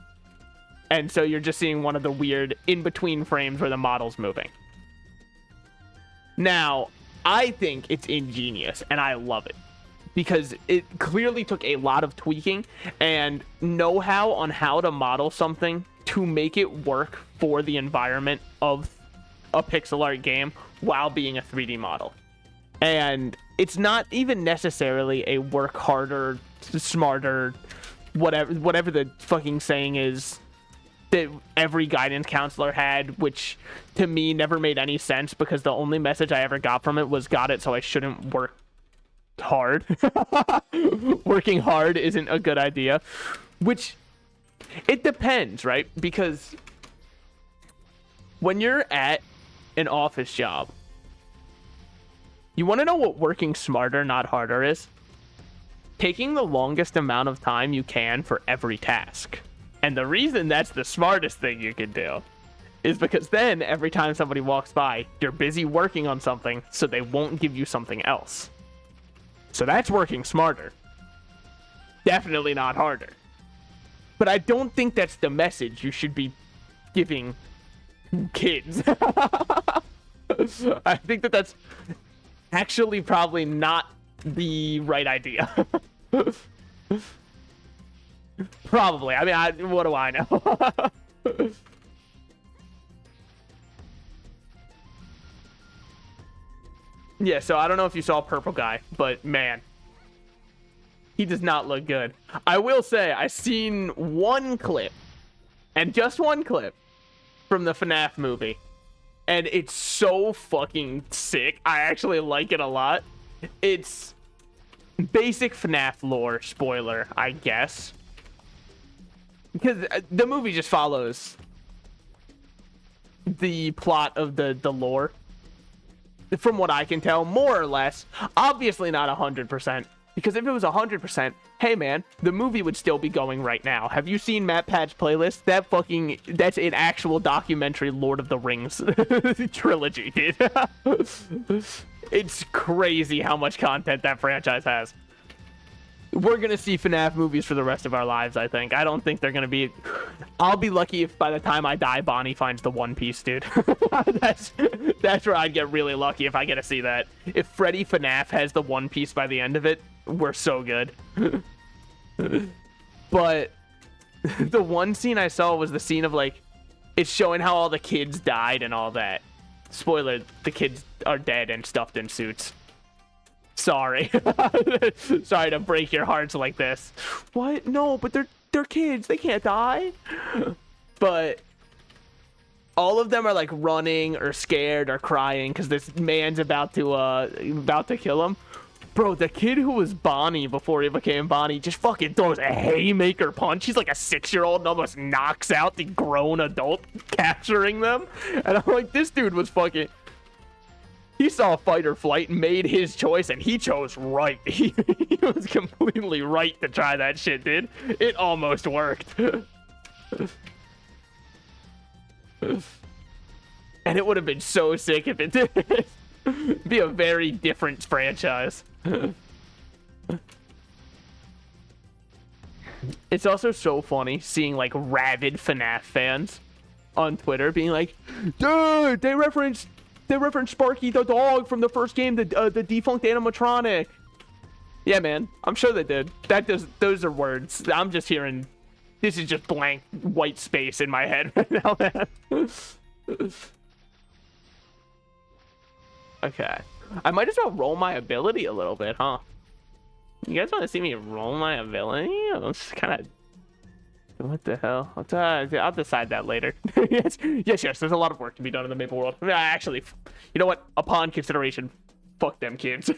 And so you're just seeing one of the weird in-between frames where the model's moving. Now, I think it's ingenious, and I love it. Because it clearly took a lot of tweaking and know-how on how to model something to make it work for the environment of a pixel art game while being a 3D model. And it's not even necessarily a work harder, smarter, whatever the fucking saying is that every guidance counselor had, which to me never made any sense because the only message I ever got from it was got it so I shouldn't work hard. Working hard isn't a good idea, which it depends, right? Because when you're at an office job, you want to know what working smarter, not harder is? Taking the longest amount of time you can for every task. And the reason that's the smartest thing you can do is because then every time somebody walks by, you're busy working on something, so they won't give you something else. So that's working smarter. Definitely not harder. But I don't think that's the message you should be giving kids. I think that's actually probably not the right idea. Probably. I mean, what do I know? Yeah, so I don't know if you saw Purple Guy, but man, he does not look good. I will say, I seen one clip, and just one clip, from the FNAF movie, and it's so fucking sick. I actually like it a lot. It's basic FNAF lore spoiler, I guess. Because the movie just follows the plot of the lore. From what I can tell, more or less. Obviously not 100%. Because if it was 100%, hey man, the movie would still be going right now. Have you seen Matt Pat's playlist? That's an actual documentary Lord of the Rings trilogy, dude. It's crazy how much content that franchise has. We're gonna see FNAF movies for the rest of our lives, I think. I don't think they're gonna be... I'll be lucky if by the time I die, Bonnie finds the One Piece, dude. That's where I'd get really lucky if I get to see that. If Freddy FNAF has the One Piece by the end of it, we're so good. But the one scene I saw was the scene of, like, it's showing how all the kids died and all that. Spoiler, the kids are dead and stuffed in suits. Sorry. Sorry to break your hearts like this. What? No, but they're kids. They can't die. But all of them are like running or scared or crying because this man's about to kill them. Bro, the kid who was Bonnie before he became Bonnie just fucking throws a haymaker punch. He's like a 6-year-old and almost knocks out the grown adult capturing them. And I'm like, this dude was fucking... He saw fight or flight and made his choice, and he chose right. He was completely right to try that shit, dude. It almost worked. And it would have been so sick if it did. Be a very different franchise. It's also so funny seeing, like, rabid FNAF fans on Twitter being like, dude, they referenced Sparky the dog from the first game, the defunct animatronic. Yeah, man, I'm sure they did. Those are words. I'm just hearing. This is just blank white space in my head right now, man. Okay, I might as well roll my ability a little bit, huh? You guys want to see me roll my ability? I'm just kind of. What the hell? I'll decide that later. yes. There's a lot of work to be done in the Maple world. Actually, you know what? Upon consideration, fuck them kids.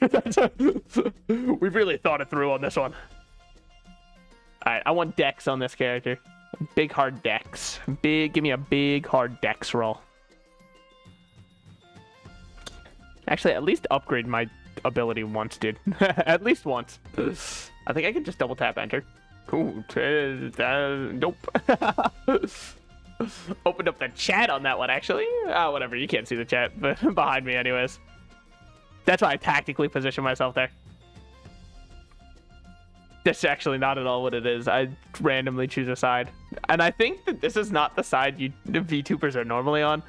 We've really thought it through on this one. All right, I want dex on this character. Big hard dex. Give me a big hard dex roll. Actually, at least upgrade my ability once, dude. At least once. I think I can just double tap enter. Ooh, nope. Opened up the chat on that one, actually. Oh, whatever. You can't see the chat, but behind me anyways. That's why I tactically position myself there. That's actually not at all what it is. I randomly choose a side. And I think that this is not the side VTubers are normally on.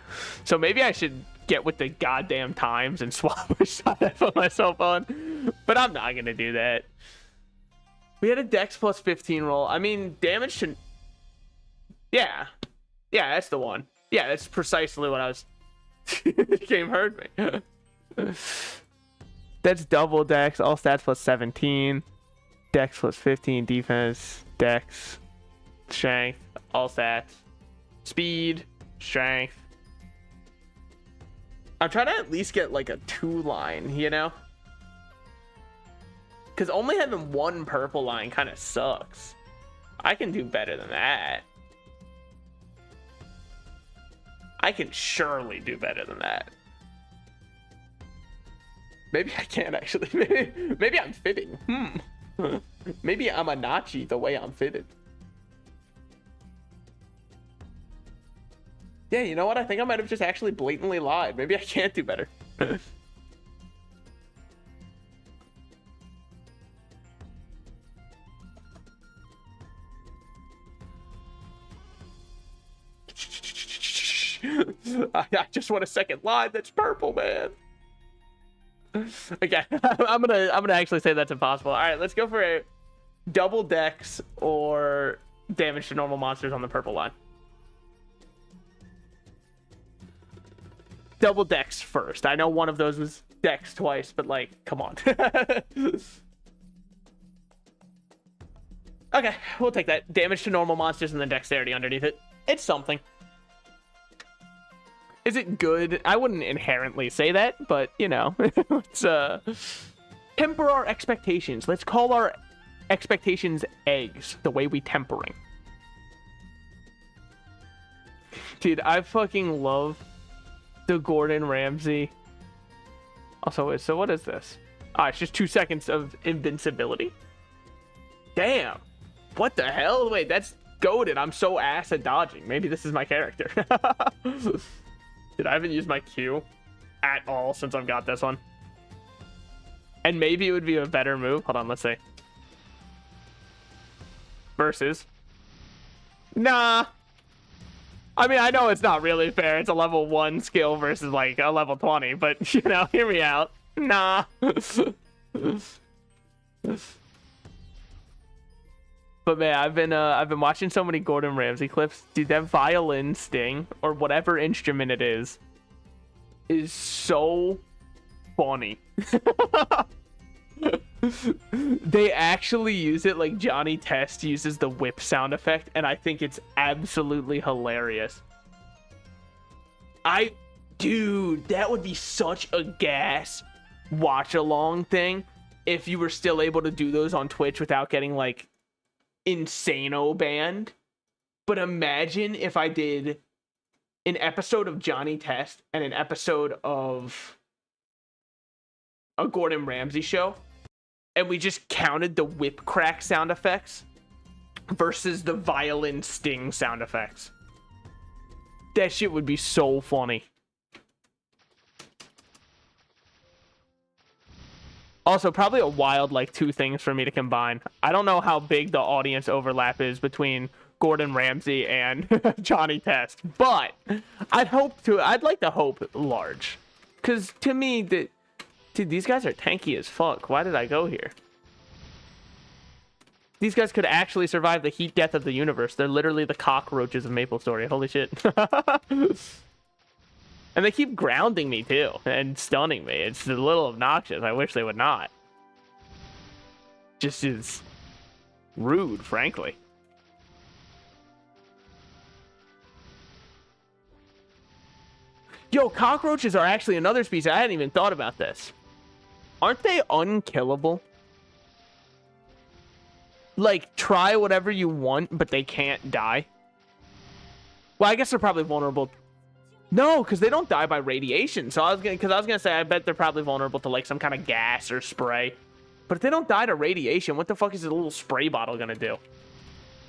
So maybe I should get with the goddamn times and swap which side I put myself on. But I'm not going to do that. We had a dex plus 15 roll. I mean, damage to... Yeah, that's the one. Yeah, that's precisely what I was... Game heard me. That's double dex. All stats plus 17. Dex plus 15. Defense. Dex. Strength. All stats. Speed. Strength. I'm trying to at least get like a 2-line, you know? Because only having one purple line kind of sucks. I can do better than that. I can surely do better than that. Maybe I can actually. Maybe I'm fitting. Maybe I'm a Nachi the way I'm fitted. Yeah, you know what? I think I might have just actually blatantly lied. Maybe I can't do better. I just want a second line that's purple, man. Okay, I'm gonna actually say that's impossible. All right, let's go for a double dex or damage to normal monsters on the purple line. Double dex first. I know one of those was dex twice, but like, come on. Okay, we'll take that. Damage to normal monsters and then dexterity underneath it. It's something. Is it good? I wouldn't inherently say that, but you know, Temper our expectations. Let's call our expectations eggs, the way we tempering. Dude, I fucking love the Gordon Ramsay. Also, so what is this? Ah, it's just 2 seconds of invincibility. Damn. What the hell? Wait, that's goated. I'm so ass at dodging. Maybe this is my character. Dude, I haven't used my Q at all since I've got this one. And maybe it would be a better move. Hold on, let's see. Versus. Nah. I mean, I know it's not really fair. It's a level 1 skill versus like a level 20, but you know, hear me out. Nah. But man, I've been watching so many Gordon Ramsay clips. Dude, that violin sting or whatever instrument it is so funny. They actually use it like Johnny Test uses the whip sound effect, and I think it's absolutely hilarious. Dude, that would be such a gas watch along thing if you were still able to do those on Twitch without getting like insano banned. But imagine if I did an episode of Johnny Test and an episode of a Gordon Ramsay show, and we just counted the whip crack sound effects versus the violin sting sound effects. That shit would be so funny. Also, probably a wild, like, 2 things for me to combine. I don't know how big the audience overlap is between Gordon Ramsay and Johnny Test, but I'd like to hope large. Because to me, dude, these guys are tanky as fuck. Why did I go here? These guys could actually survive the heat death of the universe. They're literally the cockroaches of MapleStory. Holy shit. And they keep grounding me, too, and stunning me. It's a little obnoxious. I wish they would not. Just is rude, frankly. Yo, cockroaches are actually another species. I hadn't even thought about this. Aren't they unkillable? Like, try whatever you want, but they can't die? Well, I guess they're probably vulnerable. No, because they don't die by radiation. So I was gonna say I bet they're probably vulnerable to like some kind of gas or spray. But if they don't die to radiation, what the fuck is a little spray bottle gonna do?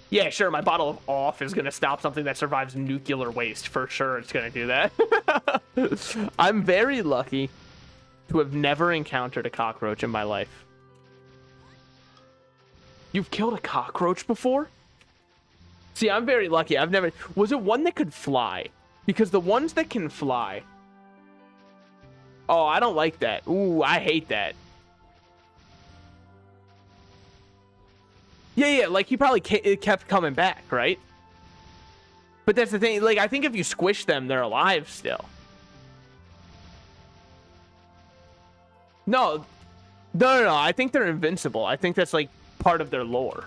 Yeah, sure, my bottle of off is gonna stop something that survives nuclear waste. For sure it's gonna do that. I'm very lucky to have never encountered a cockroach in my life. You've killed a cockroach before? See, I'm very lucky. I've never... Was it one that could fly? Because the ones that can fly... Oh, I don't like that. Ooh, I hate that. Yeah, like he probably kept coming back, right? But that's the thing. Like, I think if you squish them, they're alive still. No. No. I think they're invincible. I think that's like part of their lore.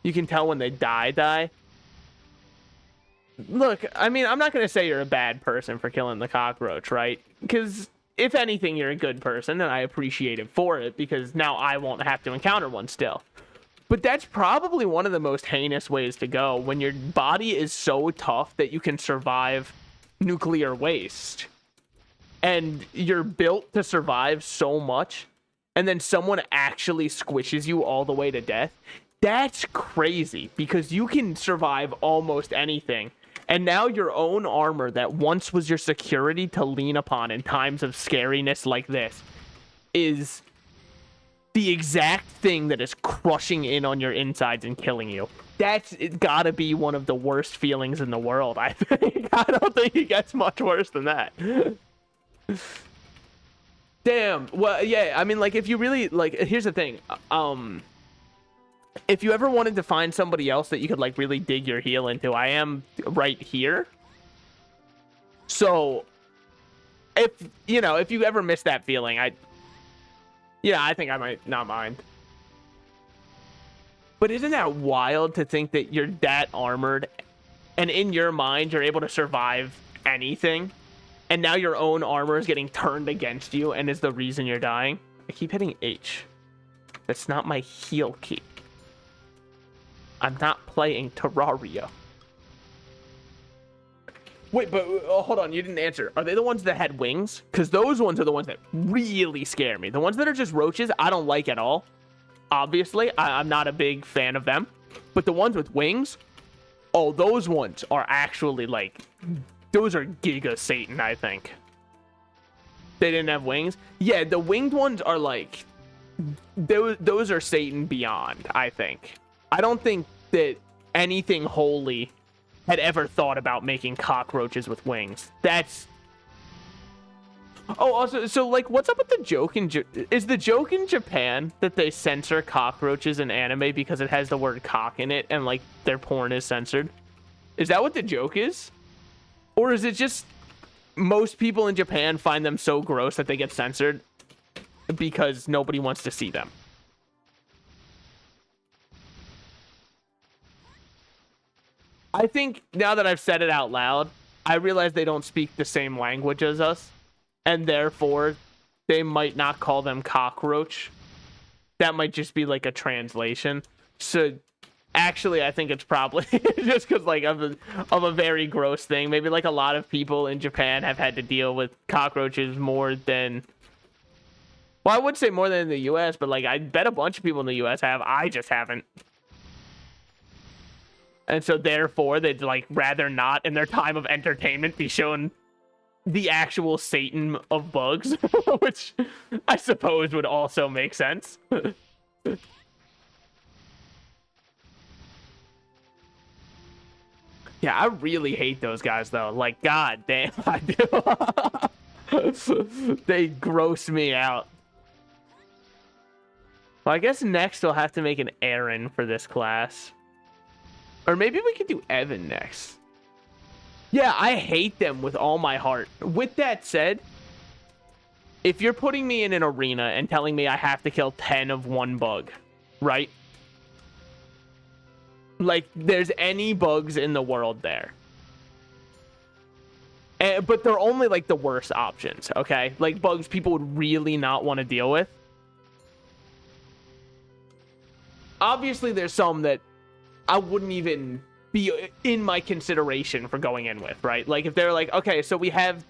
You can tell when they die. Look, I mean, I'm not going to say you're a bad person for killing the cockroach, right? Because if anything, you're a good person, and I appreciate it for it, because now I won't have to encounter one still. But that's probably one of the most heinous ways to go, when your body is so tough that you can survive nuclear waste. And you're built to survive so much, and then someone actually squishes you all the way to death. That's crazy, because you can survive almost anything. And now your own armor that once was your security to lean upon in times of scariness like this is the exact thing that is crushing in on your insides and killing you. That's gotta be one of the worst feelings in the world, I think. I don't think it gets much worse than that. Damn. Well, yeah, I mean, like, if you really, like, here's the thing. If you ever wanted to find somebody else that you could, like, really dig your heel into, I am right here. So, if you ever miss that feeling, I think I might not mind. But isn't that wild to think that you're that armored, and in your mind, you're able to survive anything? and now your own armor is getting turned against you and is the reason you're dying. I keep hitting H. That's not my heal key. I'm not playing Terraria. Wait, but hold on, you didn't answer. Are they the ones that had wings? Because those ones are the ones that really scare me. The ones that are just roaches, I don't like at all. Obviously, I'm not a big fan of them. But the ones with wings, oh, those ones are actually like, those are Giga Satan, I think. They didn't have wings? Yeah, the winged ones are like, those are Satan beyond, I think. I don't think that anything holy had ever thought about making cockroaches with wings. That's... Oh, also, so, like, what's up with the joke in... Is the joke in Japan that they censor cockroaches in anime because it has the word cock in it and, like, their porn is censored? Is that what the joke is? Or is it just most people in Japan find them so gross that they get censored because nobody wants to see them? I think now that I've said it out loud, I realize they don't speak the same language as us, and therefore they might not call them cockroach. That might just be like a translation. So actually, I think it's probably just because like of a very gross thing. Maybe like a lot of people in Japan have had to deal with cockroaches more than... Well, I would say more than in the US, but like I bet a bunch of people in the US have. I just haven't. And so therefore, they'd like rather not in their time of entertainment be shown the actual Satan of bugs, which I suppose would also make sense. Yeah, I really hate those guys though. Like, god damn, I do. They gross me out. Well, I guess next we'll have to make an Aaron for this class. Or maybe we could do Evan next. Yeah, I hate them with all my heart. With that said, if you're putting me in an arena and telling me I have to kill 10 of one bug, right? Like, there's any bugs in the world there. But they're only, like, the worst options, okay? Like, bugs people would really not want to deal with. Obviously, there's some that I wouldn't even be in my consideration for going in with, right? Like, if they're like, okay, so we have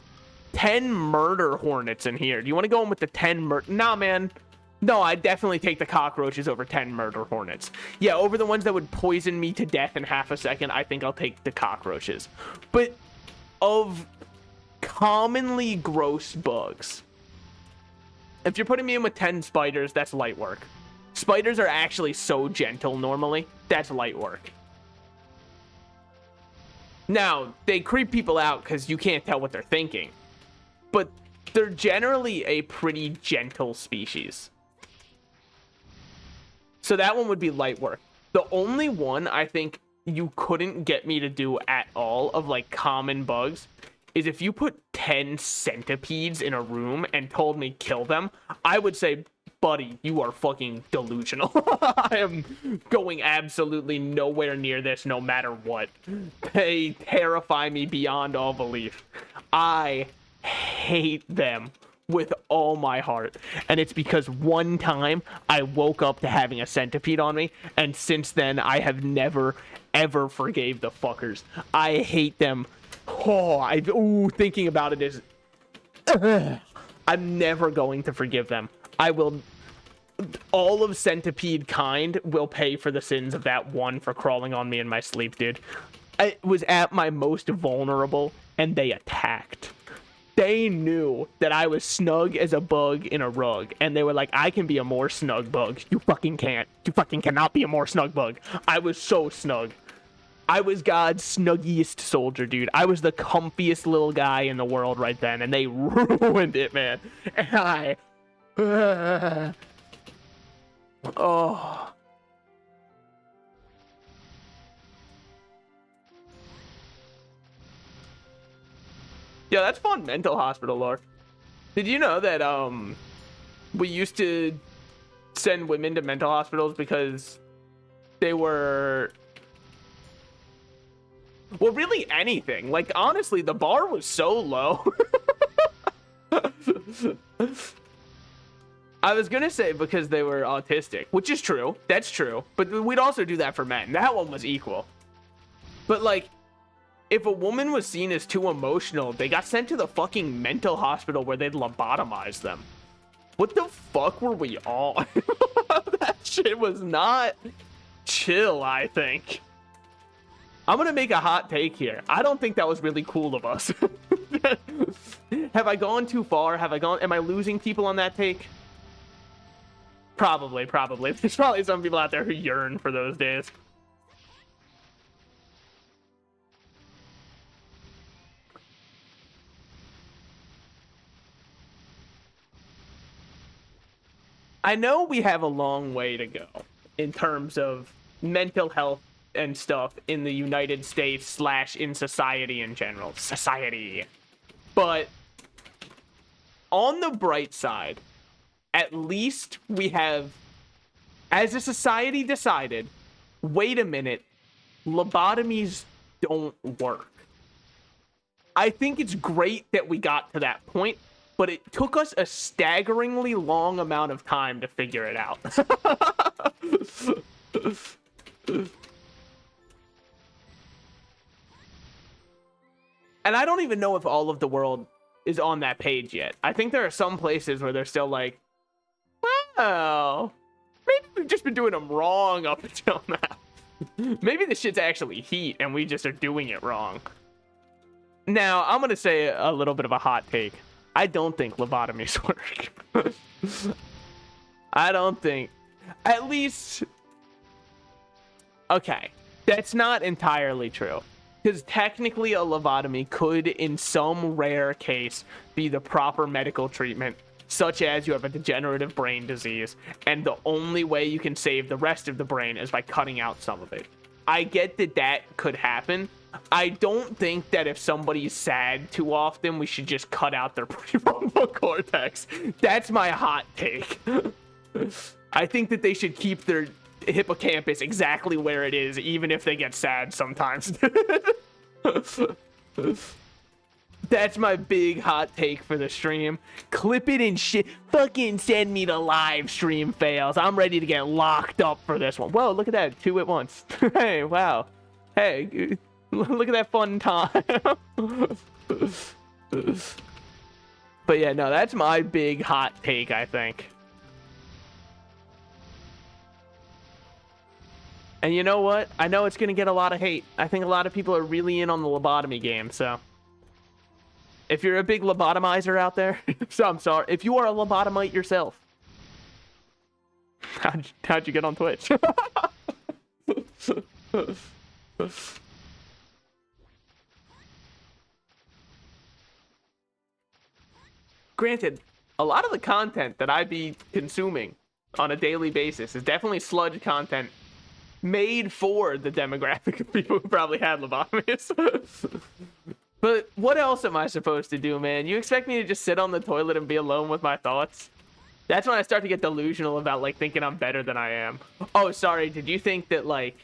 10 murder hornets in here. Do you want to go in with the 10 murder? Nah, man. No, I'd definitely take the cockroaches over 10 murder hornets. Yeah, over the ones that would poison me to death in half a second, I think I'll take the cockroaches. But of commonly gross bugs, if you're putting me in with 10 spiders, that's light work. Spiders are actually so gentle normally. That's light work. Now, they creep people out because you can't tell what they're thinking. But they're generally a pretty gentle species. So that one would be light work. The only one I think you couldn't get me to do at all of like common bugs is if you put 10 centipedes in a room and told me kill them, I would say, buddy, you are fucking delusional. I am going absolutely nowhere near this no matter what. They terrify me beyond all belief. I hate them with all my heart. And it's because one time I woke up to having a centipede on me, and since then I have never, ever forgave the fuckers. I hate them. Thinking about it is... I'm never going to forgive them. I will... All of centipede kind will pay for the sins of that one for crawling on me in my sleep, dude. I was at my most vulnerable, and they attacked. They knew that I was snug as a bug in a rug, and they were like, I can be a more snug bug. You fucking can't. You fucking cannot be a more snug bug. I was so snug. I was God's snuggiest soldier, dude. I was the comfiest little guy in the world right then, and they ruined it, man. And I... Oh... Yeah, that's fun mental hospital lore. Did you know that we used to send women to mental hospitals because they were Well, really anything. Like, honestly, the bar was so low. I was gonna say because they were autistic, which is true. That's true. But we'd also do that for men. That one was equal. But, like, if a woman was seen as too emotional, they got sent to the fucking mental hospital where they'd lobotomize them. What the fuck were we on? That shit was not chill, I think. I'm gonna make a hot take here. I don't think that was really cool of us. Have I gone too far? Am I losing people on that take? Probably. There's probably some people out there who yearn for those days. I know we have a long way to go in terms of mental health and stuff in the United States / in society in general. Society. But on the bright side, at least we have, as a society, decided, wait a minute, lobotomies don't work. I think it's great that we got to that point, but it took us a staggeringly long amount of time to figure it out. And I don't even know if all of the world is on that page yet. I think there are some places where they're still like, well, maybe we've just been doing them wrong up until now. Maybe the shit's actually heat and we just are doing it wrong. Now, I'm going to say a little bit of a hot take. I don't think lobotomies work. I don't think. At least... Okay, that's not entirely true. Because technically a lobotomy could, in some rare case, be the proper medical treatment, such as you have a degenerative brain disease, and the only way you can save the rest of the brain is by cutting out some of it. I get that that could happen. I don't think that if somebody's sad too often, we should just cut out their prefrontal cortex. That's my hot take. I think that they should keep their hippocampus exactly where it is, even if they get sad sometimes. That's my big hot take for the stream. Clip it and shit. Fucking send me the live stream fails. I'm ready to get locked up for this one. Whoa, look at that. 2 at once. Hey, wow. Hey, look at that fun time. But yeah, no, that's my big hot take, I think. And you know what? I know it's going to get a lot of hate. I think a lot of people are really in on the lobotomy game, so... If you're a big lobotomizer out there, so I'm sorry. If you are a lobotomite yourself, how'd you get on Twitch? Granted, a lot of the content that I be consuming on a daily basis is definitely sludge content made for the demographic of people who probably had lobotomies. But what else am I supposed to do, man? You expect me to just sit on the toilet and be alone with my thoughts? That's when I start to get delusional about, like, thinking I'm better than I am. Oh, sorry, did you think that, like,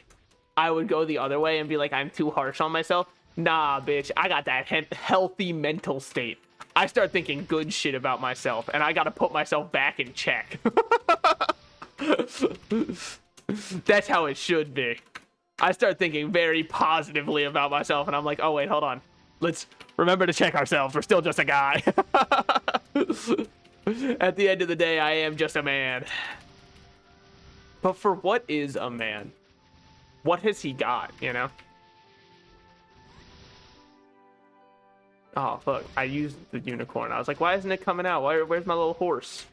I would go the other way and be like, I'm too harsh on myself? Nah, bitch, I got that healthy mental state. I start thinking good shit about myself, and I gotta put myself back in check. That's how it should be. I start thinking very positively about myself, and I'm like, oh, wait, hold on. Let's remember to check ourselves. We're still just a guy. At the end of the day, I am just a man. But for what is a man? What has he got, you know? Oh, fuck. I used the unicorn. I was like, why isn't it coming out? Where's my little horse?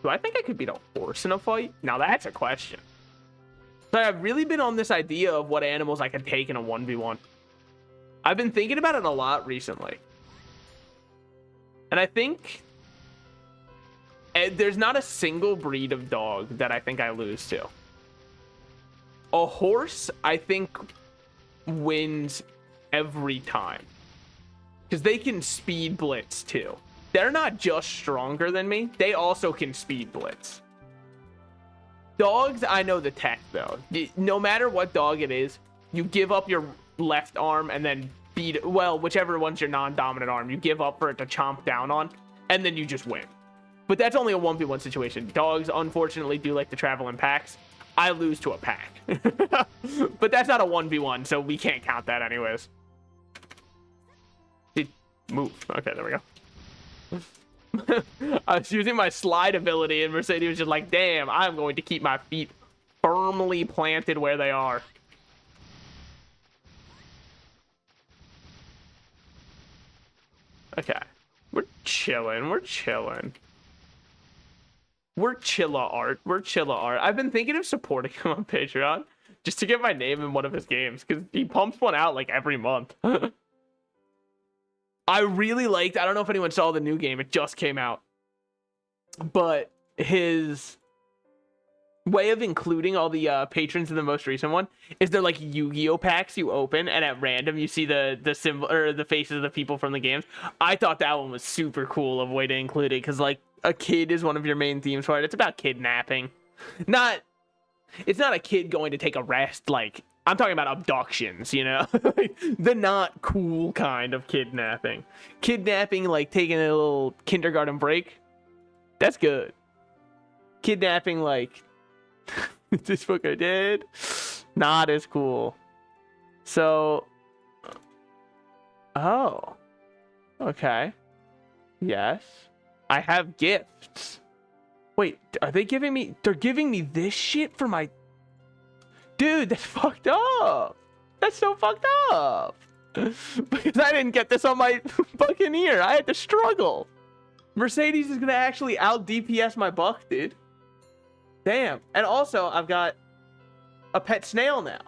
Do I think I could beat a horse in a fight? Now that's a question. So I've really been on this idea of what animals I could take in a 1v1. I've been thinking about it a lot recently. And I think there's not a single breed of dog that I think I lose to. A horse, I think, wins every time. Because they can speed blitz too. They're not just stronger than me, they also can speed blitz. Dogs, I know the tech, though. No matter what dog it is, you give up your left arm and then beat, well, whichever one's your non-dominant arm, you give up for it to chomp down on, and then you just win. But that's only a 1v1 situation. Dogs, unfortunately, do like to travel in packs. I lose to a pack. But that's not a 1v1, so we can't count that anyways. Move. Okay, there we go. I was using my slide ability, and Mercedes was just like, damn, I'm going to keep my feet firmly planted where they are. Okay. We're chilling. We're chilling. We're chilla art. We're chilla art. I've been thinking of supporting him on Patreon just to get my name in one of his games because he pumps one out like every month. I really liked, I don't know if anyone saw the new game. It just came out. But his way of including all the patrons in the most recent one is they're like Yu-Gi-Oh packs you open, and at random you see the symbol or the faces of the people from the games. I thought that one was super cool of a way to include it because like a kid is one of your main themes for it. It's about kidnapping. It's not a kid going to take a rest. Like, I'm talking about abductions, you know? The not cool kind of kidnapping. Kidnapping, like taking a little kindergarten break. That's good. Kidnapping, like, this book I did, not as cool. So, oh, okay. Yes. I have gifts. Wait, are they giving me... They're giving me this shit for my... Dude, that's fucked up. That's so fucked up. Because I didn't get this on my Buccaneer. I had to struggle. Mercedes is going to actually out-DPS my Buck, dude. Damn. And also, I've got a pet snail now.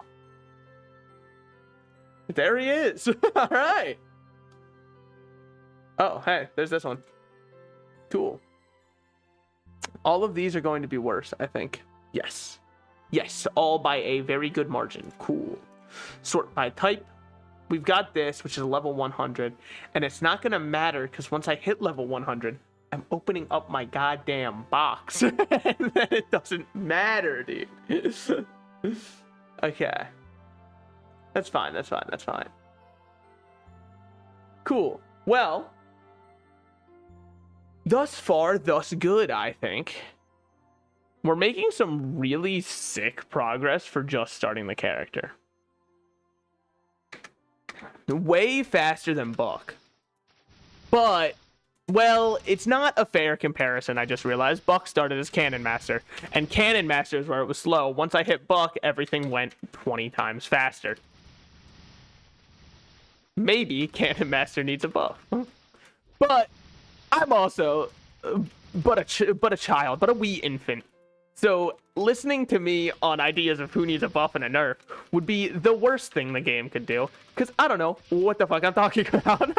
There he is. All right. Oh, hey, there's this one. Cool. All of these are going to be worse, I think. Yes. Yes, all by a very good margin. Cool. Sort by type. We've got this, which is level 100. And it's not going to matter, because once I hit level 100, I'm opening up my goddamn box. And then it doesn't matter, dude. Okay. That's fine, that's fine, that's fine. Cool. Well, thus far, thus good, I think. We're making some really sick progress for just starting the character. Way faster than Buck. But, well, it's not a fair comparison, I just realized. Buck started as Cannon Master, and Cannon Master is where it was slow. Once I hit Buck, everything went 20 times faster. Maybe Cannon Master needs a buff. But I'm also but a child, but a wee infant. So listening to me on ideas of who needs a buff and a nerf would be the worst thing the game could do. Because I don't know what the fuck I'm talking about.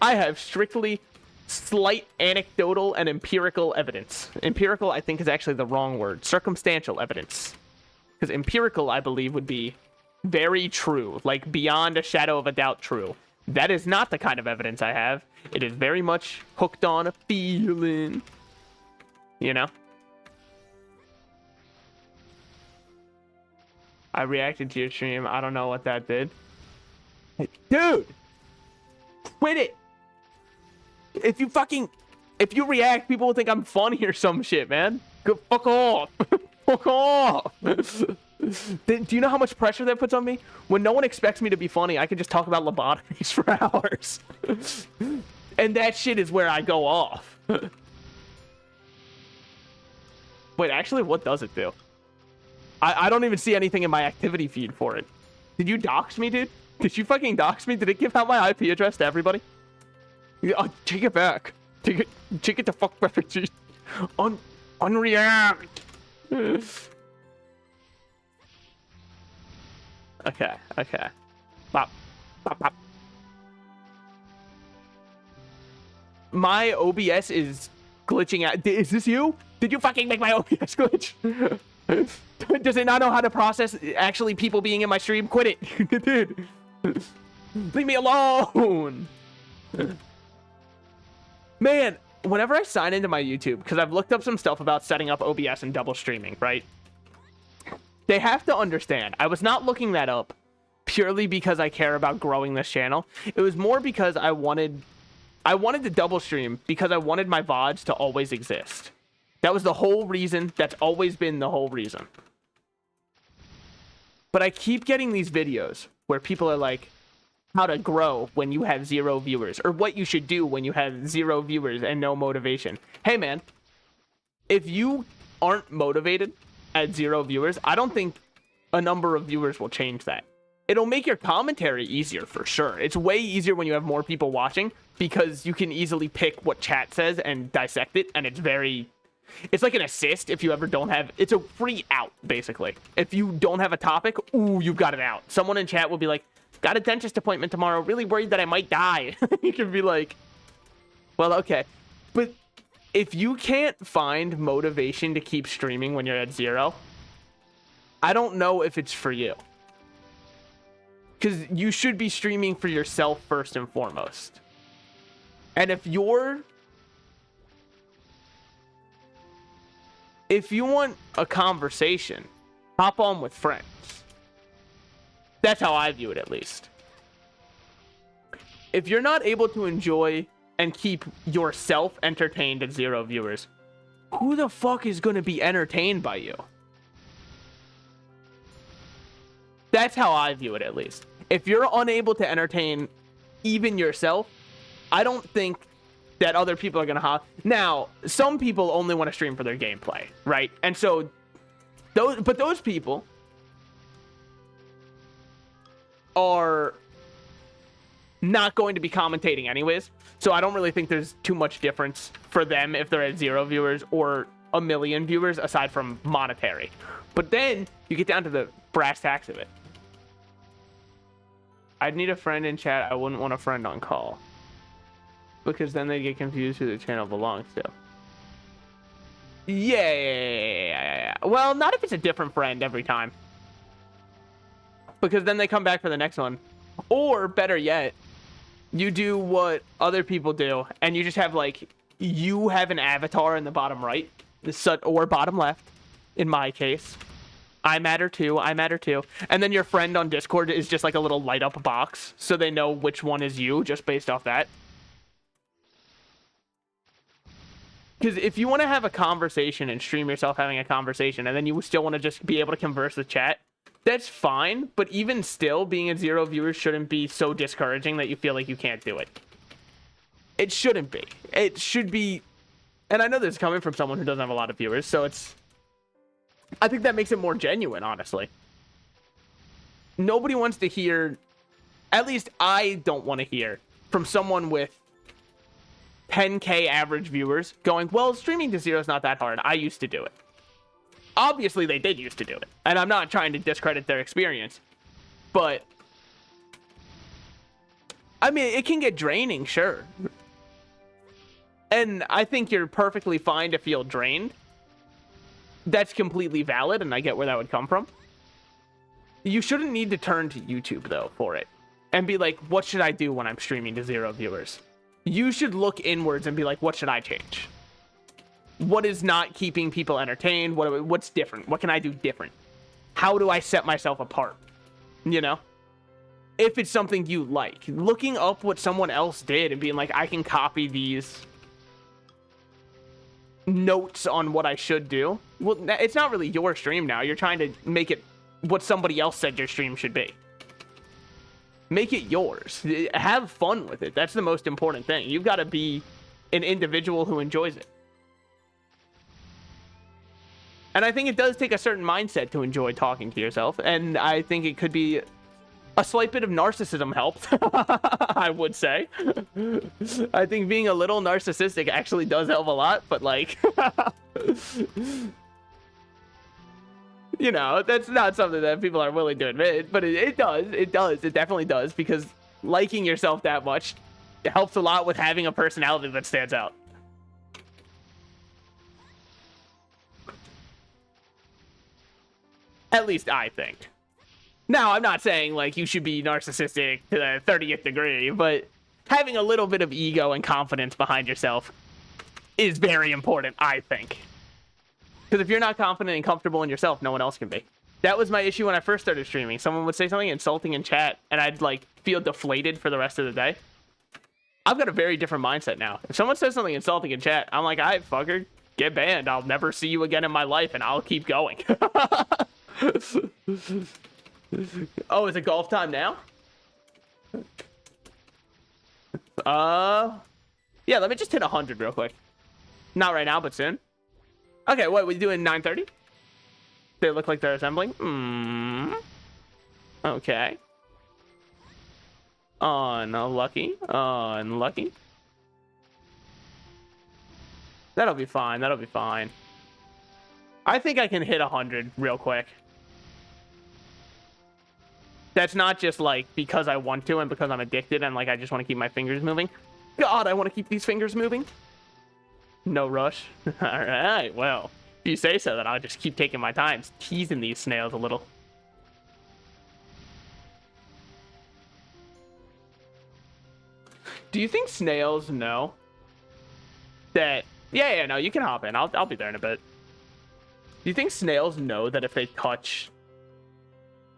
I have strictly slight anecdotal and empirical evidence. Empirical, I think, is actually the wrong word. Circumstantial evidence. Because empirical, I believe, would be very true. Like, beyond a shadow of a doubt true. That is not the kind of evidence I have. It is very much hooked on a feeling. You know? I reacted to your stream. I don't know what that did. Hey, dude! Quit it! If you react, people will think I'm funny or some shit, man. Go fuck off! Fuck off! Do you know how much pressure that puts on me? When no one expects me to be funny, I can just talk about lobotomies for hours. And that shit is where I go off. Wait, actually, what does it do? I don't even see anything in my activity feed for it. Did you dox me, dude? Did you fucking dox me? Did it give out my IP address to everybody? Oh, take it back. Take it the fuck back. Unreact. Okay, okay. Bop. Bop, bop. My OBS is glitching out. Is this you? Did you fucking make my OBS glitch? Does it not know how to process actually people being in my stream? Quit it. Dude. Leave me alone. Man, whenever I sign into my YouTube, because I've looked up some stuff about setting up OBS and double streaming, right? They have to understand, I was not looking that up purely because I care about growing this channel. It was more because I wanted to double stream because I wanted my VODs to always exist. That was the whole reason. That's always been the whole reason. But I keep getting these videos where people are like, how to grow when you have 0 viewers, or what you should do when you have 0 viewers and no motivation. Hey man, if you aren't motivated at 0 viewers, I don't think a number of viewers will change that. It'll make your commentary easier for sure. It's way easier when you have more people watching because you can easily pick what chat says and dissect it, and it's like an assist if you ever don't have, it's a free out basically. If you don't have a topic, ooh, you've got it out. Someone in chat will be like, got a dentist appointment tomorrow, really worried that I might die. You can be like, well, okay. But if you can't find motivation to keep streaming when you're at 0, I don't know if it's for you. Because you should be streaming for yourself first and foremost. And if you want a conversation, hop on with friends. That's how I view it, at least. If you're not able to enjoy and keep yourself entertained at 0 viewers, who the fuck is going to be entertained by you? That's how I view it, at least. If you're unable to entertain even yourself, I don't think that other people are going to hop. Now, some people only want to stream for their gameplay, right? And so, those people are not going to be commentating anyways. So I don't really think there's too much difference for them if they're at 0 viewers or 1 million viewers, aside from monetary. But then you get down to the brass tacks of it. I'd need a friend in chat. I wouldn't want a friend on call, because then they get confused who the channel belongs to. Yeah. Well, not if it's a different friend every time, because then they come back for the next one. Or better yet, you do what other people do, and you just have like, you have an avatar in the bottom right, or bottom left, in my case. I matter too. And then your friend on Discord is just like a little light up box, so they know which one is you just based off that. Because if you want to have a conversation and stream yourself having a conversation, and then you still want to just be able to converse with chat, that's fine. But even still, being at 0 viewers shouldn't be so discouraging that you feel like you can't do it. It shouldn't be. It should be. And I know this is coming from someone who doesn't have a lot of viewers, so I think that makes it more genuine, honestly. Nobody wants to hear, at least I don't want to hear, from someone with 10K average viewers going, well, streaming to 0 is not that hard. I used to do it. Obviously, they did used to do it. And I'm not trying to discredit their experience. But, I mean, it can get draining, sure. And I think you're perfectly fine to feel drained. That's completely valid, and I get where that would come from. You shouldn't need to turn to YouTube, though, for it. And be like, what should I do when I'm streaming to 0 viewers? You should look inwards and be like, what should I change? What is not keeping people entertained? What's different? What can I do different? How do I set myself apart? You know? If it's something you like. Looking up what someone else did and being like, I can copy these notes on what I should do. Well, it's not really your stream now. You're trying to make it what somebody else said your stream should be. Make it yours. Have fun with it. That's the most important thing. You've got to be an individual who enjoys it. And I think it does take a certain mindset to enjoy talking to yourself. And I think it could be a slight bit of narcissism helped, I would say. I think being a little narcissistic actually does help a lot, but like, you know, that's not something that people are willing to admit, but it definitely does, because liking yourself that much helps a lot with having a personality that stands out. At least I think. Now, I'm not saying, like, you should be narcissistic to the 30th degree, but having a little bit of ego and confidence behind yourself is very important, I think. Because if you're not confident and comfortable in yourself, no one else can be. That was my issue when I first started streaming. Someone would say something insulting in chat, and I'd like feel deflated for the rest of the day. I've got a very different mindset now. If someone says something insulting in chat, I'm like, all right, fucker, get banned. I'll never see you again in my life, and I'll keep going. Oh, is it golf time now? Yeah, let me just hit 100 real quick. Not right now, but soon. Okay, what, we doing 9:30? They look like they're assembling? Okay. Unlucky. Unlucky. That'll be fine. That'll be fine. I think I can hit 100 real quick. That's not just like because I want to and because I'm addicted and like I just want to keep my fingers moving. God, I want to keep these fingers moving. No rush. All right, well, if you say so, then I'll just keep taking my time, teasing these snails a little. Do you think snails know that? Yeah, no, you can hop in. I'll be there in a bit. Do you think snails know that if they touch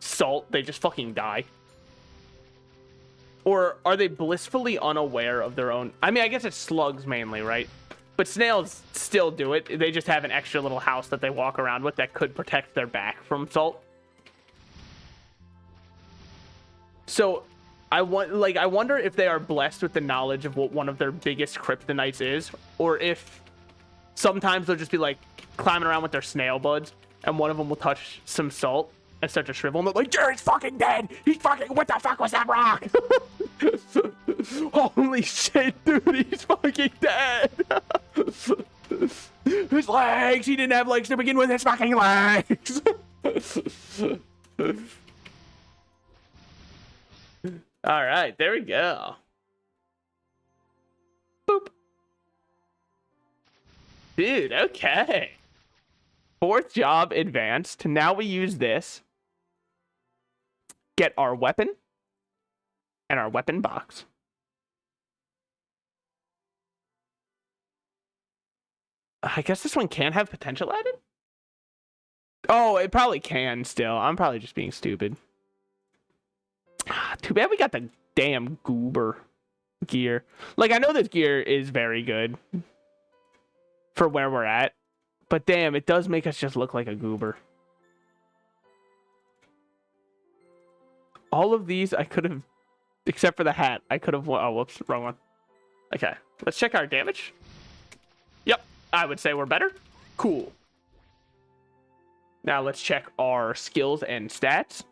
salt, they just fucking die? Or are they blissfully unaware of their own? I mean, I guess it's slugs mainly, right? But snails still do it. They just have an extra little house that they walk around with that could protect their back from salt. So I wonder if they are blessed with the knowledge of what one of their biggest kryptonites is, or if sometimes they'll just be like climbing around with their snail buds and one of them will touch some salt and start to shrivel and they're like, Jerry's fucking dead! He's fucking, what the fuck was that rock? Holy shit, dude, he's fucking dead! His legs! He didn't have legs to begin with, his fucking legs! Alright, there we go. Boop. Dude, okay. 4th job advanced. Now we use this. Get our weapon. And our weapon box. I guess this one can have potential added? Oh, it probably can still. I'm probably just being stupid. Too bad we got the damn goober gear. Like, I know this gear is very good for where we're at, but damn, it does make us just look like a goober. All of these I could have, except for the hat, I could have, oh, whoops, wrong one. Okay, let's check our damage. Yep, I would say we're better. Cool. Now let's check our skills and stats.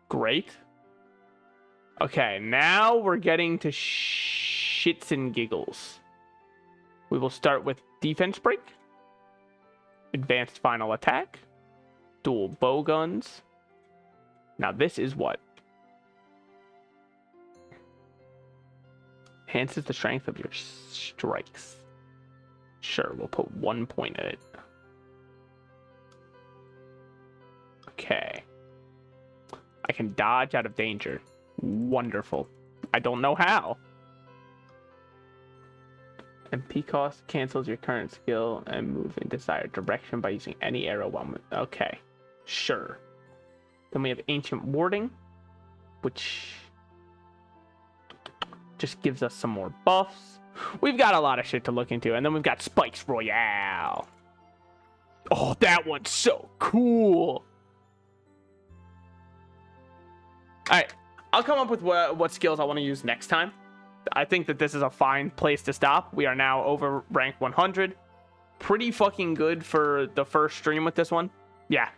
Great. Okay, now we're getting to shits and giggles. We will start with defense break, advanced final attack, dual bow guns. Now this is what? Enhances the strength of your strikes. Sure, we'll put 1 point in it. Okay. I can dodge out of danger. Wonderful. I don't know how. MP cost cancels your current skill and move in desired direction by using any arrow while moving. Okay. Sure. Then we have Ancient Warding, which just gives us some more buffs. We've got a lot of shit to look into. And then we've got Spikes Royale. Oh, that one's so cool. Alright, I'll come up with what skills I want to use next time. I think that this is a fine place to stop. We are now over rank 100. Pretty fucking good for the first stream with this one. Yeah.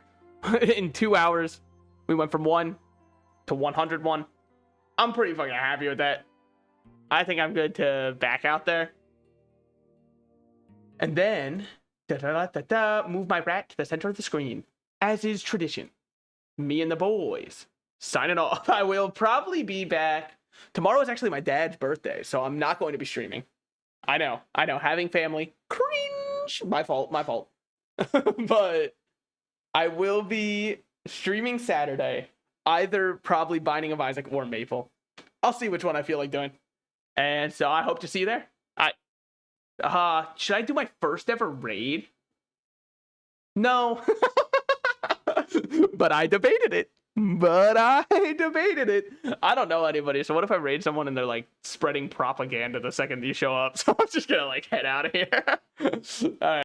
In 2 hours, we went from 1 to 101. I'm pretty fucking happy with that. I think I'm good to back out there. And then, move my rat to the center of the screen. As is tradition. Me and the boys. Signing off. I will probably be back. Tomorrow is actually my dad's birthday, so I'm not going to be streaming. I know. Having family. Cringe. My fault. But I will be streaming Saturday. Either probably Binding of Isaac or Maple. I'll see which one I feel like doing. And so I hope to see you there. Should I do my first ever raid? No. But I debated it. I don't know anybody. So what if I raid someone and they're like spreading propaganda the second you show up? So I'm just gonna like head out of here. All right.